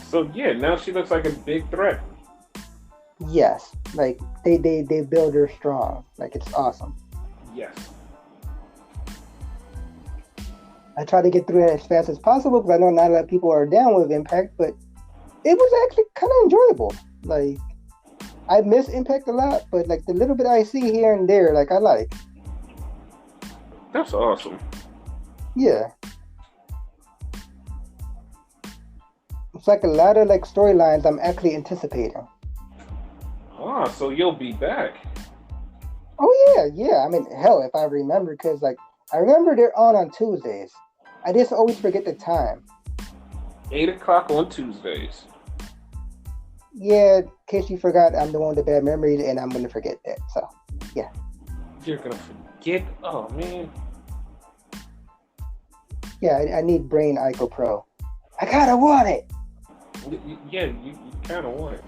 S1: So yeah, now she looks like a big threat.
S2: Yes, like they build her strong. Like it's awesome.
S1: Yes.
S2: I try to get through it as fast as possible because I know not a lot of people are down with Impact, but it was actually kind of enjoyable. Like I miss Impact a lot, but like the little bit I see here and there, like I like.
S1: That's awesome.
S2: Yeah. It's like a lot of like storylines I'm actually anticipating.
S1: Ah, so you'll be back.
S2: Oh yeah. I mean, hell, if I remember, because like I remember they're on Tuesdays. I just always forget the time.
S1: 8:00 on Tuesdays.
S2: Yeah, in case you forgot, I'm the one with the bad memories, and I'm gonna forget that. So, yeah.
S1: You're gonna forget? Oh man.
S2: Yeah, I need Brain Ico Pro. I kinda want it.
S1: Yeah, you kind of want it.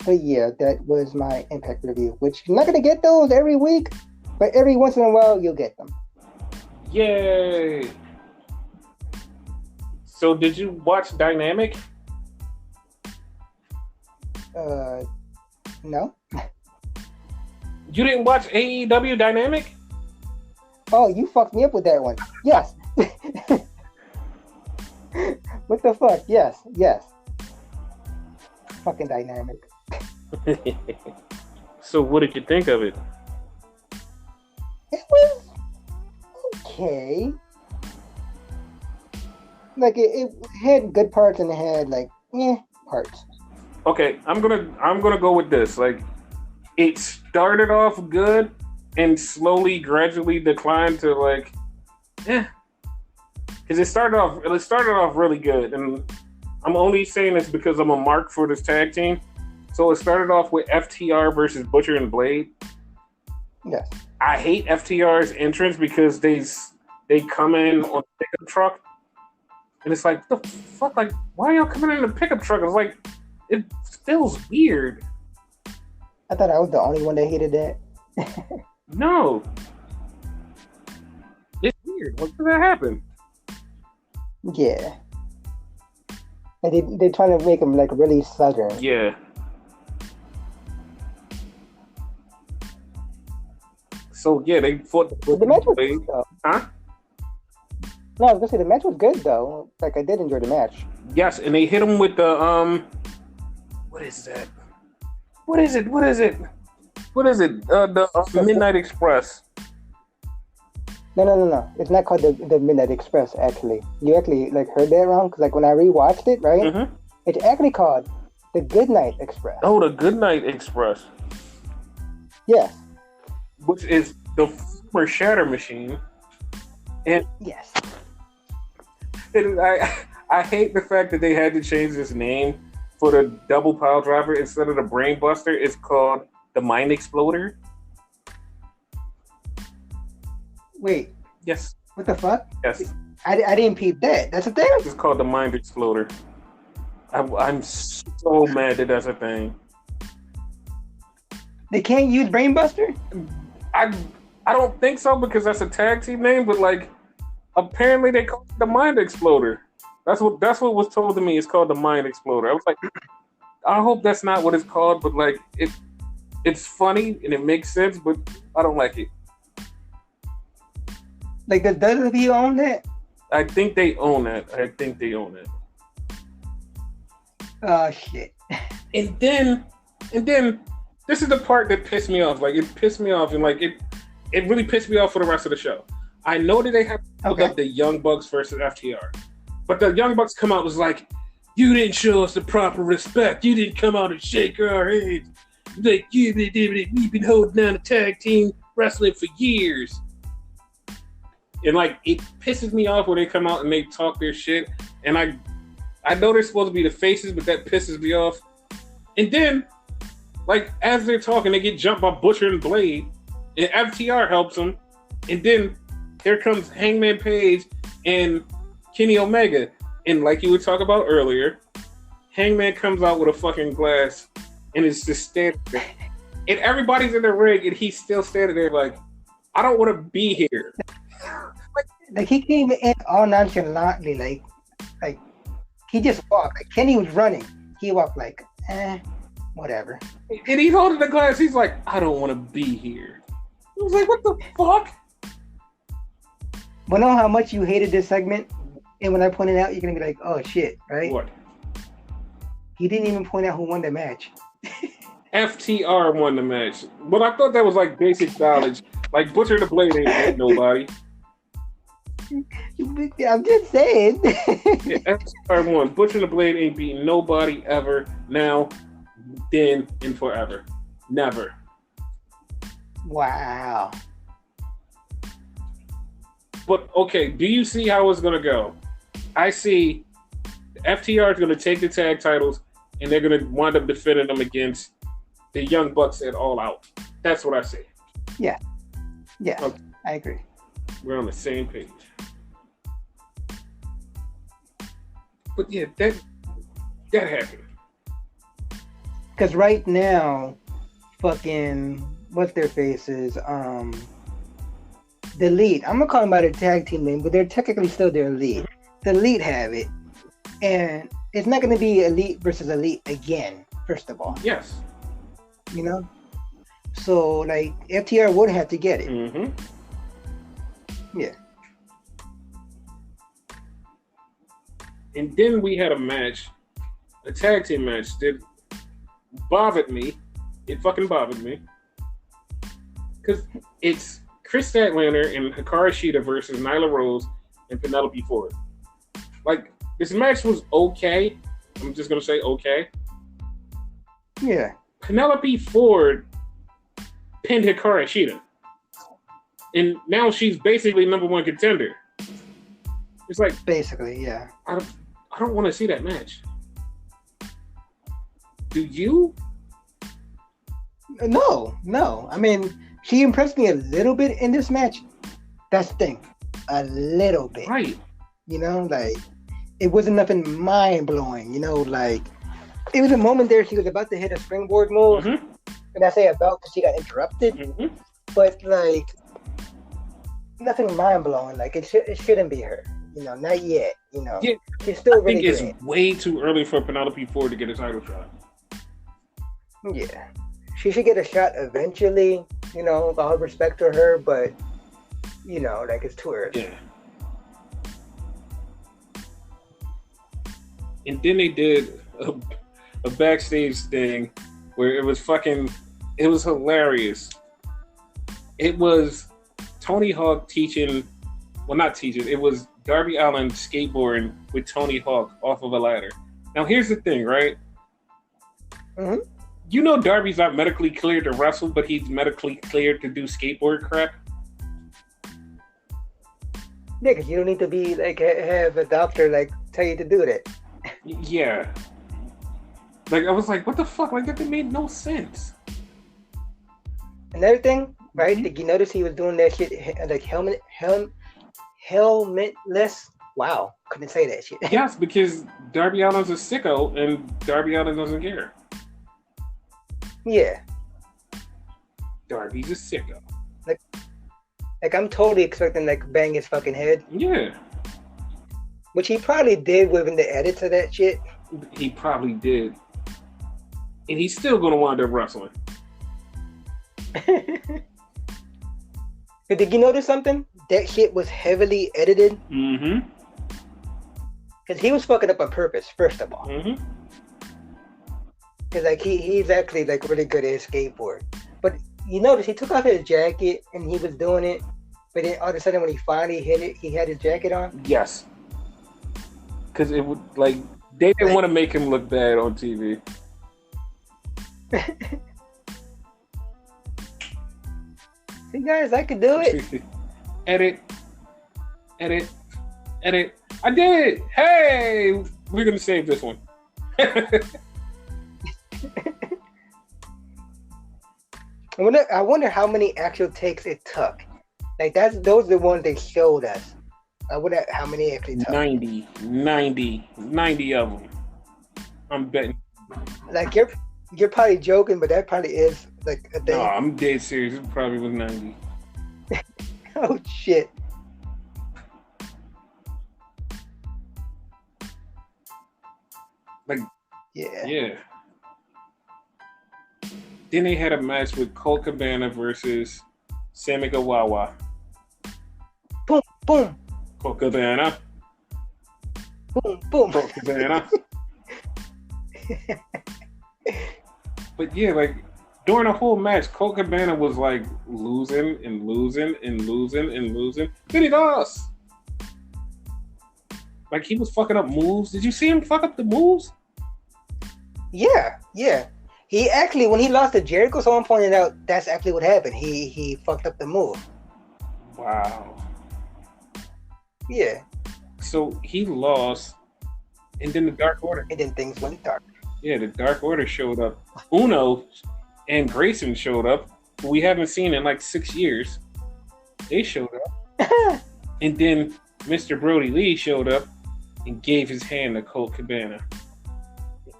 S2: But yeah, that was my Impact review, which you're not going to get those every week, but every once in a while you'll get them.
S1: Yay! So did you watch Dynamic?
S2: No.
S1: You didn't watch AEW Dynamic?
S2: Oh, you fucked me up with that one. Yes. What the fuck? Yes. Fucking Dynamic.
S1: So what did you think of it?
S2: It was okay. Like it had good parts and it had like parts.
S1: Okay, I'm gonna go with this. Like it started off good and slowly, gradually declined to like, because it started off really good, and I'm only saying this because I'm a mark for this tag team. So it started off with FTR versus Butcher and Blade.
S2: Yes.
S1: I hate FTR's entrance because they come in on a pickup truck, And it's like, what the fuck? Like, why are y'all coming in a pickup truck? It's like, it feels weird.
S2: I thought I was the only one that hated that.
S1: No. It's weird. What did that happen?
S2: Yeah. And they trying to make him like really southern.
S1: Yeah. So yeah, they fought
S2: the match was good, though.
S1: Huh?
S2: No, I was gonna say the match was good though. Like I did enjoy the match.
S1: Yes, and they hit him with the what is that? What is it? The Midnight Express.
S2: No. It's not called the Midnight Express. Actually, you actually like heard that wrong. Cause like when I rewatched it, right,
S1: Mm-hmm.
S2: It's actually called the Goodnight Express.
S1: Oh, the Goodnight Express.
S2: Yes.
S1: Which is the former Shatter Machine. And
S2: yes.
S1: And I hate the fact that they had to change this name for the double pile driver. Instead of the Brain Buster, it's called the Mind Exploder.
S2: Wait.
S1: Yes.
S2: What the fuck?
S1: Yes.
S2: I didn't peep that. That's a thing?
S1: It's called the Mind Exploder. I'm so mad that that's a thing.
S2: They can't use Brainbuster?
S1: I don't think so because that's a tag team name, but like apparently they call it the Mind Exploder. That's what was told to me. It's called the Mind Exploder. I was like, I hope that's not what it's called, but like it's funny and it makes sense, but I don't like it.
S2: Like does WWE own that?
S1: I think they own it.
S2: Oh shit.
S1: And then this is the part that pissed me off. Like it pissed me off and like it really pissed me off for the rest of the show. I know that they have to look up the Young Bucks versus FTR. But the Young Bucks come out was like, you didn't show us the proper respect. You didn't come out and shake our hands. Like, we've been holding down a tag team wrestling for years. And like, it pisses me off when they come out and they talk their shit. And I know they're supposed to be the faces, but that pisses me off. And then, like, as they're talking, they get jumped by Butcher and Blade. And FTR helps them. And then here comes Hangman Page and Kenny Omega. And like you were talking about earlier, Hangman comes out with a fucking glass and it's just standing there. And everybody's in the ring and he's still standing there like, I don't want to be here.
S2: Like he came in all nonchalantly, like he just walked. Like Kenny was running. He walked like, whatever.
S1: And he's holding the glass. He's like, I don't want to be here. I was like, what the fuck?
S2: But know how much you hated this segment? And when I point it out, you're going to be like, oh, shit, right?
S1: What?
S2: He didn't even point out who won the match.
S1: FTR won the match. Well, I thought that was like basic knowledge. Like, Butcher the Blade ain't nobody.
S2: I'm just saying.
S1: Yeah, FTR won. Butcher the Blade ain't beating nobody ever, now, then, and forever. Never.
S2: Wow.
S1: But, okay, do you see how it's going to go? I see FTR is going to take the tag titles and they're going to wind up defending them against the Young Bucks at All Out. That's what I see.
S2: Yeah. Yeah,
S1: okay.
S2: I agree.
S1: We're on the same page. But yeah, that happened.
S2: Because right now, fucking, what's their faces? The Elite. I'm going to call them by their tag team name, but they're technically still their Elite. The Elite have it. And it's not going to be Elite versus Elite again, first of all.
S1: Yes.
S2: You know? So, like, FTR would have to get it.
S1: Mm-hmm.
S2: Yeah.
S1: And then we had a match, a tag team match that bothered me. It fucking bothered me. Because it's Chris Statlander and Hikaru Shida versus Nyla Rose and Penelope Ford. Like, this match was okay. I'm just going to say okay.
S2: Yeah.
S1: Penelope Ford pinned Hikaru Shida. And now she's basically number one contender. It's like...
S2: Basically, yeah.
S1: I don't want to see that match. Do you?
S2: No. I mean, she impressed me a little bit in this match. That's the thing. A little bit.
S1: Right.
S2: You know, like, it wasn't nothing mind blowing. You know, like it was a moment there. She was about to hit a springboard move, and I say about because she got interrupted. But like nothing mind blowing. Like it shouldn't be her. You know, not yet. You know,
S1: Yeah,
S2: she's still
S1: I think
S2: really
S1: it's
S2: great.
S1: way too early for Penelope Ford to get a title shot.
S2: Yeah, she should get a shot eventually. You know, with all respect to her, but you know, like it's too early.
S1: Yeah. And then they did a backstage thing where it was hilarious. It was Tony Hawk teaching, well, not teaching, it was Darby Allin skateboarding with Tony Hawk off of a ladder. Now, here's the thing, right?
S2: Mm-hmm.
S1: You know Darby's not medically cleared to wrestle, but he's medically cleared to do skateboard crap?
S2: Yeah, because you don't need to be like have a doctor like tell you to do that.
S1: Yeah. Like, I was like, what the fuck? Like, that made no sense.
S2: Another thing, right? Did you notice he was doing that shit like helmetless? Wow, couldn't say that shit.
S1: Yes, because Darby Allin's a sicko and Darby Allin doesn't care.
S2: Yeah.
S1: Darby's a sicko.
S2: Like I'm totally expecting like bang his fucking head.
S1: Yeah.
S2: Which he probably did within the edits of that shit.
S1: He probably did. And he's still gonna wind up wrestling.
S2: But did you notice something? That shit was heavily edited.
S1: Mm-hmm.
S2: Because he was fucking up on purpose, first of all.
S1: Mm-hmm.
S2: Because like he's actually like really good at his skateboard. But you notice he took off his jacket and he was doing it, but then all of a sudden when he finally hit it, he had his jacket on.
S1: Yes. Because it would like they didn't want to make him look bad on TV.
S2: See guys, I could do it.
S1: Edit. I did it! Hey! We're gonna save this one.
S2: I wonder how many actual takes it took. Like those are the ones they showed us. I wonder how many actually took.
S1: 90 of them. I'm betting.
S2: Like you're probably joking, but that probably is like a thing.
S1: No, I'm dead serious. It probably was 90.
S2: Oh shit.
S1: Like,
S2: yeah.
S1: Yeah. Then they had a match with Colt Cabana versus Sammy Guevara.
S2: Boom, boom.
S1: Colt Cabana.
S2: Boom, boom.
S1: Colt Cabana. But yeah, like during the whole match, Colt Cabana was like losing. Then he lost. Like he was fucking up moves. Did you see him fuck up the moves?
S2: Yeah. He actually, when he lost to Jericho, someone pointed out that's actually what happened. He fucked up the move.
S1: Wow.
S2: Yeah.
S1: So he lost, and then the Dark Order.
S2: And then things went dark.
S1: Yeah, the Dark Order showed up. Uno and Grayson showed up, who we haven't seen in like 6 years. They showed up. And then Mr. Brody Lee showed up and gave his hand to Colt Cabana.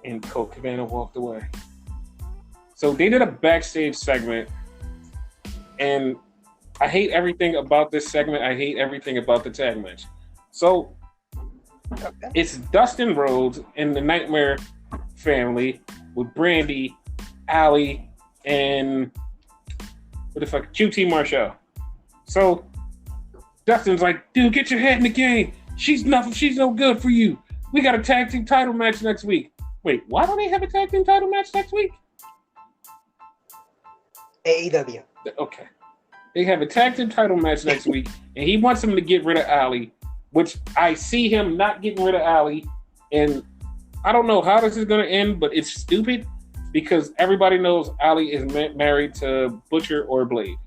S1: And Colt Cabana walked away. So they did a backstage segment, and I hate everything about this segment. I hate everything about the tag match. So it's Dustin Rhodes and the Nightmare family with Brandy, Allie, and what the fuck, QT Marshall. So Dustin's like, dude, get your head in the game. She's no good for you. We got a tag team title match next week. Wait, why don't they have a tag team title match next week?
S2: AEW.
S1: Okay. They have a tag team title match next week, and he wants him to get rid of Allie, which I see him not getting rid of Allie, and I don't know how this is going to end, but it's stupid because everybody knows Allie is married to Butcher or Blade.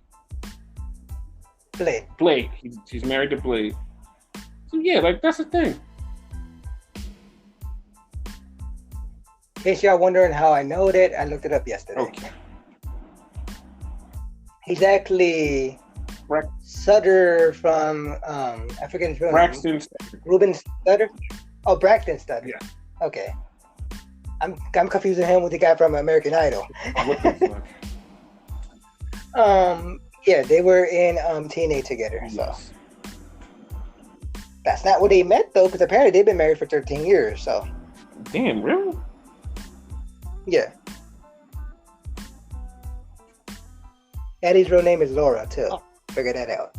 S1: Blade. She's married to Blade. So yeah, like that's the thing.
S2: In case y'all wondering how I know that, I looked it up yesterday.
S1: Okay.
S2: He's actually Sutter from I forget his real name.
S1: Braxton.
S2: Ruben Sutter. Oh, Braxton Studdard.
S1: Yeah.
S2: Okay. I'm confusing him with the guy from American Idol.
S1: What the fuck?
S2: Yeah, they were in TNA together. So
S1: Yes.
S2: that's not where they met though, because apparently they've been married for 13 years. So
S1: Damn, really?
S2: yeah. Eddie's real name is Laura too.
S1: Oh.
S2: Figure that out.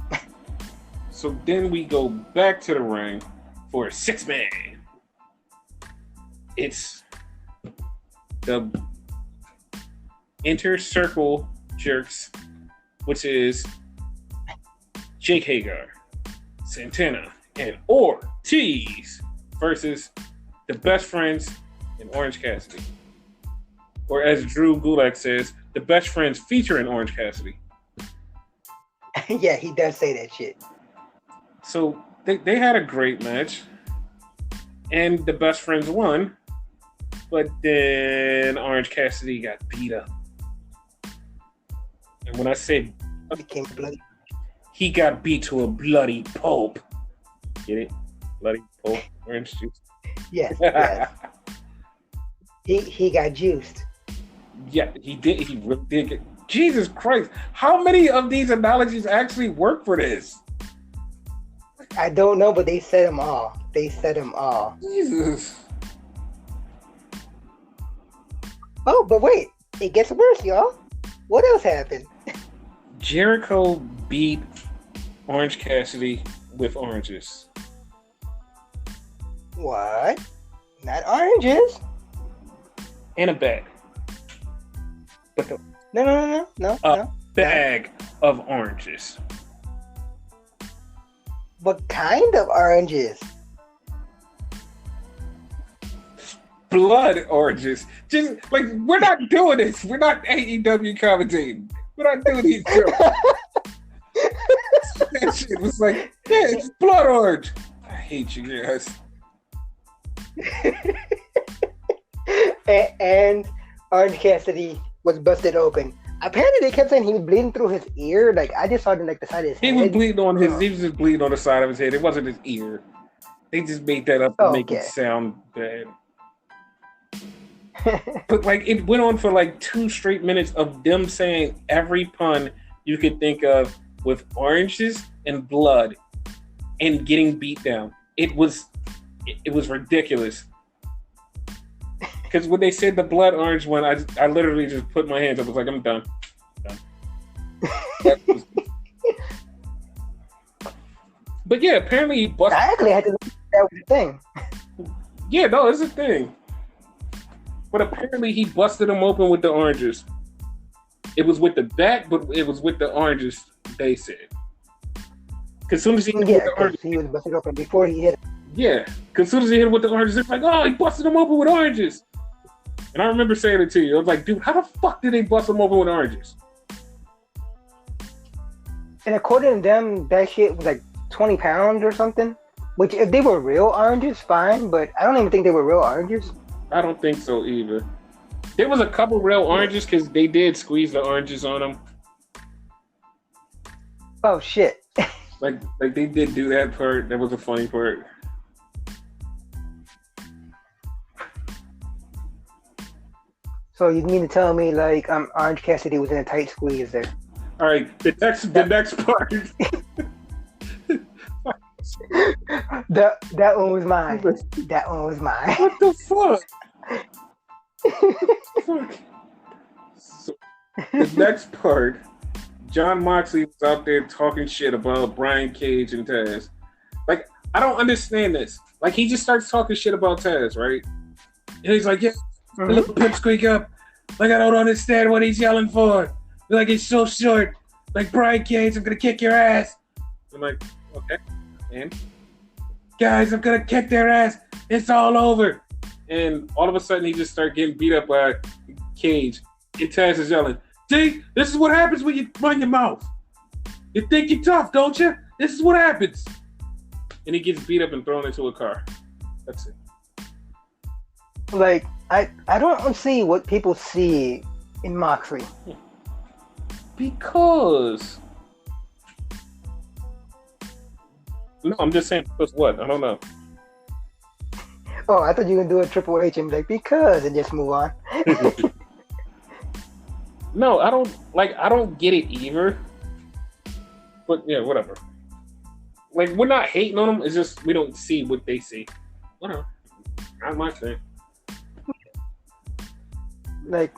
S1: So then we go back to the ring for a 6-man. It's the Inner Circle Jerks, which is Jake Hagar, Santana, and Ortiz versus the Best Friends and Orange Cassidy. Or as Drew Gulak says, the Best Friends featuring Orange Cassidy.
S2: Yeah, he does say that shit.
S1: So they had a great match, and the Best Friends won, but then Orange Cassidy got beat up. And when I say
S2: Became bloody.
S1: he got beat to a bloody pulp, get it? Bloody pulp, orange juice.
S2: Yes, yes. He got juiced.
S1: Yeah, he did. He really did get. Jesus Christ! How many of these analogies actually work for this?
S2: I don't know, but they said them all. They said them all.
S1: Jesus.
S2: Oh, but wait, it gets worse, y'all. What else happened?
S1: Jericho beat Orange Cassidy with oranges.
S2: What? Not oranges?
S1: In a bag. But the
S2: No.
S1: bag of oranges.
S2: What kind of oranges?
S1: Blood oranges. Just like we're not doing this. We're not AEW commentating. We're not doing these shows. That shit was like, yeah, it's blood orange. I hate you guys.
S2: and Orange Cassidy was busted open. Apparently, they kept saying he was bleeding through his ear. Like I just saw it like the side of his
S1: He
S2: head.
S1: was bleeding on his. He was just bleeding on the side of his head. It wasn't his ear. They just made that up to make it sound bad. But like it went on for like 2 straight minutes of them saying every pun you could think of with oranges and blood and getting beat down. It was ridiculous. Because when they said the blood orange one, I literally just put my hands up. I was like, I'm done. But yeah, apparently he busted.
S2: I actually had to. That was the thing.
S1: Yeah, no, it's a thing. But apparently he busted them open with the oranges. It was with the bat, but it was with the oranges, they said. Because as soon as he hit with the oranges,
S2: he was busted open before he hit it.
S1: Yeah, because as soon as he hit with the oranges, it's like, oh, he busted them open with oranges. And I remember saying it to you. I was like, dude, how the fuck did they bust them open with oranges?
S2: And according to them, that shit was like 20 pounds or something. Which, if they were real oranges, fine. But I don't even think they were real oranges.
S1: I don't think so either. There was a couple real oranges because they did squeeze the oranges on them.
S2: Oh shit!
S1: Like they did do that part. That was a funny part.
S2: So you mean to tell me like Orange Cassidy was in a tight squeeze there?
S1: All right, the next part.
S2: That one was mine. That one was mine.
S1: What the fuck? So, the next part, John Moxley was out there talking shit about Brian Cage and Taz. Like, I don't understand this. Like, he just starts talking shit about Taz, right? And he's like, yeah, the little pipsqueak up. Like, I don't understand what he's yelling for. Like, it's so short. Like, Brian Cage, I'm gonna kick your ass. I'm like, okay. And guys, I'm gonna kick their ass. It's all over. And all of a sudden, he just started getting beat up by Cage. And Taz is yelling, see, this is what happens when you run your mouth. You think you're tough, don't you? This is what happens. And he gets beat up and thrown into a car. That's it.
S2: Like, I don't see what people see in Moxley.
S1: Because... No, I'm just saying, because what? I don't know.
S2: Oh, I thought you were gonna do a Triple H and be like because and just move on.
S1: No, I don't like. I don't get it either. But yeah, whatever. Like we're not hating on them. It's just we don't see what they see. Whatever. Not my thing.
S2: Like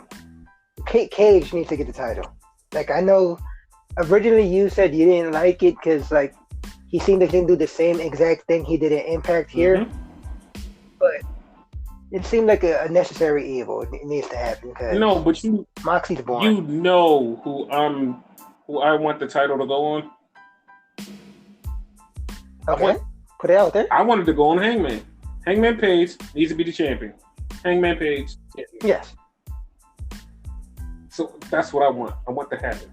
S2: Cage needs to get the title. Like I know originally you said you didn't like it because like he seemed like he didn't do the same exact thing he did in Impact here, but it seemed like a necessary evil. It needs to happen.
S1: No, but
S2: Moxie's born.
S1: You know who I want the title to go on.
S2: Okay, put it out there.
S1: I wanted to go on Hangman. Hangman Page needs to be the champion. Hangman Page. Champion.
S2: Yes.
S1: So that's what I want. I want to happen.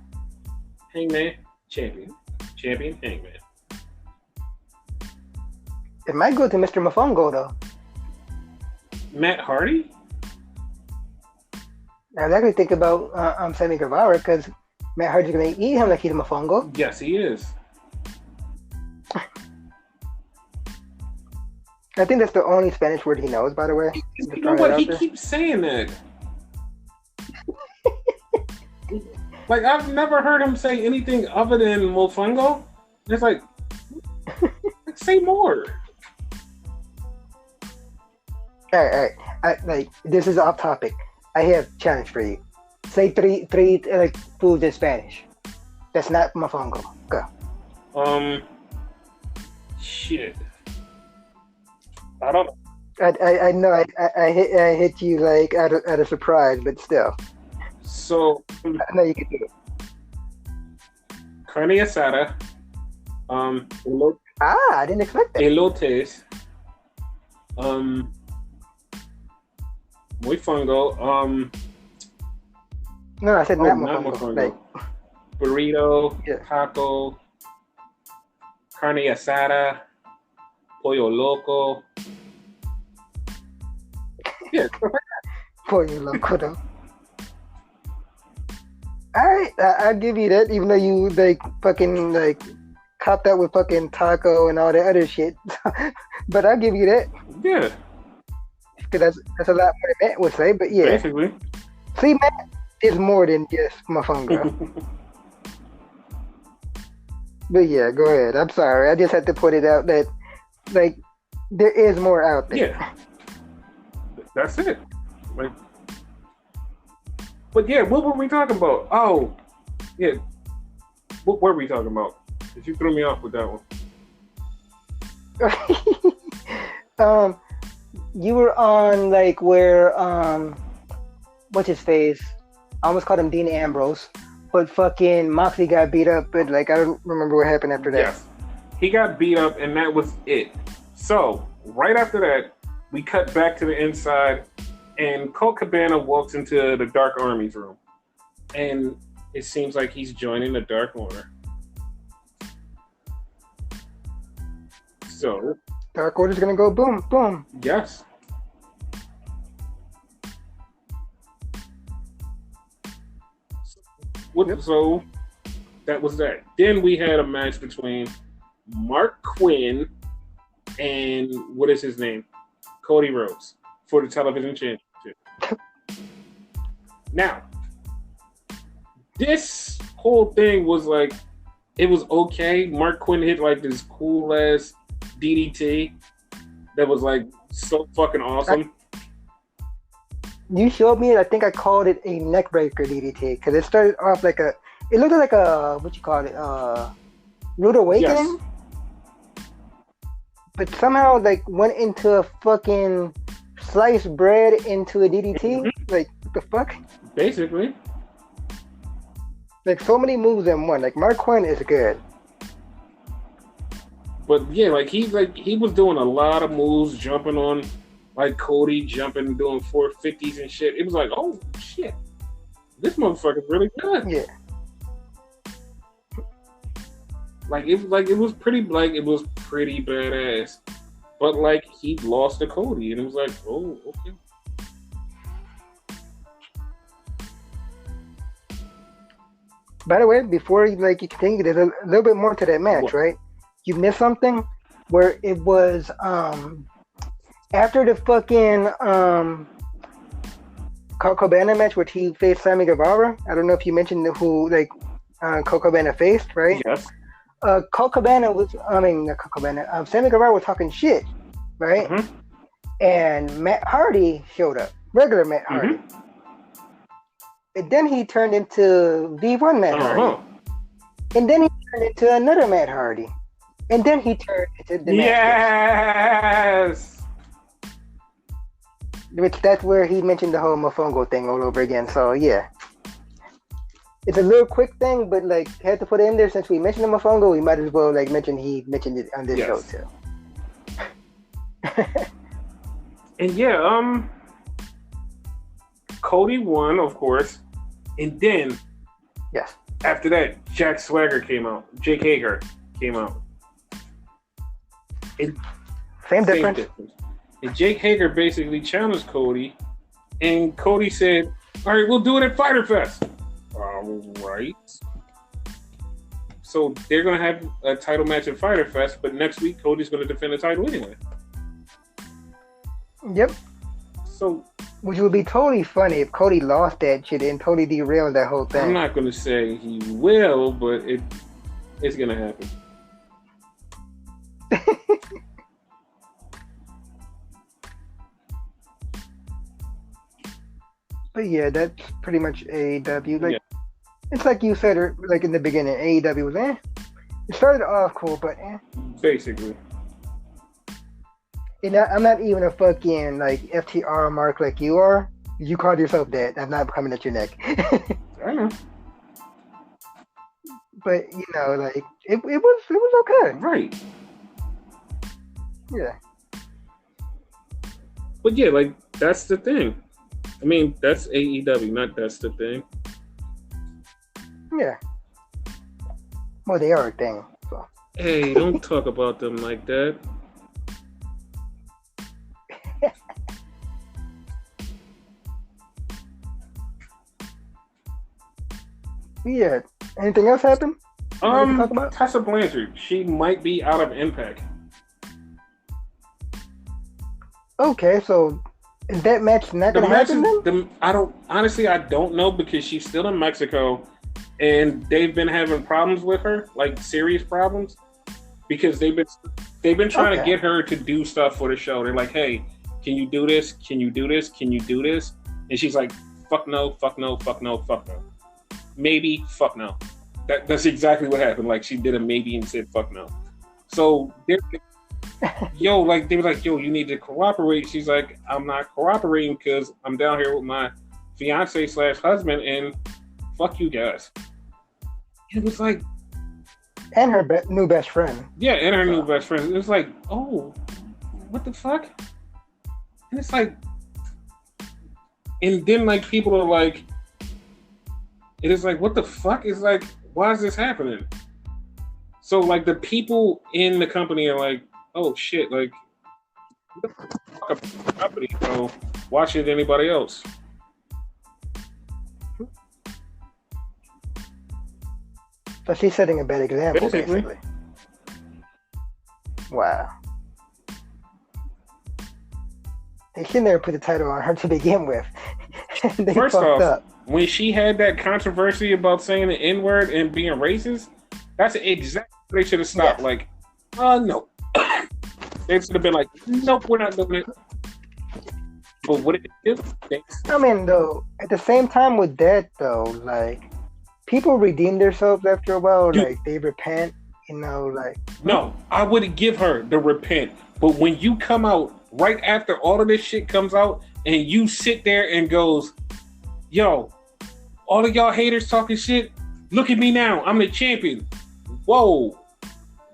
S1: Hangman, champion. Champion, Hangman.
S2: It might go to Mr. Mofongo, though.
S1: Matt Hardy?
S2: I was actually thinking about Sammy Guevara because Matt Hardy's going to eat him like he's a Mofongo.
S1: Yes, he is.
S2: I think that's the only Spanish word he knows, by the way.
S1: You know what? He keeps saying that. Like, I've never heard him say anything other than Mofongo. It's like, say more.
S2: All right. This is off topic. I have a challenge for you. Say three like foods in Spanish. That's not Mofongo. Go.
S1: Shit. I don't know.
S2: I know I hit you like at a surprise, but still.
S1: So
S2: I know you can do it.
S1: Carne asada.
S2: I didn't expect that.
S1: Elotes. Mofongo.
S2: No, I said not
S1: Mofongo.
S2: Mofongo. Like,
S1: burrito,
S2: yeah.
S1: taco, carne asada, pollo loco. Yeah,
S2: Pollo loco though. Alright, I'll give you that, even though you like fucking like copped out with fucking taco and all that other shit. But I'll give you that.
S1: Yeah.
S2: Because that's a lot more than Matt would say, but yeah.
S1: Basically.
S2: See, Matt is more than just Mofongo. But yeah, go ahead. I'm sorry. I just had to put it out that like there is more out there.
S1: Yeah. That's it. Like, but yeah, what were we talking about? Oh, yeah. What were we talking about? Because you threw me off with that one.
S2: You were on like where what's his face? I almost called him Dean Ambrose, but fucking Moxley got beat up, but like I don't remember what happened after that.
S1: Yes. He got beat up and that was it. So right after that, we cut back to the inside and Colt Cabana walks into the Dark Army's room. And it seems like he's joining the Dark Order. So
S2: Dark Order's gonna go boom, boom.
S1: Yes. So that was that. Then we had a match between Mark Quinn and what is his name? Cody Rhodes for the television championship. Now, this whole thing was like, it was okay. Mark Quinn hit like this cool ass DDT that was like so fucking awesome.
S2: You showed me it. I think I called it a neckbreaker DDT because it started off like it looked like a, what you call it, Rude Awakening? Yes. But somehow like went into a fucking sliced bread into a DDT. Mm-hmm. Like, what the fuck?
S1: Basically.
S2: Like so many moves in one. Like Mark Quinn is good.
S1: But yeah, like he was doing a lot of moves, jumping on like Cody, jumping, doing 450s and shit. It was like, oh shit, this motherfucker's really good.
S2: Yeah.
S1: It was pretty badass. But like he lost to Cody, and it was like, oh, okay.
S2: By the way, before you continue, there's a little bit more to that match, right? You missed something where it was After the fucking Colt Cabana match, which he faced Sammy Guevara. I don't know if you mentioned who Colt Cabana faced, right?
S1: Yes.
S2: Colt Cabana was, not Colt Cabana. Sammy Guevara was talking shit, right?
S1: Mm-hmm.
S2: And Matt Hardy showed up, regular Matt Hardy.
S1: Mm-hmm.
S2: And then he turned into V1 Matt Hardy. And then he turned into another Matt Hardy. And then he turned into the
S1: Yes!
S2: Which that's where he mentioned the whole Mofongo thing all over again. So yeah. It's a little quick thing, but like had to put it in there since we mentioned the Mofongo, we might as well like mention he mentioned it on this show too.
S1: And yeah, Cody won, of course. And then after that, Jack Swagger came out. Jake Hager came out.
S2: Same difference.
S1: And Jake Hager basically challenged Cody, and Cody said, "All right, we'll do it at Fyter Fest." All right. So they're gonna have a title match at Fyter Fest, but next week Cody's gonna defend the title anyway.
S2: Yep.
S1: So,
S2: which would be totally funny if Cody lost that shit and totally derailed that whole thing.
S1: I'm not gonna say he will, but it's gonna happen.
S2: But yeah, that's pretty much AEW. Like it's like you said, like in the beginning, AEW was It started off cool, but
S1: basically.
S2: And I'm not even a fucking like FTR mark like you are. You called yourself that. I'm not coming at your neck.
S1: I know.
S2: But you know, like it was okay.
S1: Right.
S2: Yeah.
S1: But yeah, like that's the thing. I mean, that's AEW, not that's the thing.
S2: Yeah. Well, they are a thing. So.
S1: Hey, don't talk about them like that.
S2: Yeah. Anything else happen?
S1: Tessa Blanchard. She might be out of Impact.
S2: Okay, so is that match not going to happen then?
S1: I don't know because she's still in Mexico and they've been having problems with her, like serious problems, because they've been trying to get her to do stuff for the show. They're like, hey, can you do this? Can you do this? Can you do this? And she's like, fuck no, fuck no, fuck no, fuck no. Maybe, fuck no. That's exactly what happened. Like she did a maybe and said fuck no. So they're they were like, yo, you need to cooperate. She's like, I'm not cooperating because I'm down here with my fiance/husband and fuck you guys. It was like,
S2: and her new best friend.
S1: Yeah, and her new best friend. It was like, oh, what the fuck? And it's like, and then like people are like, it is like, what the fuck? It's like, why is this happening? So like the people in the company are like, oh shit, like fuck a company, bro. Watch it anybody else.
S2: So she's setting a bad example, basically. Wow. They shouldn't never put the title on her to begin with. They
S1: First off, when she had that controversy about saying the N-word and being racist, that's exactly what they should have stopped. Yes. Like, no. They should have been like, nope, we're not doing it. But what did it do?
S2: I mean, though, at the same time with that, though, like, people redeem themselves after a while. Dude. Like, they repent, you know, like.
S1: No, I would give her the repent. But when you come out right after all of this shit comes out and you sit there and goes, yo, all of y'all haters talking shit, look at me now. I'm the champion. Whoa.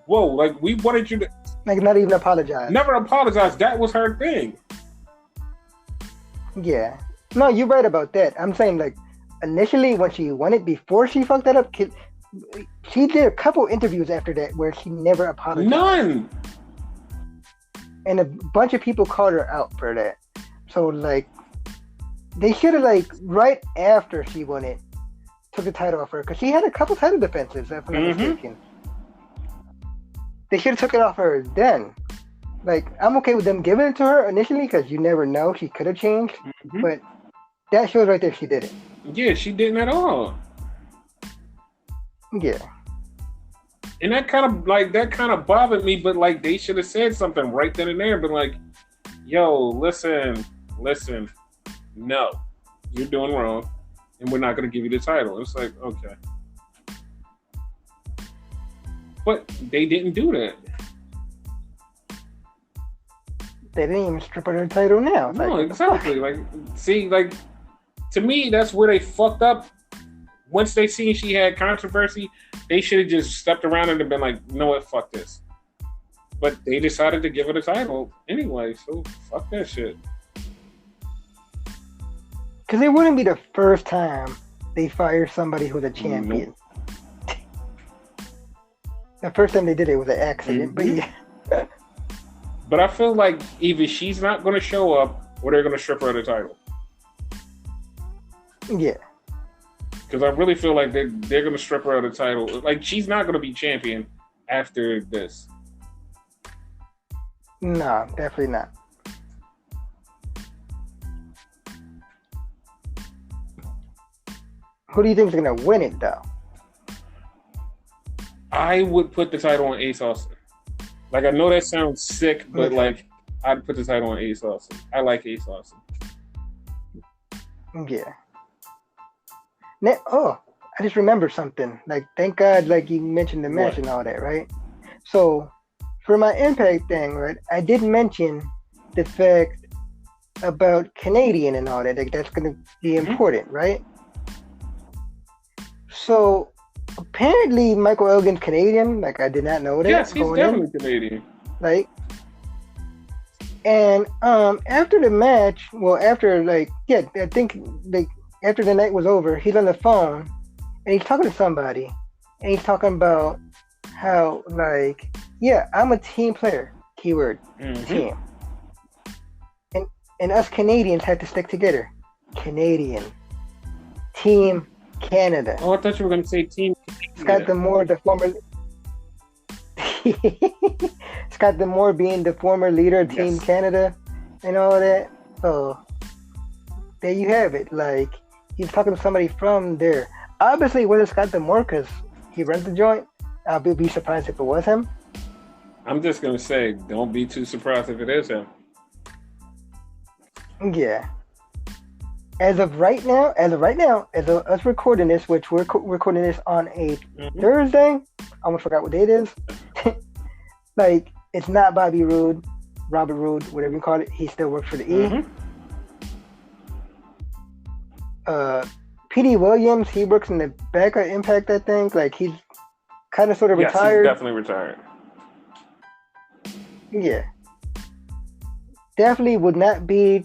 S1: Like, we wanted you to.
S2: Like, not even apologize.
S1: Never apologize. That was her thing.
S2: Yeah. No, you're right about that. I'm saying, like, initially when she won it, before she fucked that up, she did a couple interviews after that where she never apologized.
S1: None.
S2: And a bunch of people called her out for that. So, like, they should have, like, right after she won it, took the title off her. Because she had a couple title defenses, if I'm not mistaken. They should have took it off her then. Like, I'm okay with them giving it to her initially because you never know. She could have changed.
S1: Mm-hmm.
S2: But that shows right there she did it.
S1: Yeah, she didn't at all.
S2: Yeah.
S1: And that kind of bothered me, but like they should have said something right then and there, but like, yo, listen, no, you're doing wrong, and we're not gonna give you the title. It's like, okay. But they didn't do that.
S2: They didn't even strip her the title now. It's
S1: No,
S2: like,
S1: exactly. Like, see, like, to me, that's where they fucked up. Once they seen she had controversy, they should have just stepped around and been like, you know what, fuck this. But they decided to give her the title anyway, so fuck that shit.
S2: because it wouldn't be the first time they fire somebody who's a champion.
S1: Nope.
S2: The first time they did it was an accident, but yeah.
S1: But I feel like either she's not going to show up or they're going to strip her of the title.
S2: Yeah.
S1: Because I really feel like they're going to strip her of the title. Like, she's not going to be champion after this.
S2: No, definitely not. Who do you think is going to win it, though?
S1: I would put the title on Ace Austin. Like, I know that sounds sick, but
S2: Okay.
S1: like, I'd put the title on Ace Austin. I like Ace Austin.
S2: Yeah. Oh, I just remembered something. Like, thank God, like you mentioned the match
S1: What?
S2: and all that, right? So, for my Impact thing, right, I did mention the fact about Canadian and all that. Like, that's going to be important, right? So, apparently, Michael Elgin's Canadian. Like, I did not know that.
S1: Yes, he's
S2: going
S1: definitely
S2: in.
S1: Canadian.
S2: Like, and after the match, well, after like, yeah, I think like after the night was over, he's on the phone and he's talking to somebody, and he's talking about how like, yeah, I'm a team player. Keyword team. And us Canadians have to stick together. Canadian Team Canada.
S1: Oh, I thought you were going to say Team.
S2: Scott D'Amore, the former. Scott D'Amore being the former leader of Team
S1: Yes.
S2: Canada and all that. So there you have it. Like, he's talking to somebody from there. Obviously, it wasn't Scott D'Amore because he runs the joint. I'll be surprised if it was him.
S1: I'm just going to say, don't be too surprised if it is him.
S2: Yeah. As of right now, as of us recording this, which we're recording this on a Thursday, I almost forgot what date it is. Like, it's not Bobby Roode, Robert Roode, whatever you call it. He still works for the E. P.D. Williams, he works in the back of Impact, I think. Like, he's kind of sort of
S1: Yes,
S2: retired.
S1: he's definitely retired.
S2: Yeah. Definitely would not be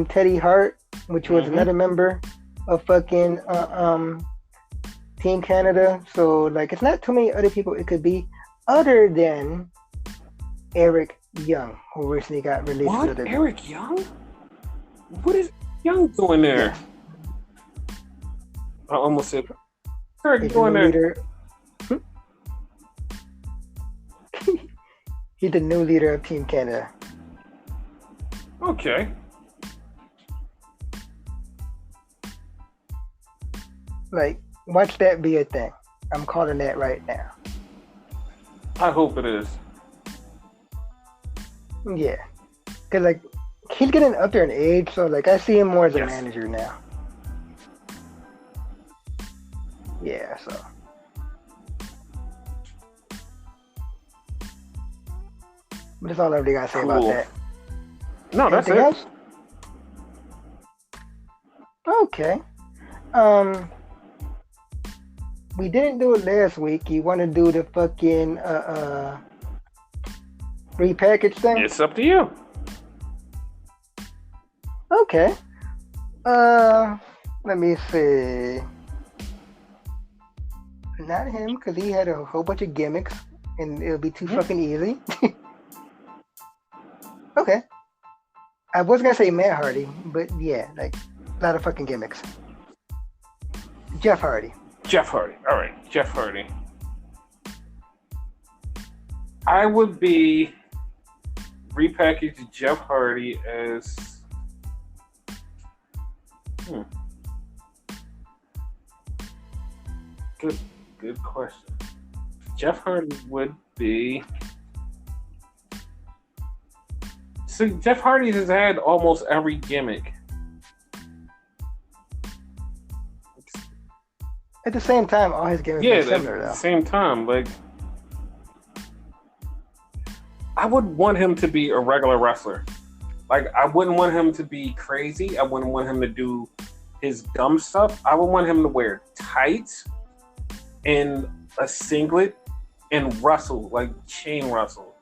S2: Teddy Hart, which was another member of fucking Team Canada. So, like, it's not too many other people it could be other than Eric Young, who recently got released.
S1: What? Eric Young? What is Young doing there?
S2: Yeah.
S1: I almost said Eric
S2: He's
S1: doing
S2: the
S1: there.
S2: leader. He's the new leader of Team Canada.
S1: Okay.
S2: Like, watch that be a thing. I'm calling that right now.
S1: I hope it is.
S2: Yeah. Because, like, he's getting up there in age, so, like, I see him more as a
S1: Yes.
S2: manager now. Yeah, so. But that's all I really got to say about
S1: Cool.
S2: that.
S1: No, that's
S2: Anything
S1: it.
S2: else? Okay. We didn't do it last week. You want to do the fucking repackage thing?
S1: It's up to you.
S2: Okay. Let me see. Not him, because he had a whole bunch of gimmicks, and it'll be too fucking easy. Okay. I was gonna say Matt Hardy, but yeah, like, a lot of fucking gimmicks. Jeff Hardy.
S1: Jeff Hardy. All right, Jeff Hardy. I would be repackage Jeff Hardy as. Good question. Jeff Hardy would be. So Jeff Hardy has had almost every gimmick.
S2: At the same time, all his gimmicks are similar,
S1: at
S2: though.
S1: the same time, like I would want him to be a regular wrestler. Like I wouldn't want him to be crazy. I wouldn't want him to do his dumb stuff. I would want him to wear tights and a singlet and wrestle, like chain wrestle.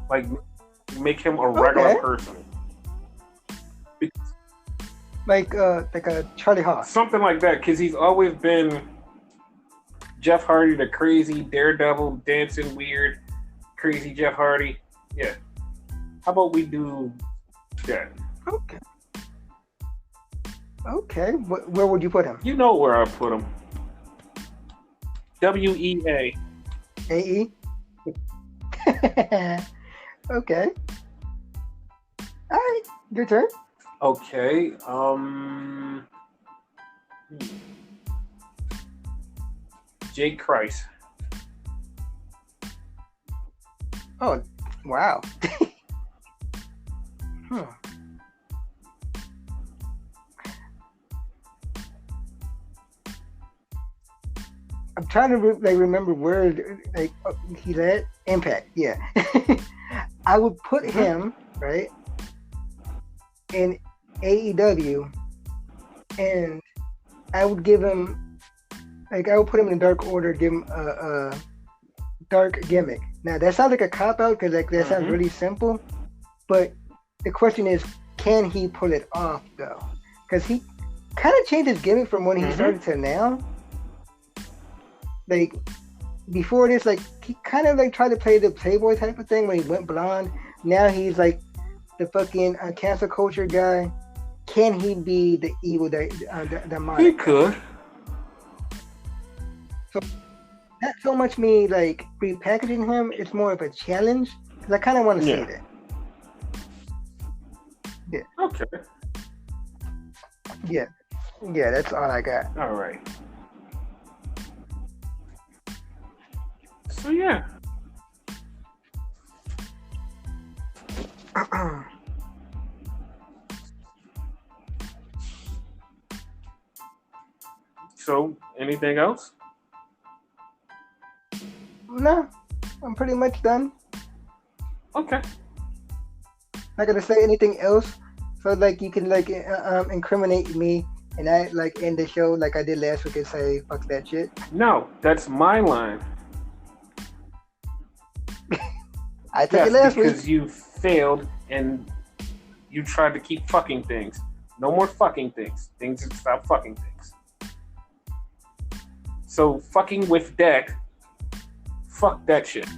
S1: Like make him a regular person.
S2: Like a Charlie Haas.
S1: Something like that, because he's always been Jeff Hardy, the crazy daredevil, dancing weird, crazy Jeff Hardy. Yeah. How about we do that?
S2: Okay. Okay. Where would you put him?
S1: You know where I put him. WEA.
S2: AE? Okay. All right. Your turn.
S1: Okay. Jake Christ.
S2: Oh, wow. I'm trying to remember where he's at. Impact, yeah. I would put him right in AEW, and I would give him I would put him in Dark Order, give him a dark gimmick. Now that sounds like a cop out because that sounds really simple, but the question is, can he pull it off though? Because he kind of changed his gimmick from when he started to now. Like before this, he kind of tried to play the Playboy type of thing when he went blonde. Now he's like the fucking cancel culture guy. Can he be the evil demonic?
S1: He could.
S2: So not so much me repackaging him. It's more of a challenge because I kind of want to see that. Yeah.
S1: Okay.
S2: Yeah. Yeah. That's all I got.
S1: All right. So yeah. So, anything else?
S2: No, I'm pretty much done.
S1: Okay.
S2: Not gonna say anything else, so you can incriminate me, and I end the show like I did last week and say fuck that shit.
S1: No, that's my line.
S2: I took it last week
S1: because you failed and you tried to keep fucking things. No more fucking things. Things that stop fucking things. So fucking with deck. Fuck that shit.